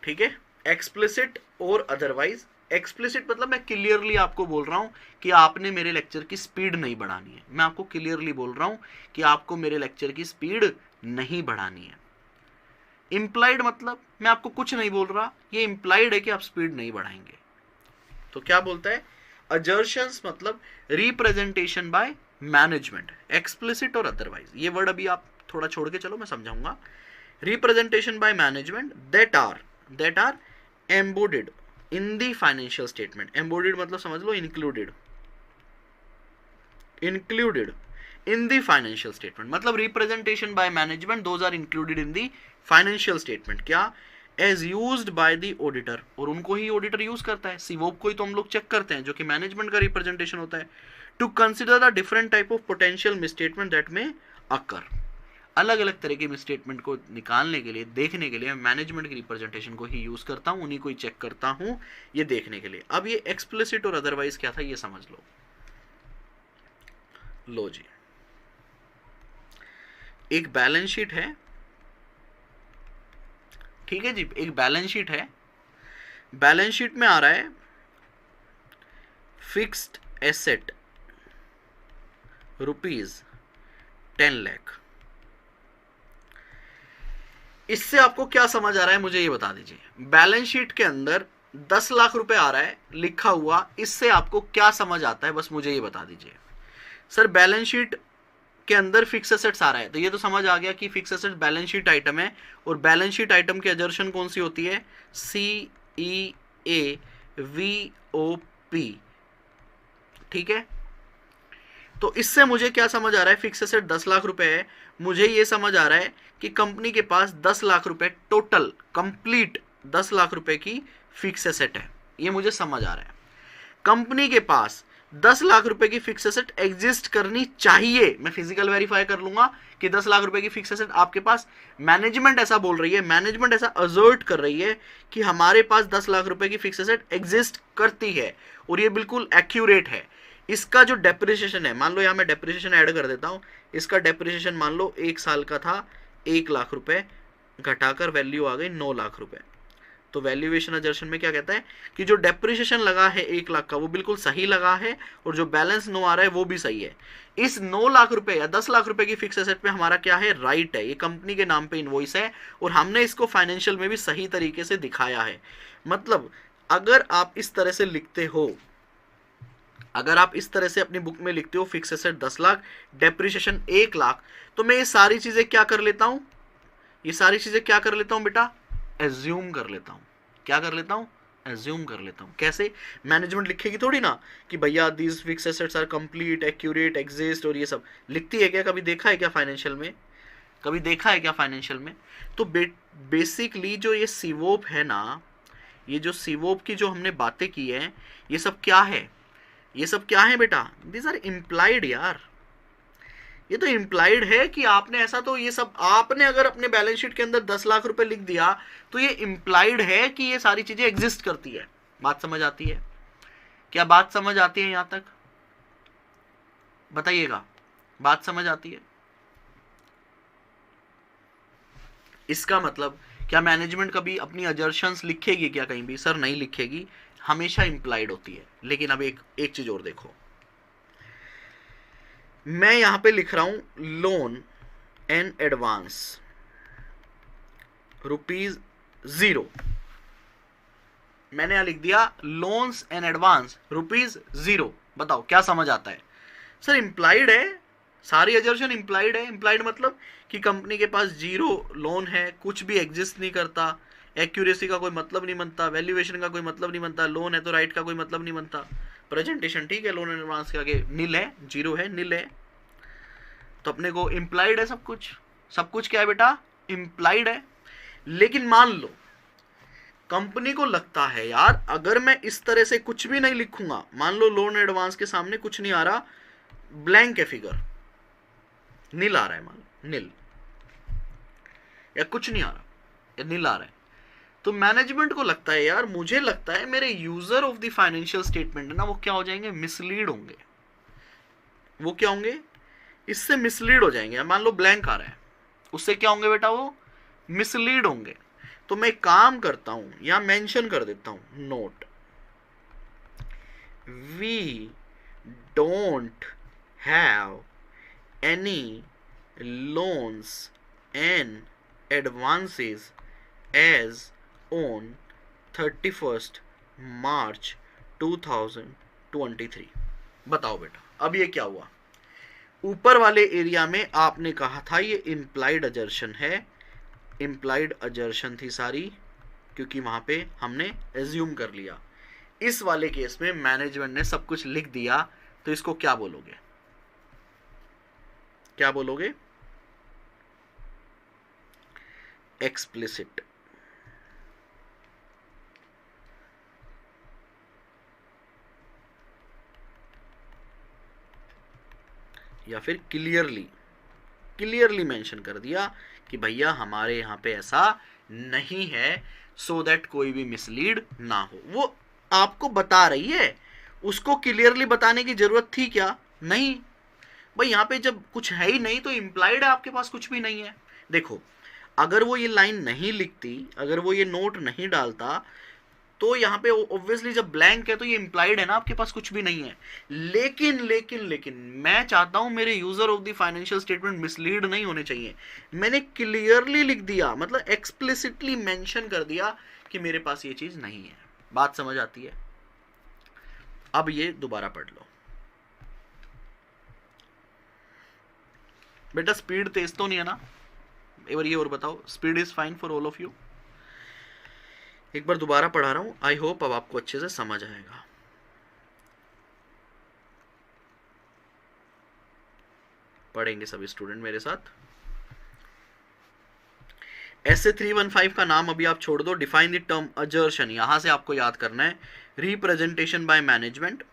ठीक है, एक्सप्लिसिट और अदरवाइज। एक्सप्लिसिट मतलब मैं क्लियरली आपको बोल रहा हूं कि आपने मेरे लेक्चर की स्पीड नहीं बढ़ानी है, मैं आपको क्लियरली बोल रहा हूं कि आपको मेरे लेक्चर की स्पीड नहीं बढ़ानी है। इम्प्लाइड मतलब मैं आपको कुछ नहीं बोल रहा, ये इम्प्लाइड है कि आप स्पीड नहीं बढ़ाएंगे। तो क्या बोलता है? अजर्शंस मतलब रिप्रेजेंटेशन बाय मैनेजमेंट, एक्सप्लिसिट और अदरवाइज। ये वर्ड अभी आप थोड़ा छोड़ के चलो, मैं समझाऊंगा। Representation by management that are embodied in the financial statement. Embodied मतलब समझ लो included, included in the financial statement, मतलब representation by management, those are included in the financial statement। क्या? as used by the auditor, और उनको ही ऑडिटर यूज करता है, सीवोप को ही तो हम लोग चेक करते हैं, जो कि मैनेजमेंट का रिप्रेजेंटेशन होता है। To consider the different type of potential misstatement that में अकर। अलग अलग तरह के मिसस्टेटमेंट को निकालने के लिए, देखने के लिए मैनेजमेंट की रिप्रेजेंटेशन को ही यूज करता हूं, उन्हीं को ही चेक करता हूं, ये देखने के लिए। अब ये एक्सप्लिसिट और अदरवाइज क्या था, ये समझ लो। लो जी, एक बैलेंस शीट है, ठीक है जी, एक बैलेंस शीट है। बैलेंस शीट में आ रहा है फिक्स्ड एसेट ₹10 लाख। इससे आपको क्या समझ आ रहा है मुझे ये बता दीजिए। बैलेंस शीट के अंदर 10 लाख रुपए आ रहा है लिखा हुआ, इससे आपको क्या समझ आता है, बस मुझे ये बता दीजिए। सर बैलेंस शीट के अंदर फिक्स एसेट्स आ रहा है, तो ये तो समझ आ गया कि fix assets balance sheet item है, और बैलेंस शीट आइटम की अजर्शन कौन सी होती है? CEAVOP। ठीक है, तो इससे मुझे क्या समझ आ रहा है? फिक्स एसेट 10 लाख रुपए है, मुझे ये समझ आ रहा है कि कंपनी के पास 10 लाख रुपए टोटल कंप्लीट 10 लाख रुपए की फिक्स एसेट है, ये मुझे समझ आ रहा है। कंपनी के पास 10 लाख रुपए की फिक्स एसेट एग्जिस्ट करनी चाहिए। मैं फिजिकल वेरीफाई कर लूंगा कि 10 लाख रुपए की फिक्स एसेट आपके पास, मैनेजमेंट ऐसा बोल रही है, मैनेजमेंट ऐसा अजर्ट कर रही है कि हमारे पास 10 लाख रुपए की फिक्स एसेट एग्जिस्ट करती है, और ये बिल्कुल एक्यूरेट है। इसका जो डेप्रिसिएशन है, मान लो यहां मैं डेप्रिसिएशन ऐड कर देता हूं, इसका डेप्रिसिएशन मान लो 1 साल का था 1 लाख रुपए, घटाकर वैल्यू आ गई 9 लाख रुपए। तो वैल्यूएशन अजर्शन में क्या कहता है कि जो डेप्रिसिएशन लगा है 1 लाख का वो बिल्कुल सही लगा है, और जो बैलेंस 9 आ रहा है वो भी सही है। इस 9 लाख रुपए या 10 लाख रुपए की फिक्स एसेट पे हमारा क्या है, राइट है, ये कंपनी के नाम पे इनवॉइस है, और हमने इसको फाइनेंशियल में भी सही तरीके से दिखाया है। मतलब अगर आप इस तरह से लिखते हो, अगर आप इस तरह से अपनी बुक में लिखते हो fix asset 10 lakh, depreciation 1 lakh, तो मैं ये सारी चीजें क्या कर लेता हूं, ये सारी चीजें क्या कर लेता हूं बेटा, एज्यूम कर लेता हूं। क्या कर लेता हूं, एज्यूम कर लेता हूं। कैसे, मैनेजमेंट लिखेगी थोड़ी ना कि भैया these fix assets are complete, accurate, exist, और ये सब लिखती है क्या, कभी देखा है क्या फाइनेंशियल में, कभी देखा है क्या फाइनेंशियल में? तो बेसिकली जो ये सीवोप है ना, ये जो सीवोप की जो हमने बातें की है, ये सब क्या है, ये सब क्या है बेटा, दीज आर इम्प्लाइड यार। ये तो इम्प्लाइड है कि आपने ऐसा, तो ये सब आपने अगर अपने बैलेंस शीट के अंदर 10 लाख रुपए लिख दिया तो ये इम्प्लाइड है कि ये सारी चीजें एग्जिस्ट करती है। बात समझ आती है? क्या बात समझ आती है यहां तक? बताइएगा, बात समझ आती है? इसका मतलब क्या मैनेजमेंट कभी अपनी अजर्शंस लिखेगी क्या कहीं भी? सर नहीं लिखेगी, हमेशा इम्प्लाइड होती है। लेकिन अब एक चीज और देखो, मैं यहां पे लिख रहा हूं लोन एंड एडवांस ₹0। मैंने यहां लिख दिया लोन्स एंड एडवांस ₹0। बताओ क्या समझ आता है? सर इंप्लाइड है, सारी अजर्शन इंप्लाइड है। इंप्लाइड मतलब कि कंपनी के पास 0 लोन है, कुछ भी एग्जिस्ट नहीं करता, एक्यूरेसी का कोई मतलब नहीं बनता, वैल्यूएशन का कोई मतलब नहीं बनता, लोन है तो राइट का कोई मतलब नहीं बनता, प्रेजेंटेशन ठीक है, लोन एंड एडवांस के आगे नील है, 0 है, नील है, तो अपने को इंप्लाइड है सब कुछ। सब कुछ क्या है बेटा? इंप्लाइड है। लेकिन मान लो कंपनी को लगता है यार अगर मैं इस तरह से कुछ भी नहीं लिखूंगा, मान लो लोन एडवांस के सामने कुछ नहीं आ रहा, ब्लैंक है फिगर, नील आ रहा है, मान लो नील, या कुछ नहीं आ रहा, या नील आ रहा है, तो मैनेजमेंट को लगता है यार, मुझे लगता है मेरे user of the financial statement है ना, वो क्या हो जाएंगे, मिसलीड होंगे। वो क्या होंगे? इससे मिसलीड हो जाएंगे। मान लो ब्लैंक आ रहा है, उससे क्या होंगे बेटा? वो मिसलीड होंगे। तो मैं काम करता हूं, यहां मेंशन कर देता हूं, note, we don't have any loans and advances as on 31 March 2023। बताओ बेटा अब ये क्या हुआ? ऊपर वाले एरिया में आपने कहा था ये इंप्लाइड अजर्शन है, इंप्लाइड अजर्शन थी सारी, क्योंकि वहां पे हमने एज्यूम कर लिया। इस वाले केस में मैनेजमेंट ने सब कुछ लिख दिया, तो इसको क्या बोलोगे? क्या बोलोगे? एक्सप्लिसिट। या फिर क्लियरली मेंशन कर दिया कि भैया हमारे यहां पे ऐसा नहीं है, सो दैट कोई भी मिसलीड ना हो। वो आपको बता रही है, उसको क्लियरली बताने की जरूरत थी क्या? नहीं भाई, यहां पे जब कुछ है ही नहीं तो इंप्लाइड है आपके पास कुछ भी नहीं है। देखो अगर वो ये लाइन नहीं लिखती, अगर वो ये नोट नहीं डालता, तो यहाँ पे ऑब्वियसली जब ब्लैंक है तो ये इंप्लाइड है ना, आपके पास कुछ भी नहीं है। लेकिन मैं चाहता हूं मेरे user of the financial statement mislead नहीं होने चाहिए। मैंने क्लियरली लिख दिया, मतलब एक्सप्लिसिटली मेंशन कर दिया कि मेरे पास ये चीज नहीं है। बात समझ आती है? अब ये दोबारा पढ़ लो बेटा। स्पीड तेज तो नहीं है ना? एक बार ये और बताओ, speed is fine for all of you? एक बार दोबारा पढ़ा रहा हूं, आई होप अब आपको अच्छे से समझ आएगा। पढ़ेंगे सभी स्टूडेंट मेरे साथ। ऐसे 315 का नाम अभी आप छोड़ दो। डिफाइन द टर्म अजर्शन, यहां से आपको याद करना है। रिप्रेजेंटेशन बाय मैनेजमेंट,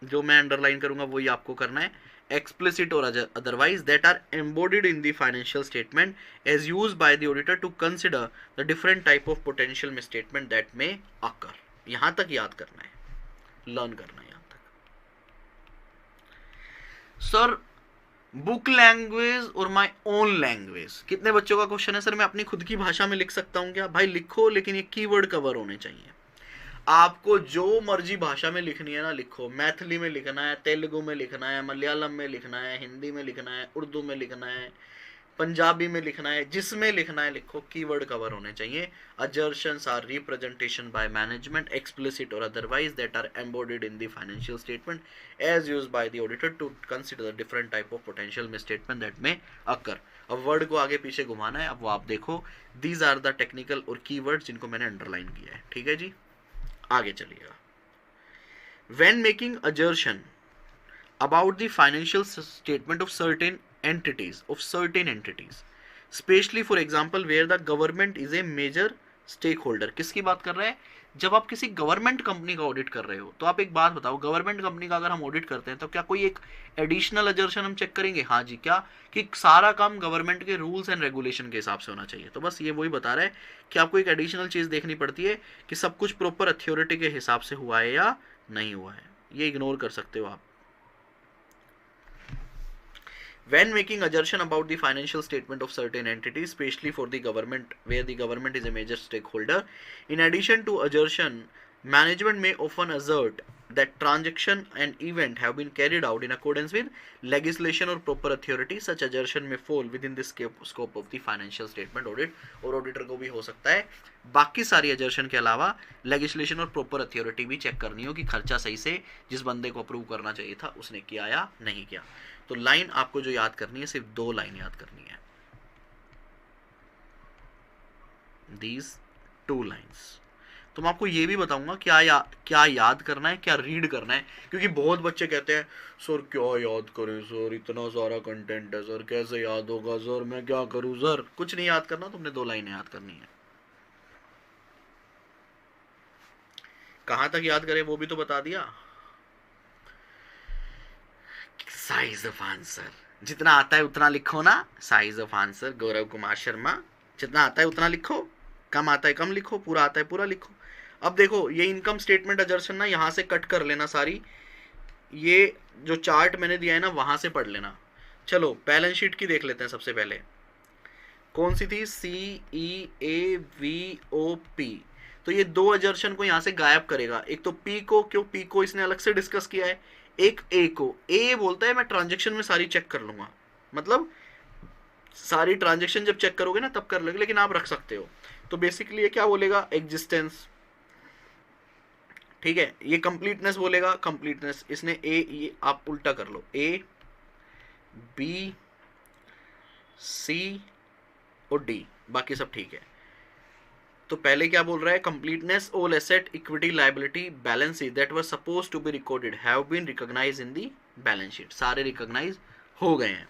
जो मैं अंडरलाइन करूंगा वही आपको करना है। एक्सप्लिसिट और otherwise that are embodied in the financial statement as used by the auditor to consider the different type of potential misstatement that may occur. यहां तक याद करना है, लर्न करना है यहां तक। सर बुक लैंग्वेज और माय ओन लैंग्वेज, कितने बच्चों का क्वेश्चन है सर मैं अपनी खुद की भाषा में लिख सकता हूं क्या? भाई लिखो, लेकिन ये कीवर्ड कवर होने चाहिए। आपको जो मर्जी भाषा में लिखनी है ना लिखो, मैथिली में लिखना है, तेलुगु में लिखना है, मलयालम में लिखना है, हिंदी में लिखना है, उर्दू में लिखना है, पंजाबी में लिखना है, जिसमें लिखना है लिखो, कीवर्ड कवर होने चाहिए। Assertions are representation by management explicit और otherwise that are embodied in the financial statement as used by the auditor to consider the different type of potential misstatement that may occur. अब वर्ड को आगे पीछे घुमाना है, अब वो आप देखो। दीज आर द टेक्निकल और कीवर्ड्स जिनको मैंने अंडरलाइन किया है, ठीक है जी। आगे चलिएगा। When making assertion about the financial statement of certain entities, especially for example where the government is a major stakeholder, किसकी बात कर रहे हैं? जब आप किसी गवर्नमेंट कंपनी का ऑडिट कर रहे हो तो आप एक बात बताओ, गवर्नमेंट कंपनी का अगर हम ऑडिट करते हैं तो क्या कोई एक एडिशनल अजर्शन हम चेक करेंगे? हाँ जी। क्या कि सारा काम गवर्नमेंट के रूल्स एंड रेगुलेशन के हिसाब से होना चाहिए। तो बस ये वही बता रहा है कि आपको एक एडिशनल चीज़ देखनी पड़ती है कि सब कुछ प्रॉपर अथॉरिटी के हिसाब से हुआ है या नहीं हुआ है, ये इग्नोर कर सकते हो आप। When making assertion about the financial statement of certain entities, especially for the government, where the government is a major stakeholder, in addition to assertion, management may often assert that transaction and event have been carried out in accordance with legislation or proper authority. Such assertion may fall within the scope of the financial statement audit, और ऑडिटर को भी हो सकता है बाकी सारी assertion के अलावा लेजिस्लेशन और प्रॉपर अथॉरिटी भी चेक करनी हो कि खर्चा सही से जिस बंदे को अप्रूव करना चाहिए था उसने किया या नहीं किया। तो लाइन आपको जो याद करनी है सिर्फ 2 लाइन याद करनी है, दीज 2 लाइन्स। तो मैं आपको ये भी बताऊंगा क्या याद करना है, क्या रीड करना है, क्योंकि बहुत बच्चे कहते हैं सर क्या याद करें सर, इतना सारा कंटेंट है सर, कैसे याद होगा सर, मैं क्या करूं सर। कुछ नहीं याद करना, तुमने 2 लाइनें याद करनी है। कहां तक याद करें वो भी तो बता दिया। साइज ऑफ आंसर जितना आता है उतना लिखो ना, size of answer Gaurav Kumar Sharma, जितना आता है उतना लिखो, कम आता है कम लिखो, पूरा आता है पूरा लिखो। अब देखो ये इनकम स्टेटमेंट अजर्शन ना यहाँ से कट कर लेना सारी, ये जो चार्ट मैंने दिया है ना वहां से पढ़ लेना। चलो बैलेंस शीट की देख लेते हैं सबसे पहले, कौन सी थी? CEAVOP। तो ये 2 अजर्शन को यहाँ से गायब करेगा, एक तो P को, क्यों P को इसने अलग से डिस्कस किया है, एक A को। A बोलता है मैं ट्रांजेक्शन में सारी चेक कर लूंगा, मतलब सारी ट्रांजेक्शन जब चेक करोगे ना तब कर लोगे, लेकिन आप रख सकते हो। तो बेसिकली ये क्या बोलेगा? एग्जिस्टेंस, ठीक है। ये कंप्लीटनेस बोलेगा, कंप्लीटनेस। इसने ये आप उल्टा कर लो, A B C और D, बाकी सब ठीक है। तो पहले क्या बोल रहा है? Completeness, all asset equity liability balances that were supposed to be recorded have been recognised in the balance sheet, सारे रिकॉग्नाइज हो गए हैं।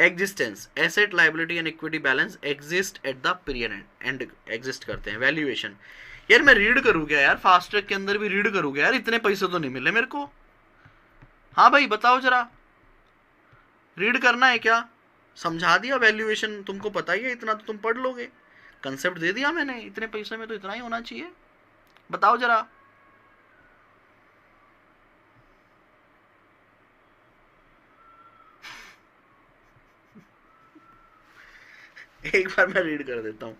Existence, asset liability and equity balance exist at the period end exist करते हैं। वैल्यूएशन, यार मैं रीड करूँ क्या यार, फास्ट ट्रैक के अंदर भी रीड करूँ क्या यार, इतने पैसे तो नहीं मिले मेरे को। हाँ भाई बताओ जरा, रीड करना है क्या? समझा दिया वैल्यूएशन, तुमको पता ही है, इतना तो तुम पढ़ लोगे, कंसेप्ट दे दिया मैंने, इतने पैसे में तो इतना ही होना चाहिए। बताओ जरा। एक बार मैं रीड कर देता हूं।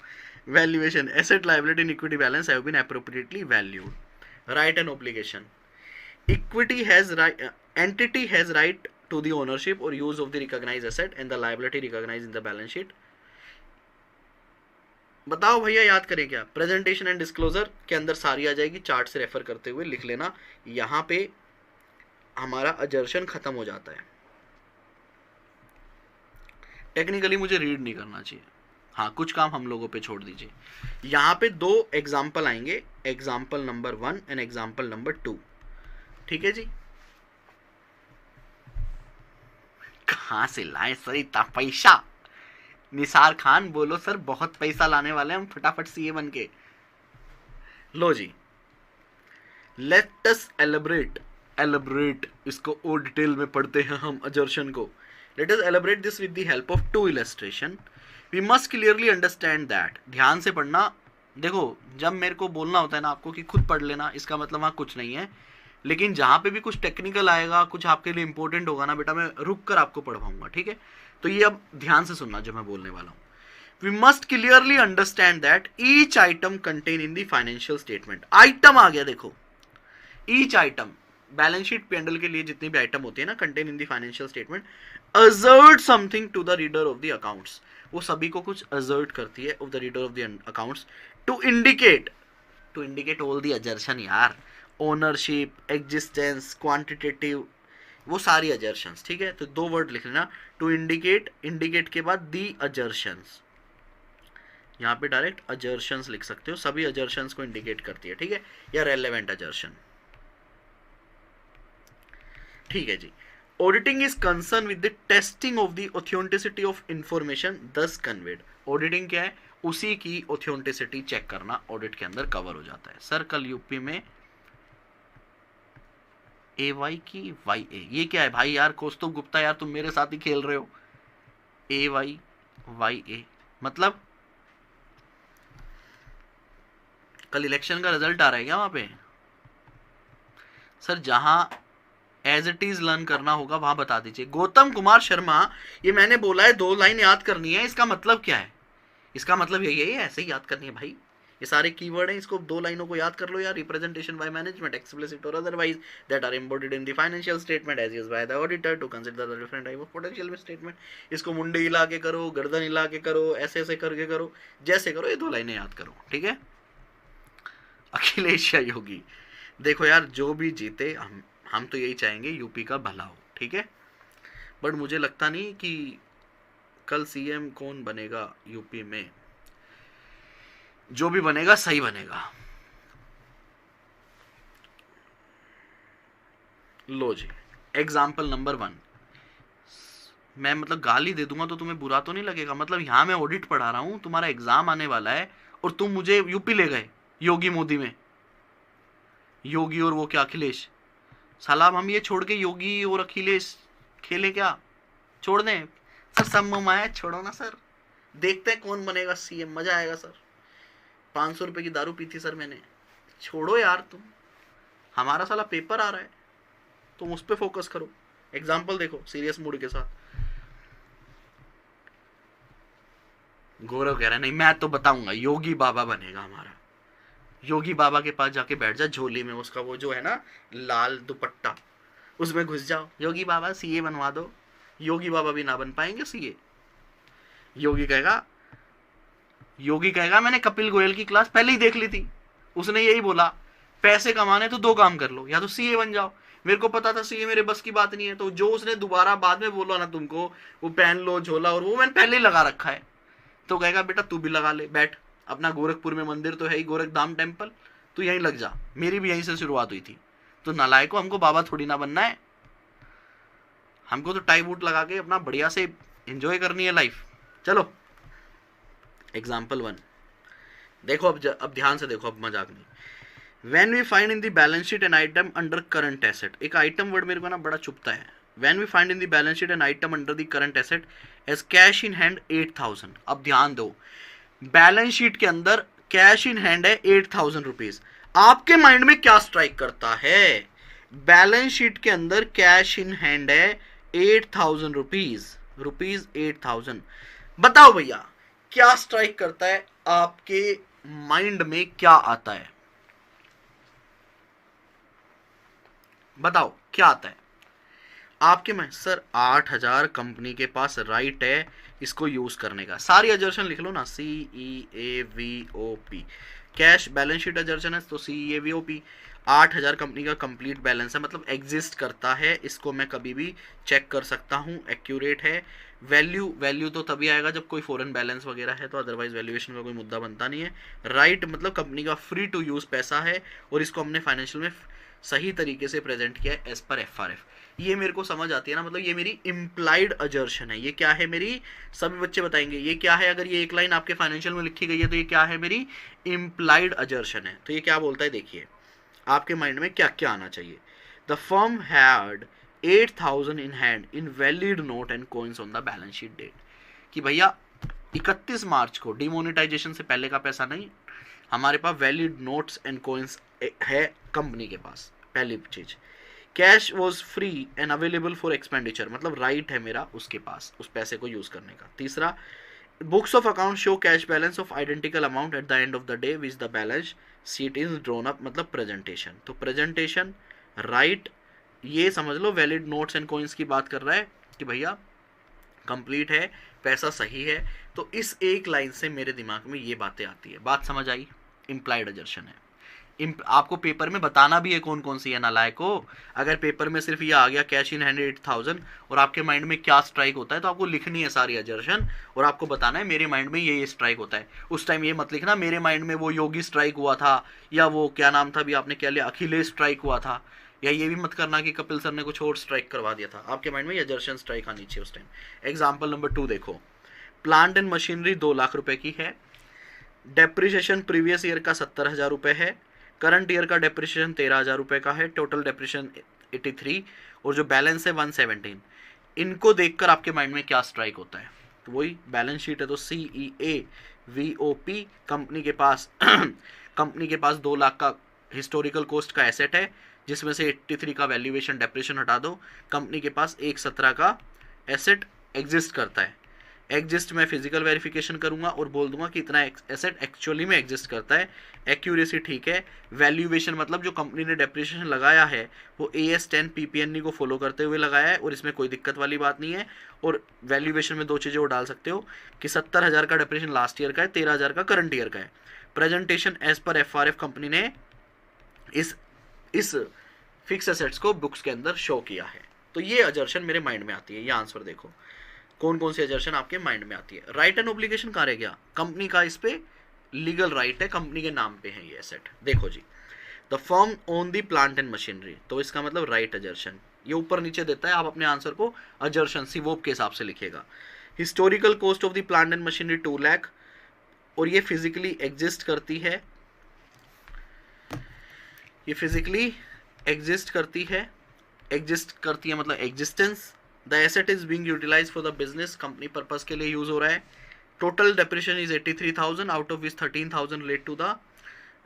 Valuation, asset liability and equity balance have been appropriately valued. Right and obligation, equity has right, entity has right to the ownership or use of the recognized asset and the liability recognized in the balance sheet। बताओ भैया याद करें क्या? प्रेजेंटेशन एंड डिस्क्लोजर के अंदर सारी आ जाएगी, चार्ट से रेफर करते हुए लिख लेना। यहां पे हमारा अजर्शन खत्म हो जाता है। टेक्निकली मुझे रीड नहीं करना चाहिए, हाँ कुछ काम हम लोगों पे छोड़ दीजिए। यहां पे 2 एग्जाम्पल आएंगे, example number 1 and example number 2, ठीक है जी। कहां से लाए सर इतना पैसा? निसार खान बोलो सर बहुत पैसा लाने वाले हम फटाफट सीए बन के। लो जी, लेट अस एलिब्रेट एलेबरेट इसको और डिटेल में पढ़ते हैं हम अजर्शन को. Let us elaborate this with the help of two illustration. We must clearly understand that. ध्यान से पढ़ना. देखो जब मेरे को बोलना होता है ना आपको कि खुद पढ़ लेना, इसका मतलब वहाँ कुछ नहीं है, लेकिन जहाँ पे भी कुछ टेक्निकल आएगा, कुछ आपके लिए इंपॉर्टेंट होगा ना बेटा, मैं रुक कर आपको पढ़वाऊंगा. ठीक है, तो ये अब ध्यान से सुनना जो मैं बोलने वाला हूँ. We must clearly understand that each item contain in the financial statement. Item आ गया देखो, each item. Balance sheet P and L के लिए जितनी भी आइटम होती है ना, contain in the financial statement, assert something to the reader of the accounts. वो सभी को कुछ असर्ट करती है of the reader of the accounts to indicate all the assertion यार. ओनरशिप, एग्जिस्टेंस, क्वांटिटेटिव, वो सारी अजर्शंस. ठीक है, तो दो वर्ड लिख लेना. टू इंडिकेट के बाद दी अजर्शंस. यहाँ पे डायरेक्ट अजर्शंस लिख सकते हो, सभी अजर्शंस को इंडिकेट करती है. ठीक है, या रेलेवेंट अजर्शन. ठीक है जी. Auditing is concern with the testing of the authenticity of information thus conveyed. Auditing क्या है? उसी की ऑथेंटिसिटी चेक करना ऑडिट के अंदर कवर हो जाता है. सर कल यूपी में AY की YA, ये क्या है भाई यार? कौस्तुभ गुप्ता यार, तुम मेरे साथ ही खेल रहे हो. AY YA मतलब कल इलेक्शन का रिजल्ट आ रहा है क्या वहां पे? सर जहां एज इट इज लर्न करना होगा वहां बता दीजिए. गौतम कुमार शर्मा, ये मैंने बोला है 2 लाइन याद करनी है. इसका मतलब क्या है? इसका मतलब यही है, ऐसे ही याद करनी है भाई. ये सारे कीवर्ड हैं, इसको 2 लाइनों को याद कर लो यार. रिप्रेजेंटेशन बाय मैनेजमेंट, एक्सप्लिसिट और otherwise, that are embodied in the financial statement as used by the auditor to consider the different type of potential statement. इसको मुंडे हिला के करो, गर्दन हिला के करो, ऐसे ऐसे करके करो, जैसे करो. ये 2 लाइनें याद करो. ठीक है. अखिलेश योगी, देखो यार जो भी जीते, हम तो यही चाहेंगे यूपी का भला हो. ठीक है, बट मुझे लगता नहीं कि कल CM कौन बनेगा यूपी में. जो भी बनेगा सही बनेगा. लो जी, एग्जाम्पल नंबर 1. मैं मतलब गाली दे दूंगा तो तुम्हें बुरा तो नहीं लगेगा? मतलब यहां मैं ऑडिट पढ़ा रहा हूं, तुम्हारा एग्जाम आने वाला है, और तुम मुझे यूपी ले गए योगी मोदी में. योगी और वो क्या अखिलेश. सलाम, हम ये छोड़ के योगी और अखिलेश खेले क्या? छोड़ दें सर, सब मुमाया छोड़ो ना सर. देखते हैं कौन बनेगा CM, मजा आएगा सर. 500 रुपए की दारू पी थी सर मैंने. छोड़ो यार तुम, हमारा साला पेपर आ रहा है, तुम उस पर फोकस करो. एग्जाम्पल देखो सीरियस मूड के साथ. गौरव कह रहा है नहीं मैं तो बताऊंगा, योगी बाबा बनेगा हमारा. योगी बाबा के पास जाके बैठ जा, झोली में उसका वो जो है ना लाल दुपट्टा, उसमें घुस जाओ. योगी बाबा CA बनवा दो. योगी बाबा भी ना बन पाएंगे CA. योगी कहेगा मैंने कपिल गोयल की क्लास पहले ही देख ली थी, उसने यही बोला पैसे कमाने तो 2 काम कर लो, या तो CA बन जाओ. मेरे को पता था CA मेरे बस की बात नहीं है, तो जो उसने दोबारा बाद में बोला ना तुमको, वो पहन लो झोला, और वो मैंने पहले ही लगा रखा है, तो कहेगा बेटा तू भी लगा ले, बैठ. अपना गोरखपुर में मंदिर तो है ही, गोरखधाम टेम्पल, तू यहीं लग जा. मेरी भी यहीं से शुरुआत हुई थी. तो नालायक को, हमको बाबा थोड़ी ना बनना है. हमको तो टाई बूट लगा के अपना बढ़िया से एंजॉय करनी है लाइफ. चलो एग्जाम्पल 1 देखो. अब ध्यान से देखो, अब मजाक नहीं. When we find in the balance sheet an item under current asset, एक आइटम वर्ड मेरे को ना बड़ा चुभता है. When we find in the balance sheet an item under the current asset as cash in hand 8,000. अब ध्यान दो, बैलेंस शीट के अंदर कैश इन हैंड है 8,000 रुपीज. आपके माइंड में क्या स्ट्राइक करता है? बैलेंस शीट के अंदर कैश इन हैंड है 8,000 रुपीज 8,000. बताओ भैया क्या स्ट्राइक करता है आपके माइंड में? क्या आता है? बताओ क्या आता है आपके में? सर 8,000 कंपनी के पास राइट है इसको यूज करने का. सारी अजर्शन लिख लो ना, CEAVOP. कैश बैलेंस शीट अजर्शन है तो CEAVOP. 8,000 कंपनी का कंप्लीट बैलेंस है, मतलब एग्जिस्ट करता है, इसको मैं कभी भी चेक कर सकता हूँ, एक्यूरेट है. वैल्यू तो तभी आएगा जब कोई फॉरेन बैलेंस वगैरह है, तो अदरवाइज वैल्यूएशन का कोई मुद्दा बनता नहीं है. राइट मतलब कंपनी का फ्री टू यूज पैसा है, और इसको हमने फाइनेंशियल में सही तरीके से प्रेजेंट किया है एज पर FRF. ये मेरे को समझ आती है ना, मतलब ये मेरी इम्प्लाइड अजर्शन है. ये क्या है मेरी? सभी बच्चे बताएंगे ये क्या है. अगर ये एक लाइन आपके फाइनेंशियल में लिखी गई है तो ये क्या है? मेरी इम्प्लाइड अजर्शन है. तो ये क्या बोलता है देखिए, आपके माइंड में क्या क्या आना चाहिए. The firm had 8,000 in hand in valid note and coins on the balance sheet date, कि भैया 31 मार्च को डिमोनेटाइजेशन से पहले का पैसा नहीं, हमारे पास वैलिड नोट्स एंड कॉइन्स है कंपनी के पास। पहली चीज, cash was free and available for expenditure, मतलब राइट है मेरा उसके पास उस पैसे को यूज करने का। तीसरा, books of account show cash balance of identical amount at the end of the day which the balance sheet is drone up, मतलब प्रेजेंटेशन। तो प्रेजेंटेशन राइट, ये समझ लो वैलिड नोट्स एंड कॉइन्स की बात कर रहा है कि भैया कंप्लीट है, पैसा सही है। तो इस एक लाइन से मेरे दिमाग में ये बातें आती है। बात समझ आई? इम्प्लाइड अजर्शन है। आपको पेपर में बताना भी है कौन कौन सी है नालायक को। अगर पेपर में सिर्फ ये आ गया कैश इन हैंड 8,000 और आपके माइंड में क्या स्ट्राइक होता है, तो आपको लिखनी है सारी अजर्शन और आपको बताना है मेरे माइंड में ये स्ट्राइक होता है। उस टाइम ये मत लिखना मेरे माइंड में वो योगी स्ट्राइक हुआ था, या वो क्या नाम था भी आपने क्या लिया, अखिलेश स्ट्राइक हुआ था, या ये भी मत करना कि कपिल सर ने कुछ और स्ट्राइक करवा दिया था। आपके माइंड में अजर्शन स्ट्राइक आनी चाहिए उस टाइम। एग्जाम्पल नंबर 2 देखो, प्लांट एंड मशीनरी 2 लाख रुपए की है, डेप्रिसिएशन प्रीवियस ईयर का 70,000 रुपए है, करंट ईयर का डेप्रिसिएशन 13,000 रुपए का है, टोटल डेप्रिसिएशन 83 और जो बैलेंस है 117। इनको देखकर आपके माइंड में क्या स्ट्राइक होता है? तो वही बैलेंस शीट है, तो CEAVOP, कंपनी के पास कंपनी के पास 2 लाख का हिस्टोरिकल कॉस्ट का एसेट है, जिसमें से 83 का वैल्यूएशन डेप्रिसिएशन हटा दो, कंपनी के पास 117 का एसेट एग्जिस्ट करता है। एग्जिस्ट में फिजिकल वेरिफिकेशन करूंगा और बोल दूंगा कि इतना एसेट एक्चुअली में एग्जिस्ट करता है। एक्यूरेसी ठीक है। वैल्यूएशन मतलब जो कंपनी ने डेप्रिसिएशन लगाया है वो AS10 PPNE को फॉलो करते हुए लगाया है और इसमें कोई दिक्कत वाली बात नहीं है। और वैल्यूएशन में 2 चीज़ें वो डाल सकते हो कि 70,000 का डेप्रिसिएशन लास्ट ईयर का है, 13,000 का करंट ईयर का है। Presentation as per FRF company ने इस फिक्स एसेट्स को बुक्स के अंदर शो किया है। तो ये अजर्शन मेरे माइंड में आती है। ये आंसर देखो कौन कौन सी अजर्शन आपके माइंड में आती है। राइट एंड ऑब्लिगेशन कहाँ रह गया? कंपनी का इस पे लीगल राइट है, कंपनी के नाम पे है ये एसेट। देखो जी, the firm own the plant and machinery, तो इसका मतलब राइट अजर्शन। ये ऊपर नीचे देता है, आप अपने आंसर को अजर्शन सिवोप के हिसाब से लिखिएगा। Historical cost of the plant and machinery 2 lakh और ये फिजिकली एग्जिस्ट करती है, ये फिजिकली एग्जिस्ट करती है मतलब existence. The asset is being utilised for the business, company purpose के लिए यूज हो रहा है। Total depreciation is 83,000 out of which 13,000 relate to the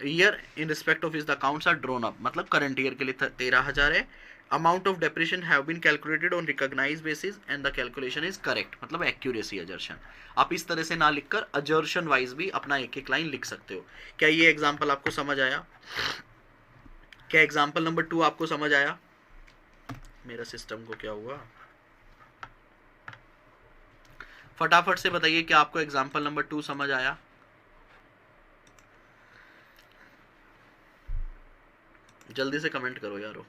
year in respect of is the accounts are drawn up, मतलब करंट ईयर के लिए 13,000 है। Amount of depreciation have been calculated on recognised basis and the calculation is correct, मतलब एक्यूरेसी अजर्शन। आप इस तरह से ना लिखकर अजर्शन वाइज भी अपना एक एक लाइन लिख सकते हो। क्या ये एग्जाम्पल आपको समझ आया? क्या एग्जाम्पल नंबर 2 आपको समझ आया? मेरा सिस्टम को क्या हुआ? फटाफट से बताइए क्या आपको एग्जाम्पल नंबर 2 समझ आया? जल्दी से कमेंट करो यारो।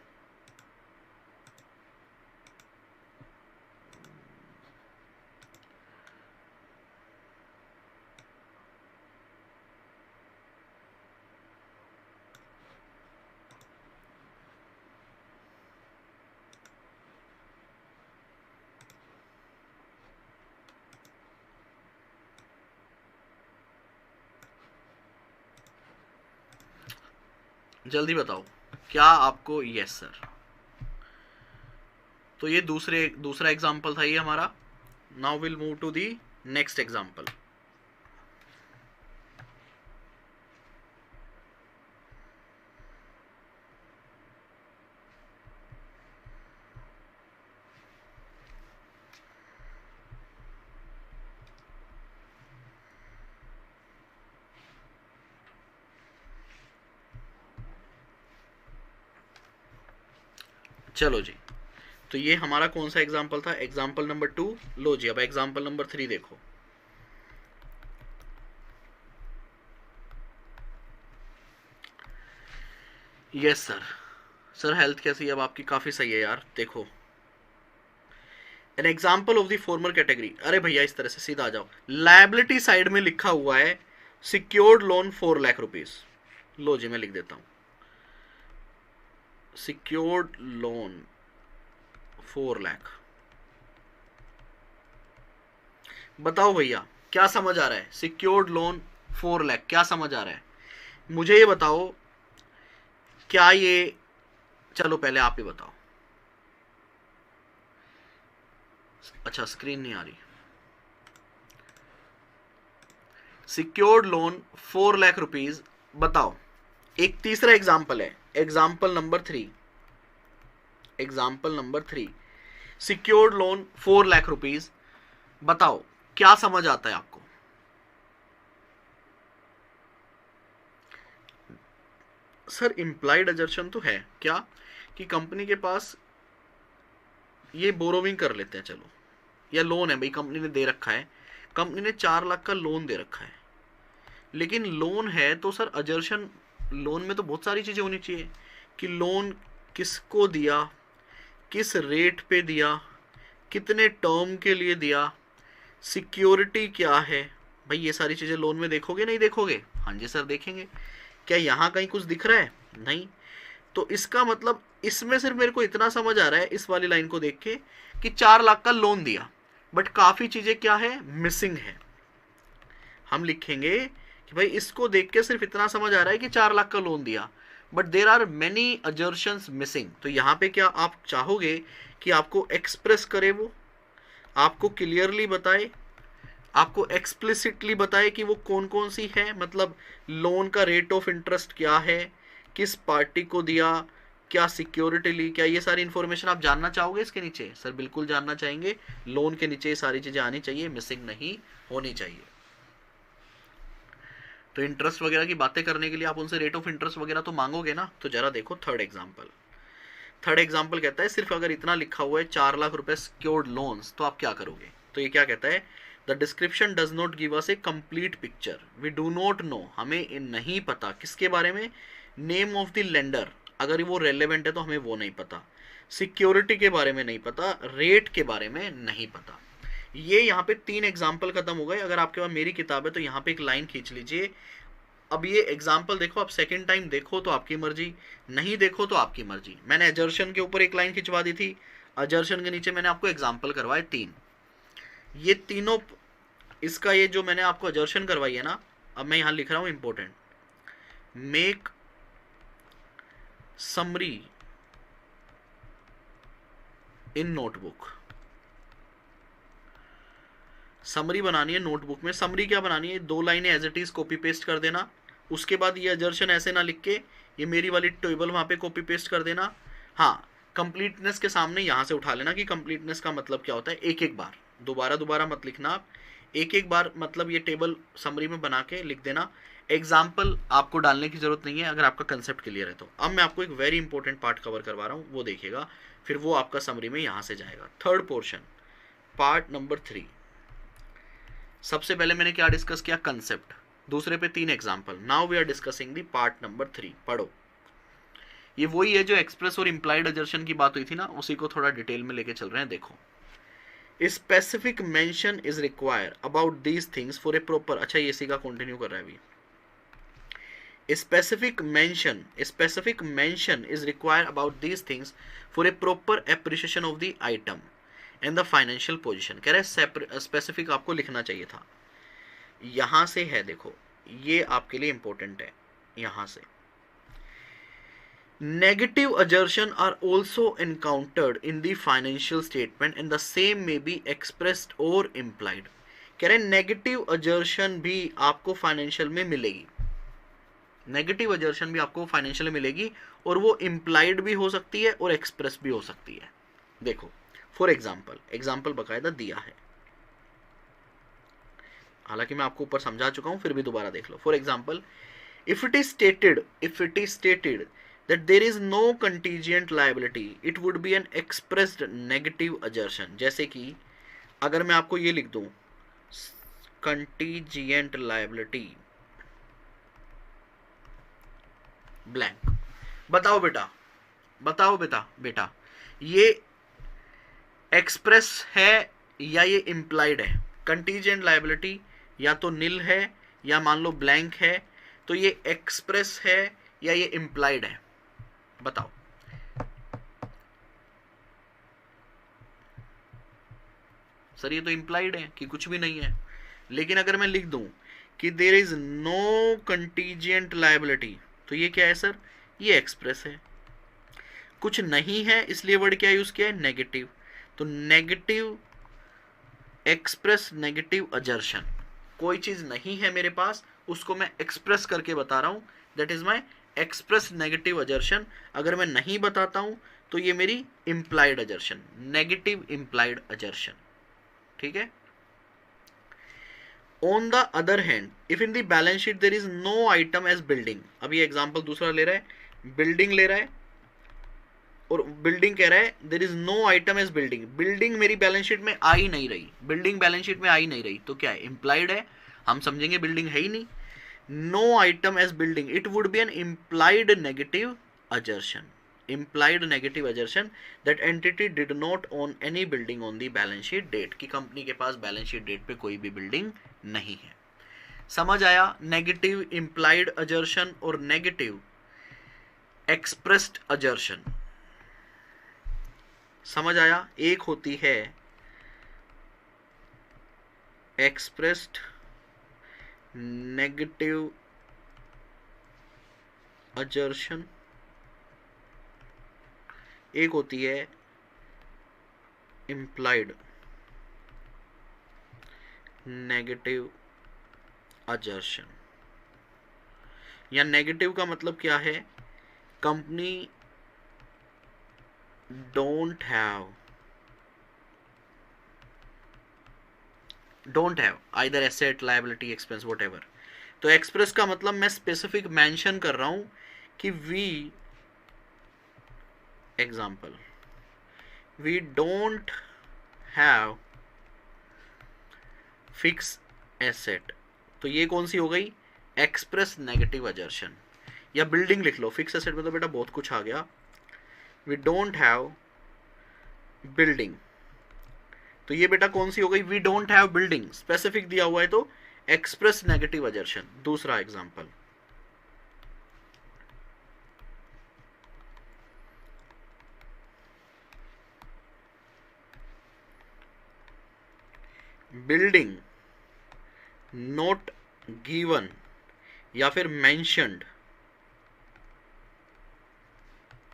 जल्दी बताओ क्या आपको? Yes sir. तो ये दूसरा एग्जांपल था ये हमारा। Now will move to the next example. चलो जी, तो ये हमारा कौन सा एग्जाम्पल था? Example number 2। लो जी, अब एग्जाम्पल नंबर 3 देखो। Yes sir. सर हेल्थ कैसी है अब आपकी? काफी सही है यार। देखो, an example of the former category. अरे भैया इस तरह से सीधा आ जाओ। लायबिलिटी साइड में लिखा हुआ है सिक्योर्ड लोन 4 लाख रुपीज। लो जी मैं लिख देता हूं, सिक्योर्ड लोन 4 लाख। बताओ भैया क्या समझ आ रहा है? सिक्योर्ड लोन 4 लाख क्या समझ आ रहा है? मुझे ये बताओ, क्या ये चलो पहले आप ही बताओ। अच्छा स्क्रीन नहीं आ रही। सिक्योर्ड लोन 4 लाख रुपीज, बताओ। एक तीसरा एग्जाम्पल है, example number 3, example number 3, secured loan 4 lakh rupees, बताओ क्या समझ आता है आपको। सर इंप्लाइड अजर्शन तो है क्या कि कंपनी के पास ये बोरोविंग कर लेते हैं, चलो, या लोन है भाई, कंपनी ने दे रखा है, कंपनी ने 4 लाख का लोन दे रखा है, लेकिन लोन है तो सर अजर्शन, लोन में तो बहुत सारी चीजें होनी चाहिए कि लोन किसको दिया, किस रेट पे दिया, कितने टर्म के लिए दिया, सिक्योरिटी क्या है। भाई ये सारी चीजें लोन में देखोगे नहीं देखोगे? हाँ जी सर देखेंगे। क्या यहाँ कहीं कुछ दिख रहा है? नहीं। तो इसका मतलब इसमें सिर्फ मेरे को इतना समझ आ रहा है इस वाली लाइन को देख के कि 4 लाख का लोन दिया, बट काफी चीजें क्या है, मिसिंग है। हम लिखेंगे कि भाई इसको देख के सिर्फ इतना समझ आ रहा है कि 4 लाख का लोन दिया, but there are many assertions missing. तो यहाँ पे क्या आप चाहोगे कि आपको एक्सप्रेस करे, वो आपको क्लियरली बताए, आपको एक्सप्लिसिटली बताए कि वो कौन कौन सी है, मतलब लोन का रेट ऑफ इंटरेस्ट क्या है, किस पार्टी को दिया, क्या सिक्योरिटी ली, क्या ये सारी इंफॉर्मेशन आप जानना चाहोगे इसके नीचे? सर बिल्कुल जानना चाहेंगे। लोन के नीचे ये सारी चीजें आनी चाहिए, मिसिंग नहीं होनी चाहिए। तो इंटरेस्ट वगैरह की बातें करने के लिए आप उनसे रेट ऑफ इंटरेस्ट वगैरह तो मांगोगे ना। तो जरा देखो थर्ड एग्जाम्पल। थर्ड एग्जाम्पल कहता है सिर्फ अगर इतना लिखा हुआ है 4 लाख रुपए सिक्योर्ड लोन्स, तो आप क्या करोगे? तो ये क्या कहता है, the description does not give us a complete picture, we do not know, हमें नहीं पता किसके बारे में, नेम ऑफ द लेंडर, अगर वो रेलेवेंट है तो हमें वो नहीं पता, सिक्योरिटी के बारे में नहीं पता, रेट के बारे में नहीं पता। ये यहाँ पे 3 एग्जाम्पल खत्म हो गए। अगर आपके पास मेरी किताब है तो यहाँ पे एक लाइन खींच लीजिए। अब ये एग्जाम्पल देखो, आप सेकंड टाइम देखो तो आपकी मर्जी, नहीं देखो तो आपकी मर्जी। मैंने अजर्शन के ऊपर एक लाइन खिंचवा दी थी, अजर्शन के नीचे मैंने आपको एग्जाम्पल करवाए 3। ये तीनों, इसका ये जो मैंने आपको अजर्शन करवाई है ना, अब मैं यहां लिख रहा हूं important, make summary in notebook. Summary बनानी है नोटबुक में। समरी क्या बनानी है, 2 लाइनें as it is copy paste कर देना। उसके बाद ये अजर्शन ऐसे ना लिख के ये मेरी वाली टेबल वहां पे कॉपी पेस्ट कर देना। हाँ, कंप्लीटनेस के सामने यहां से उठा लेना कि कंप्लीटनेस का मतलब क्या होता है। एक एक बार, दोबारा दोबारा मत लिखना आप, एक एक बार मतलब ये टेबल समरी में बना के लिख देना। एग्जाम्पल आपको डालने की जरूरत नहीं है अगर आपका कंसेप्ट क्लियर है तो। अब मैं आपको एक वेरी इंपॉर्टेंट पार्ट कवर करवा रहा हूँ, वो देखिएगा, फिर वो आपका समरी में यहां से जाएगा। Third portion, part number 3। सबसे पहले मैंने क्या डिस्कस किया, कंसेप्ट, दूसरे पे 3 example. Now we are discussing the part number 3। पढ़ो, ये वही है जो एक्सप्रेस और इंप्लाइड अजर्शन की बात हुई थी ना, उसी को थोड़ा डिटेल में लेके चल रहे हैं। देखो, specific mention is require about these things for a proper, अच्छा ये इसी का कंटिन्यू कर रहा है अभी। specific mention is required about these things for a proper appreciation of the item and the financial position। कह रहे स्पेसिफिक आपको लिखना चाहिए था, यहां से है, देखो ये आपके लिए इंपॉर्टेंट है। यहां से negative assertion are also encountered in the financial statement and the same may be expressed or implied। कह रहे नेगेटिव assertion भी आपको फाइनेंशियल में मिलेगी, नेगेटिव अजर्शन भी आपको फाइनेंशियल में मिलेगी, और वो इम्प्लाइड भी हो सकती है और एक्सप्रेस भी हो सकती है। देखो फॉर एग्जाम्पल बकायदा दिया है, हालांकि मैं आपको ऊपर समझा चुका हूं, फिर भी दोबारा देख लो। For example, if it is stated that there is no contingent liability it would be an expressed negative assertion. जैसे कि अगर मैं आपको ये लिख दूं कंटीजेंट लायबिलिटी ब्लैंक, बताओ बेटा ये एक्सप्रेस है या ये इम्प्लाइड है? कंटीजेंट लायबिलिटी या तो नील है या मान लो ब्लैंक है, तो ये एक्सप्रेस है या ये इम्प्लाइड है? बताओ। सर ये तो इम्प्लाइड है कि कुछ भी नहीं है। लेकिन अगर मैं लिख दूं कि there is no contingent liability, तो ये क्या है सर? ये एक्सप्रेस है। कुछ नहीं है इसलिए वर्ड क्या यूज किया है, नेगेटिव। तो नेगेटिव एक्सप्रेस नेगेटिव अजर्शन, कोई चीज नहीं है मेरे पास, उसको मैं एक्सप्रेस करके बता रहा हूं, that is my express negative assertion. अगर मैं नहीं बताता हूं तो ये मेरी implied assertion, negative implied assertion, ठीक है। On the other hand if in the balance sheet there is no item as building, अब ये एग्जांपल दूसरा ले रहा है, बिल्डिंग ले रहा है और बिल्डिंग कह रहा है there is no item as building, building मेरी बैलेंस शीट में आ ही नहीं रही, बिल्डिंग बैलेंस शीट में आ ही नहीं रही, तो क्या है, इंप्लाइड है, हम समझेंगे बिल्डिंग है ही नहीं। No item as building, it would be an implied negative assertion, implied negative assertion that entity did not own any building on the balance sheet date, कि कंपनी के पास बैलेंस शीट डेट पे कोई भी बिल्डिंग नहीं है। समझ आया, नेगेटिव इंप्लाइड अजर्शन और नेगेटिव एक्सप्रेस्ड अजर्शन, समझ आया। एक होती है एक्सप्रेस्ड नेगेटिव अजर्शन, एक होती है इंप्लाइड नेगेटिव अजर्शन। या नेगेटिव का मतलब क्या है, company don't have either asset liability expense whatever. तो एक्सप्रेस का मतलब मैं स्पेसिफिक मेंशन कर रहा हूं कि we example we don't have fix asset, तो ये कौन सी हो गई, एक्सप्रेस नेगेटिव अजर्शन। या बिल्डिंग लिख लो, फिक्स एसेट में तो बेटा बहुत कुछ आ गया, वी डोंट हैव बिल्डिंग, तो ये बेटा कौन सी हो गई, we don't have building, specific दिया हुआ है तो एक्सप्रेस नेगेटिव अजर्शन। दूसरा एग्जाम्पल, बिल्डिंग नॉट गिवन या फिर मेंशन्ड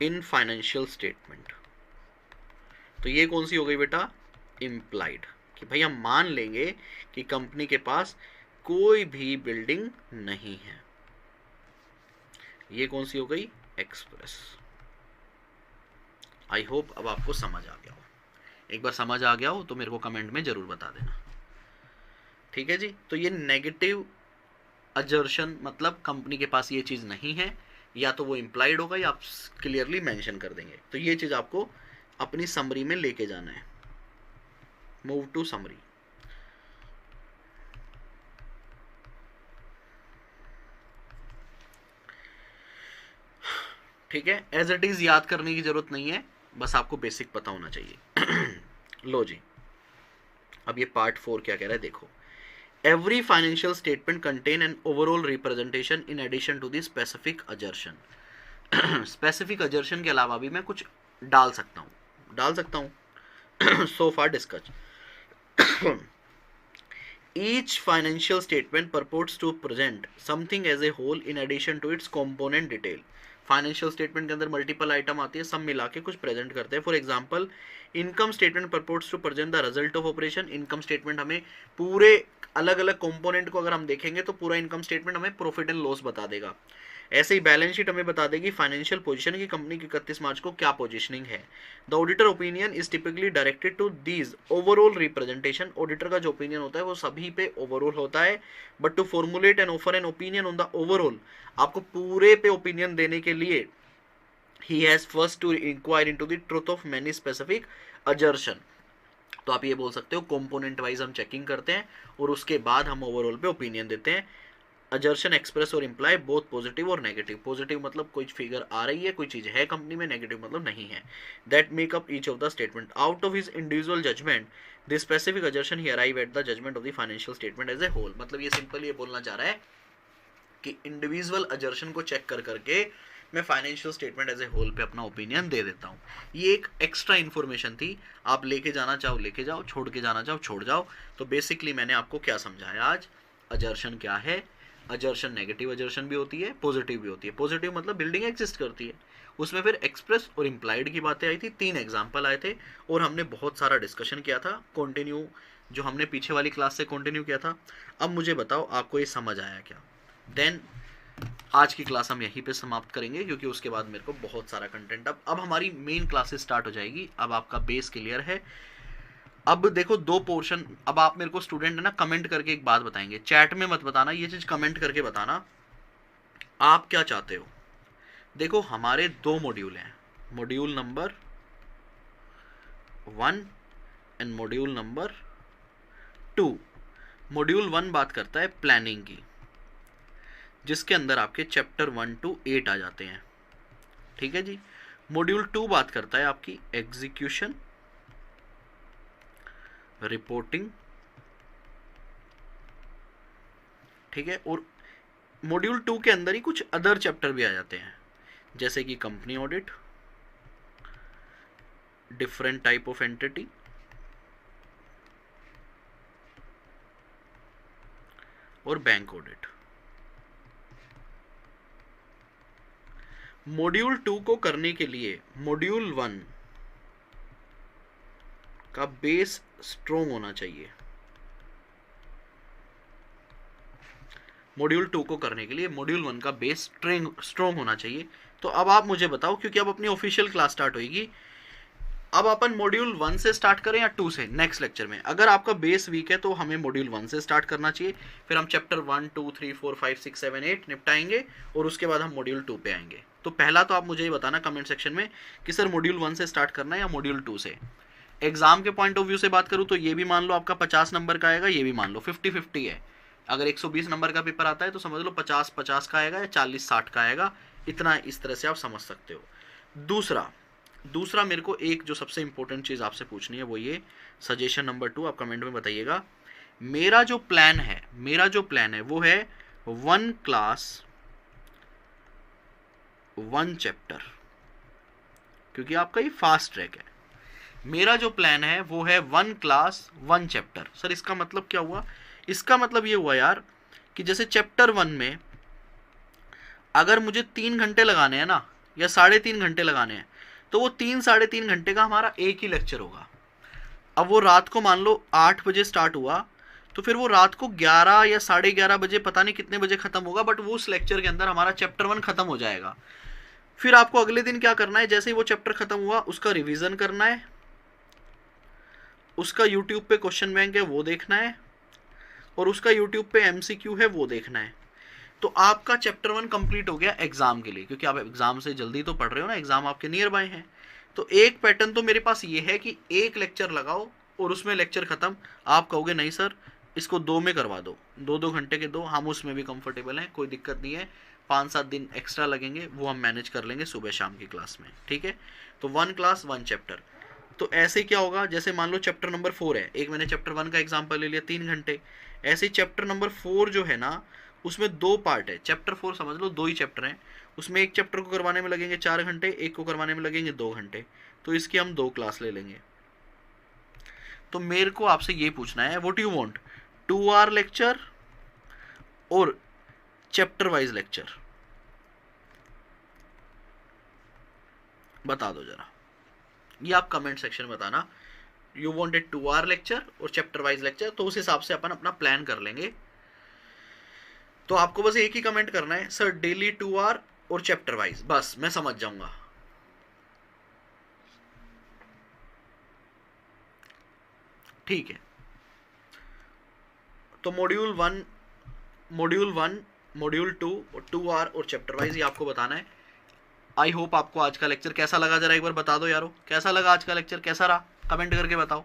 इन फाइनेंशियल स्टेटमेंट, तो ये कौन सी हो गई बेटा, इंप्लाइड, कि भाई हम मान लेंगे कि कंपनी के पास कोई भी बिल्डिंग नहीं है, ये कौन सी हो गई, एक्सप्रेस। आई होप अब आपको समझ आ गया हो, एक बार समझ आ गया हो तो मेरे को कमेंट में जरूर बता देना, ठीक है जी। तो ये नेगेटिव अजर्शन मतलब कंपनी के पास ये चीज नहीं है, या तो वो इंप्लाइड होगा या आप क्लियरली मेंशन कर देंगे, तो ये चीज आपको अपनी समरी में लेके जाना है। Move to summary. ठीक है, एज इट इज याद करने की जरूरत नहीं है, बस आपको बेसिक पता होना चाहिए। लो जी, अब ये पार्ट 4 क्या कह रहा है देखो, every financial statement contain an overall representation in addition to the specific assertion. Specific assertion के अलावा भी मैं कुछ डाल सकता हूं so far discuss. Each financial statement purports to present something as a whole in addition to its component detail. Financial statement के अंदर मल्टीपल आइटम आती है, सब मिला के कुछ प्रेजेंट करते हैं। For example, income statement purports to present the result of operation. Income statement हमें पूरे अलग अलग कंपोनेंट को अगर हम देखेंगे तो पूरा इनकम स्टेटमेंट हमें प्रॉफिट एंड लॉस बता देगा। ऐसे ही बैलेंस शीट हमें बता देगी फाइनेंशियल पोजीशन की कंपनी की 31 मार्च को क्या पोजीशनिंग है। The auditor opinion is typically directed to these overall representation. Auditor का जो ओपिनियन होता है वो सभी पे ओवरऑल होता है, but to formulate and offer an opinion on the overall, आपको पूरे पे ओपिनियन देने के लिए he has first to inquire into the truth of many specific assertion। तो आप ये बोल सकते हो कंपोनेंट वाइज हम चेकिंग करते हैं और उसके बाद हम ओवरऑल पे ओपिनियन देते हैं। अजर्शन एक्सप्रेस और इंप्लाई बोथ पॉजिटिव और नेगेटिव। पॉजिटिव मतलब कोई फिगर आ रही है, कोई चीज है कंपनी में, नेगेटिव मतलब नहीं है। That make up each of the statement out of his individual judgement the specific assertion he arrive at the judgement of the financial statement as a whole. मतलब ये सिंपल ये बोलना चाह रहा है कि इंडिविजुअल अजर्शन को चेक कर करके मैं financial statement as a whole पे अपना ओपिनियन दे देता हूँ। ये एक एक्स्ट्रा इन्फॉर्मेशन थी, आप लेके जाना चाहो लेके जाओ, छोड़ के जाना चाहो छोड़ जाओ। तो बेसिकली मैंने आपको क्या समझाया आज, अजर्शन क्या है। अजर्शन नेगेटिव अजर्शन भी होती है, पॉजिटिव भी होती है। पॉजिटिव मतलब बिल्डिंग एग्जिस्ट करती है, उसमें फिर एक्सप्रेस और इम्प्लाइड की बातें आई थी, 3 एग्जाम्पल आए थे और हमने बहुत सारा डिस्कशन किया था, कंटिन्यू जो हमने पीछे वाली क्लास से कंटिन्यू किया था। अब मुझे बताओ आपको ये समझ आया क्या? देन आज की क्लास हम यहीं पे समाप्त करेंगे, क्योंकि उसके बाद मेरे को बहुत सारा कंटेंट, अब हमारी मेन क्लासेस स्टार्ट हो जाएगी। अब आपका बेस क्लियर है। अब देखो 2 पोर्शन, अब आप मेरे को स्टूडेंट है ना कमेंट करके एक बात बताएंगे, चैट में मत बताना, ये चीज कमेंट करके बताना आप क्या चाहते हो। देखो हमारे 2 मॉड्यूल हैं, module number 1 and module number 2। Module 1 बात करता है प्लानिंग की, जिसके अंदर आपके चैप्टर 1 to 8 आ जाते हैं, ठीक है जी। मॉड्यूल 2 बात करता है आपकी एग्जीक्यूशन, रिपोर्टिंग, ठीक है। और मॉड्यूल 2 के अंदर ही कुछ अदर चैप्टर भी आ जाते हैं, जैसे कि company audit, different type of entity, और बैंक ऑडिट। मॉड्यूल 2 को करने के लिए मॉड्यूल 1 का बेस स्ट्रोंग होना चाहिए। मॉड्यूल 2 को करने के लिए मॉड्यूल 1 का बेस स्ट्रोंग होना चाहिए। तो अब आप मुझे बताओ, क्योंकि अब अपनी ऑफिशियल क्लास स्टार्ट होगी, अब अपन मॉड्यूल 1 से स्टार्ट करें या 2 से नेक्स्ट लेक्चर में? अगर आपका बेस वीक है तो हमें मॉड्यूल 1 से स्टार्ट करना चाहिए, फिर हम चैप्टर 1 2 3 4 5 6 7 8 निपटाएंगे और उसके बाद हम मॉड्यूल 2 पे आएंगे। तो पहला तो आप मुझे ये बताना कमेंट सेक्शन में कि सर मॉड्यूल 1 से स्टार्ट करना है या मॉड्यूल 2 से। एग्जाम के पॉइंट ऑफ व्यू से बात करूँ तो ये भी मान लो आपका 50 नंबर का आएगा, ये भी मान लो 50-50 है। अगर 120 नंबर का पेपर आता है तो समझ लो 50-50 का आएगा या 40-60 का आएगा, इतना इस तरह से आप समझ सकते हो। दूसरा मेरे को एक जो सबसे इंपॉर्टेंट चीज़ आपसे पूछनी है वो ये, सजेशन नंबर 2 आप कमेंट में बताइएगा। मेरा जो प्लान है वो है 1 क्लास 1 चैप्टर, क्योंकि आपका ये फास्ट ट्रैक है। मेरा जो प्लान है वो है 1 क्लास 1 चैप्टर। सर इसका मतलब क्या हुआ? इसका मतलब ये हुआ यार कि जैसे चैप्टर 1 में अगर मुझे 3 घंटे लगाने हैं ना, या 3.5 घंटे लगाने हैं, तो वो 3-3.5 घंटे का हमारा एक ही लेक्चर होगा। अब वो रात को मान लो 8 बजे स्टार्ट हुआ, तो फिर वो रात को 11 या 11:30 बजे पता नहीं कितने बजे खत्म होगा, बट वो उस लेक्चर के अंदर हमारा चैप्टर 1 खत्म हो जाएगा। फिर आपको अगले दिन क्या करना है, जैसे ही वो चैप्टर खत्म हुआ उसका रिवीजन करना है, उसका यूट्यूब पे क्वेश्चन बैंक है वो देखना है, और उसका यूट्यूब पे MCQ है वो देखना है। तो आपका चैप्टर 1 कंप्लीट हो गया एग्जाम के लिए, क्योंकि आप एग्जाम से जल्दी तो पढ़ रहे हो ना, एग्जाम आपके नियर बाय हैं। तो एक पैटर्न तो मेरे पास ये है कि एक लेक्चर लगाओ और उसमें लेक्चर खत्म। आप कहोगे नहीं सर इसको 2 में करवा दो, 2-2 घंटे के 2, हम उसमें भी कंफर्टेबल हैं, कोई दिक्कत नहीं है। 5-7 दिन एक्स्ट्रा लगेंगे वो हम मैनेज कर लेंगे सुबह शाम की क्लास में, ठीक है। तो 1 क्लास 1 चैप्टर। तो ऐसे क्या होगा, जैसे मान लो चैप्टर नंबर 4 है, एक मैंने चैप्टर 1 का एग्जाम्पल ले लिया 3 घंटे, ऐसे चैप्टर नंबर 4 जो है ना उसमें 2 पार्ट है। चैप्टर 4 समझ लो 2 ही चैप्टर हैं, उसमें एक चैप्टर को करवाने में लगेंगे 4 घंटे, एक को करवाने में लगेंगे 2 घंटे, तो इसकी हम 2 क्लास ले लेंगे। तो मेरे को आपसे ये पूछना है, what you want, 2 hour lecture और चैप्टर वाइज लेक्चर? बता दो जरा, ये आप कमेंट सेक्शन में बताना। यू वांटेड 2 आवर लेक्चर और चैप्टर वाइज लेक्चर, तो उस हिसाब से अपन अपना प्लान कर लेंगे। तो आपको बस एक ही कमेंट करना है, सर डेली 2 आवर और चैप्टर वाइज, बस मैं समझ जाऊंगा। ठीक है, तो मॉड्यूल 1, मॉड्यूल 2 और 2 आवर और चैप्टर वाइज, ये आपको बताना है। आई होप आपको आज का लेक्चर कैसा लगा, जरा एक बार बता दो यारो, कैसा लगा आज का लेक्चर, कैसा रहा, कमेंट करके बताओ।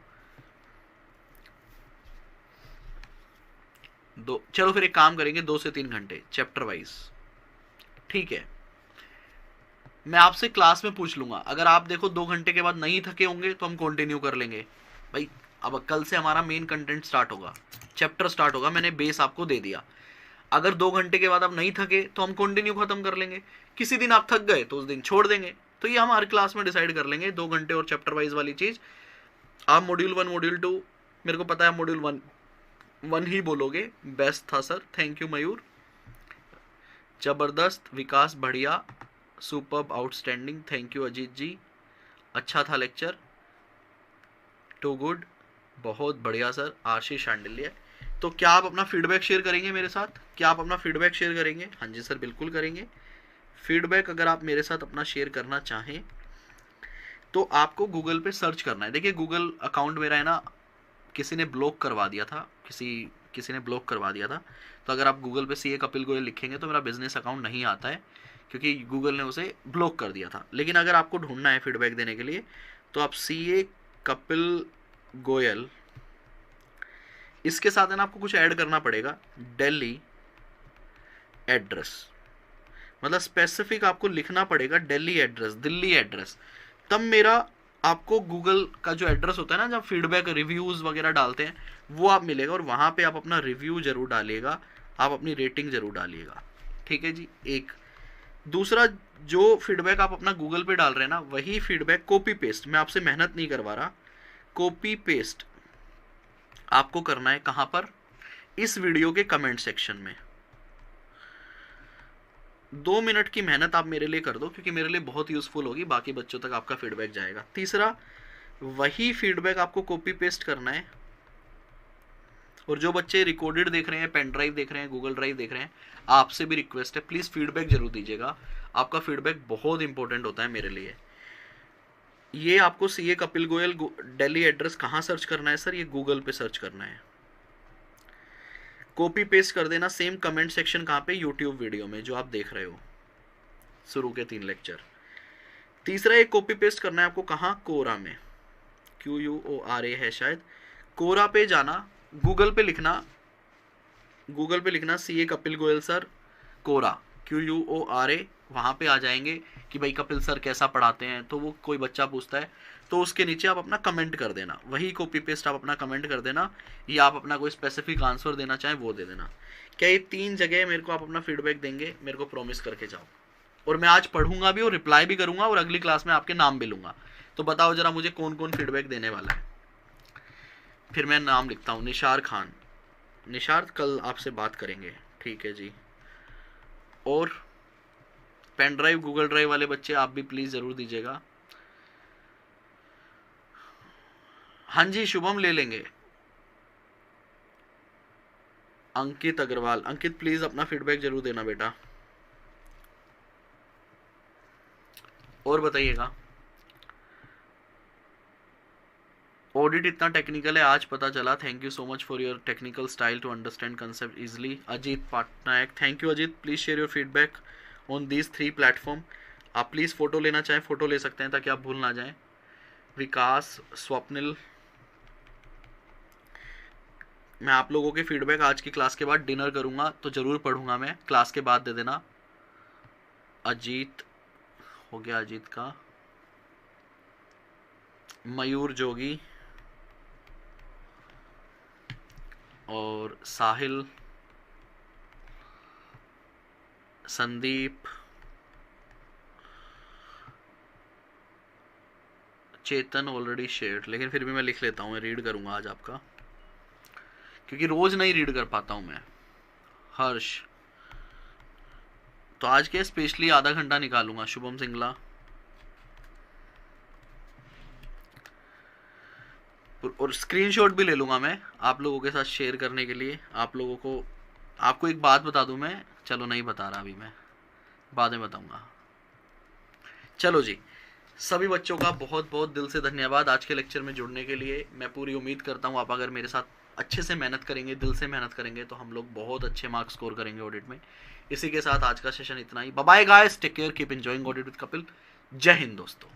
चलो फिर एक काम करेंगे, 2 से 3 घंटे चैप्टर वाइज, ठीक है। मैं आपसे क्लास में पूछ लूंगा, अगर आप देखो 2 घंटे के बाद नहीं थके होंगे तो हम कंटिन्यू कर लेंगे भाई। अब कल से हमारा मेन कंटेंट स्टार्ट होगा, चैप्टर स्टार्ट होगा, मैंने बेस आपको दे दिया। अगर 2 घंटे के बाद आप नहीं थके तो हम कंटिन्यू खत्म कर लेंगे। किसी दिन आप थक गए तो उस दिन छोड़ देंगे, तो ये हम हर क्लास में डिसाइड कर लेंगे, 2 घंटे और चैप्टर वाइज वाली चीज। आप मॉड्यूल 1 मॉड्यूल 2, मेरे को पता है मॉड्यूल 1 ही बोलोगे। बेस्ट था सर, थैंक यू मयूर, जबरदस्त, विकास बढ़िया, superb, outstanding, thank you Ajit ji, अच्छा था लेक्चर, टू गुड, बहुत बढ़िया सर, आशीष शांडिल्य। तो क्या आप अपना फीडबैक शेयर करेंगे मेरे साथ? क्या आप अपना फीडबैक शेयर करेंगे? हाँ जी सर, बिल्कुल करेंगे। फीडबैक अगर आप मेरे साथ अपना शेयर करना चाहें तो आपको गूगल पे सर्च करना है। देखिए गूगल अकाउंट मेरा है ना, किसी ने ब्लॉक करवा दिया था, किसी ने ब्लॉक करवा दिया था। तो अगर आप गूगल पे सीए कपिल गोयल लिखेंगे तो मेरा बिजनेस अकाउंट नहीं आता है, क्योंकि गूगल ने उसे ब्लॉक कर दिया था। लेकिन अगर आपको ढूंढना है फीडबैक देने के लिए तो आप सीए कपिल गोयल, इसके साथ है ना आपको कुछ ऐड करना पड़ेगा, दिल्ली एड्रेस, मतलब स्पेसिफिक आपको लिखना पड़ेगा दिल्ली एड्रेस, दिल्ली एड्रेस। तब मेरा आपको गूगल का जो एड्रेस होता है ना, जब फीडबैक रिव्यूज़ वगैरह डालते हैं, वो आप मिलेगा, और वहाँ पे आप अपना रिव्यू जरूर डालिएगा, आप अपनी रेटिंग जरूर डालिएगा, ठीक है जी। एक दूसरा, जो फीडबैक आप अपना गूगल पे डाल रहे हैं ना, वही फीडबैक कॉपी पेस्ट, मैं आपसे मेहनत नहीं करवा रहा, कॉपी पेस्ट आपको करना है कहाँ पर? इस वीडियो के कमेंट सेक्शन में। 2 मिनट की मेहनत आप मेरे लिए कर दो, क्योंकि मेरे लिए बहुत यूजफुल होगी, बाकी बच्चों तक आपका फीडबैक जाएगा। तीसरा, वही फीडबैक आपको कॉपी पेस्ट करना है, और जो बच्चे रिकॉर्डेड देख रहे हैं, पेन ड्राइव देख रहे हैं, गूगल ड्राइव देख रहे हैं, आपसे भी रिक्वेस्ट है, प्लीज़ फीडबैक जरूर दीजिएगा। आपका फीडबैक बहुत इंपॉर्टेंट होता है मेरे लिए। ये आपको सीए कपिल गोयल दिल्ली एड्रेस कहाँ सर्च करना है सर? ये गूगल पे सर्च करना है, कॉपी पेस्ट कर देना सेम कमेंट सेक्शन कहाँ पे? यूट्यूब वीडियो में जो आप देख रहे हो, शुरू के 3 लेक्चर। तीसरा एक कॉपी पेस्ट करना है आपको कहाँ? कोरा में, QUORA है शायद, कोरा पे जाना, गूगल पे लिखना सीए कपिल गोयल सर कोरा, QUORA, वहाँ पे आ जाएंगे कि भाई कपिल सर कैसा पढ़ाते हैं, तो वो कोई बच्चा पूछता है तो उसके नीचे आप अपना कमेंट कर देना, वही कॉपी पेस्ट आप अपना कमेंट कर देना, या आप अपना कोई स्पेसिफिक आंसर देना चाहें वो दे देना। क्या ये 3 जगह मेरे को आप अपना फीडबैक देंगे? मेरे को प्रॉमिस करके जाओ, और मैं आज पढ़ूंगा भी और रिप्लाई भी करूंगा, और अगली क्लास में आपके नाम भी लूंगा। तो बताओ जरा मुझे कौन कौन फीडबैक देने वाला है। फिर मैं नाम लिखता हूँ, निशार खान। निशार, कल आपसे बात करेंगे, ठीक है जी। और पेन ड्राइव गूगल ड्राइव वाले बच्चे आप भी प्लीज जरूर दीजिएगा। हाँ जी, शुभम ले लेंगे। अंकित अग्रवाल, अंकित प्लीज अपना फीडबैक जरूर देना बेटा। और बताइएगा, ऑडिट इतना टेक्निकल है आज पता चला, thank you so much for your technical style to understand concept easily. Ajit Patnaik, thank you Ajit, please share your feedback on these 3 platform. आप प्लीज़ फ़ोटो लेना चाहें फ़ोटो ले सकते हैं ताकि आप भूल ना जाएं। विकास, स्वप्निल, मैं आप लोगों के फीडबैक आज की क्लास के बाद डिनर करूंगा तो ज़रूर पढ़ूंगा, मैं क्लास के बाद दे देना। अजीत हो गया, अजीत का। मयूर जोगी और साहिल, संदीप, चेतन ऑलरेडी शेयर, लेकिन फिर भी मैं लिख लेता हूँ, मैं रीड करूँगा आज आपका, क्योंकि रोज़ नहीं रीड कर पाता हूँ मैं। हर्ष, तो आज के स्पेशली आधा घंटा निकालूंगा। शुभम सिंगला, और स्क्रीनशॉट भी ले लूँगा मैं आप लोगों के साथ शेयर करने के लिए। आप लोगों को, आपको एक बात बता दूँ मैं, चलो नहीं बता रहा अभी, मैं बाद में बताऊँगा। चलो जी, सभी बच्चों का बहुत बहुत दिल से धन्यवाद आज के लेक्चर में जुड़ने के लिए। मैं पूरी उम्मीद करता हूँ आप अगर मेरे साथ अच्छे से मेहनत करेंगे, दिल से मेहनत करेंगे, तो हम लोग बहुत अच्छे मार्क्स स्कोर करेंगे ऑडिट में। इसी के साथ आज का सेशन इतना ही। Bye bye guys, take care, keep enjoying audit with Kapil. जय हिंद दोस्तों।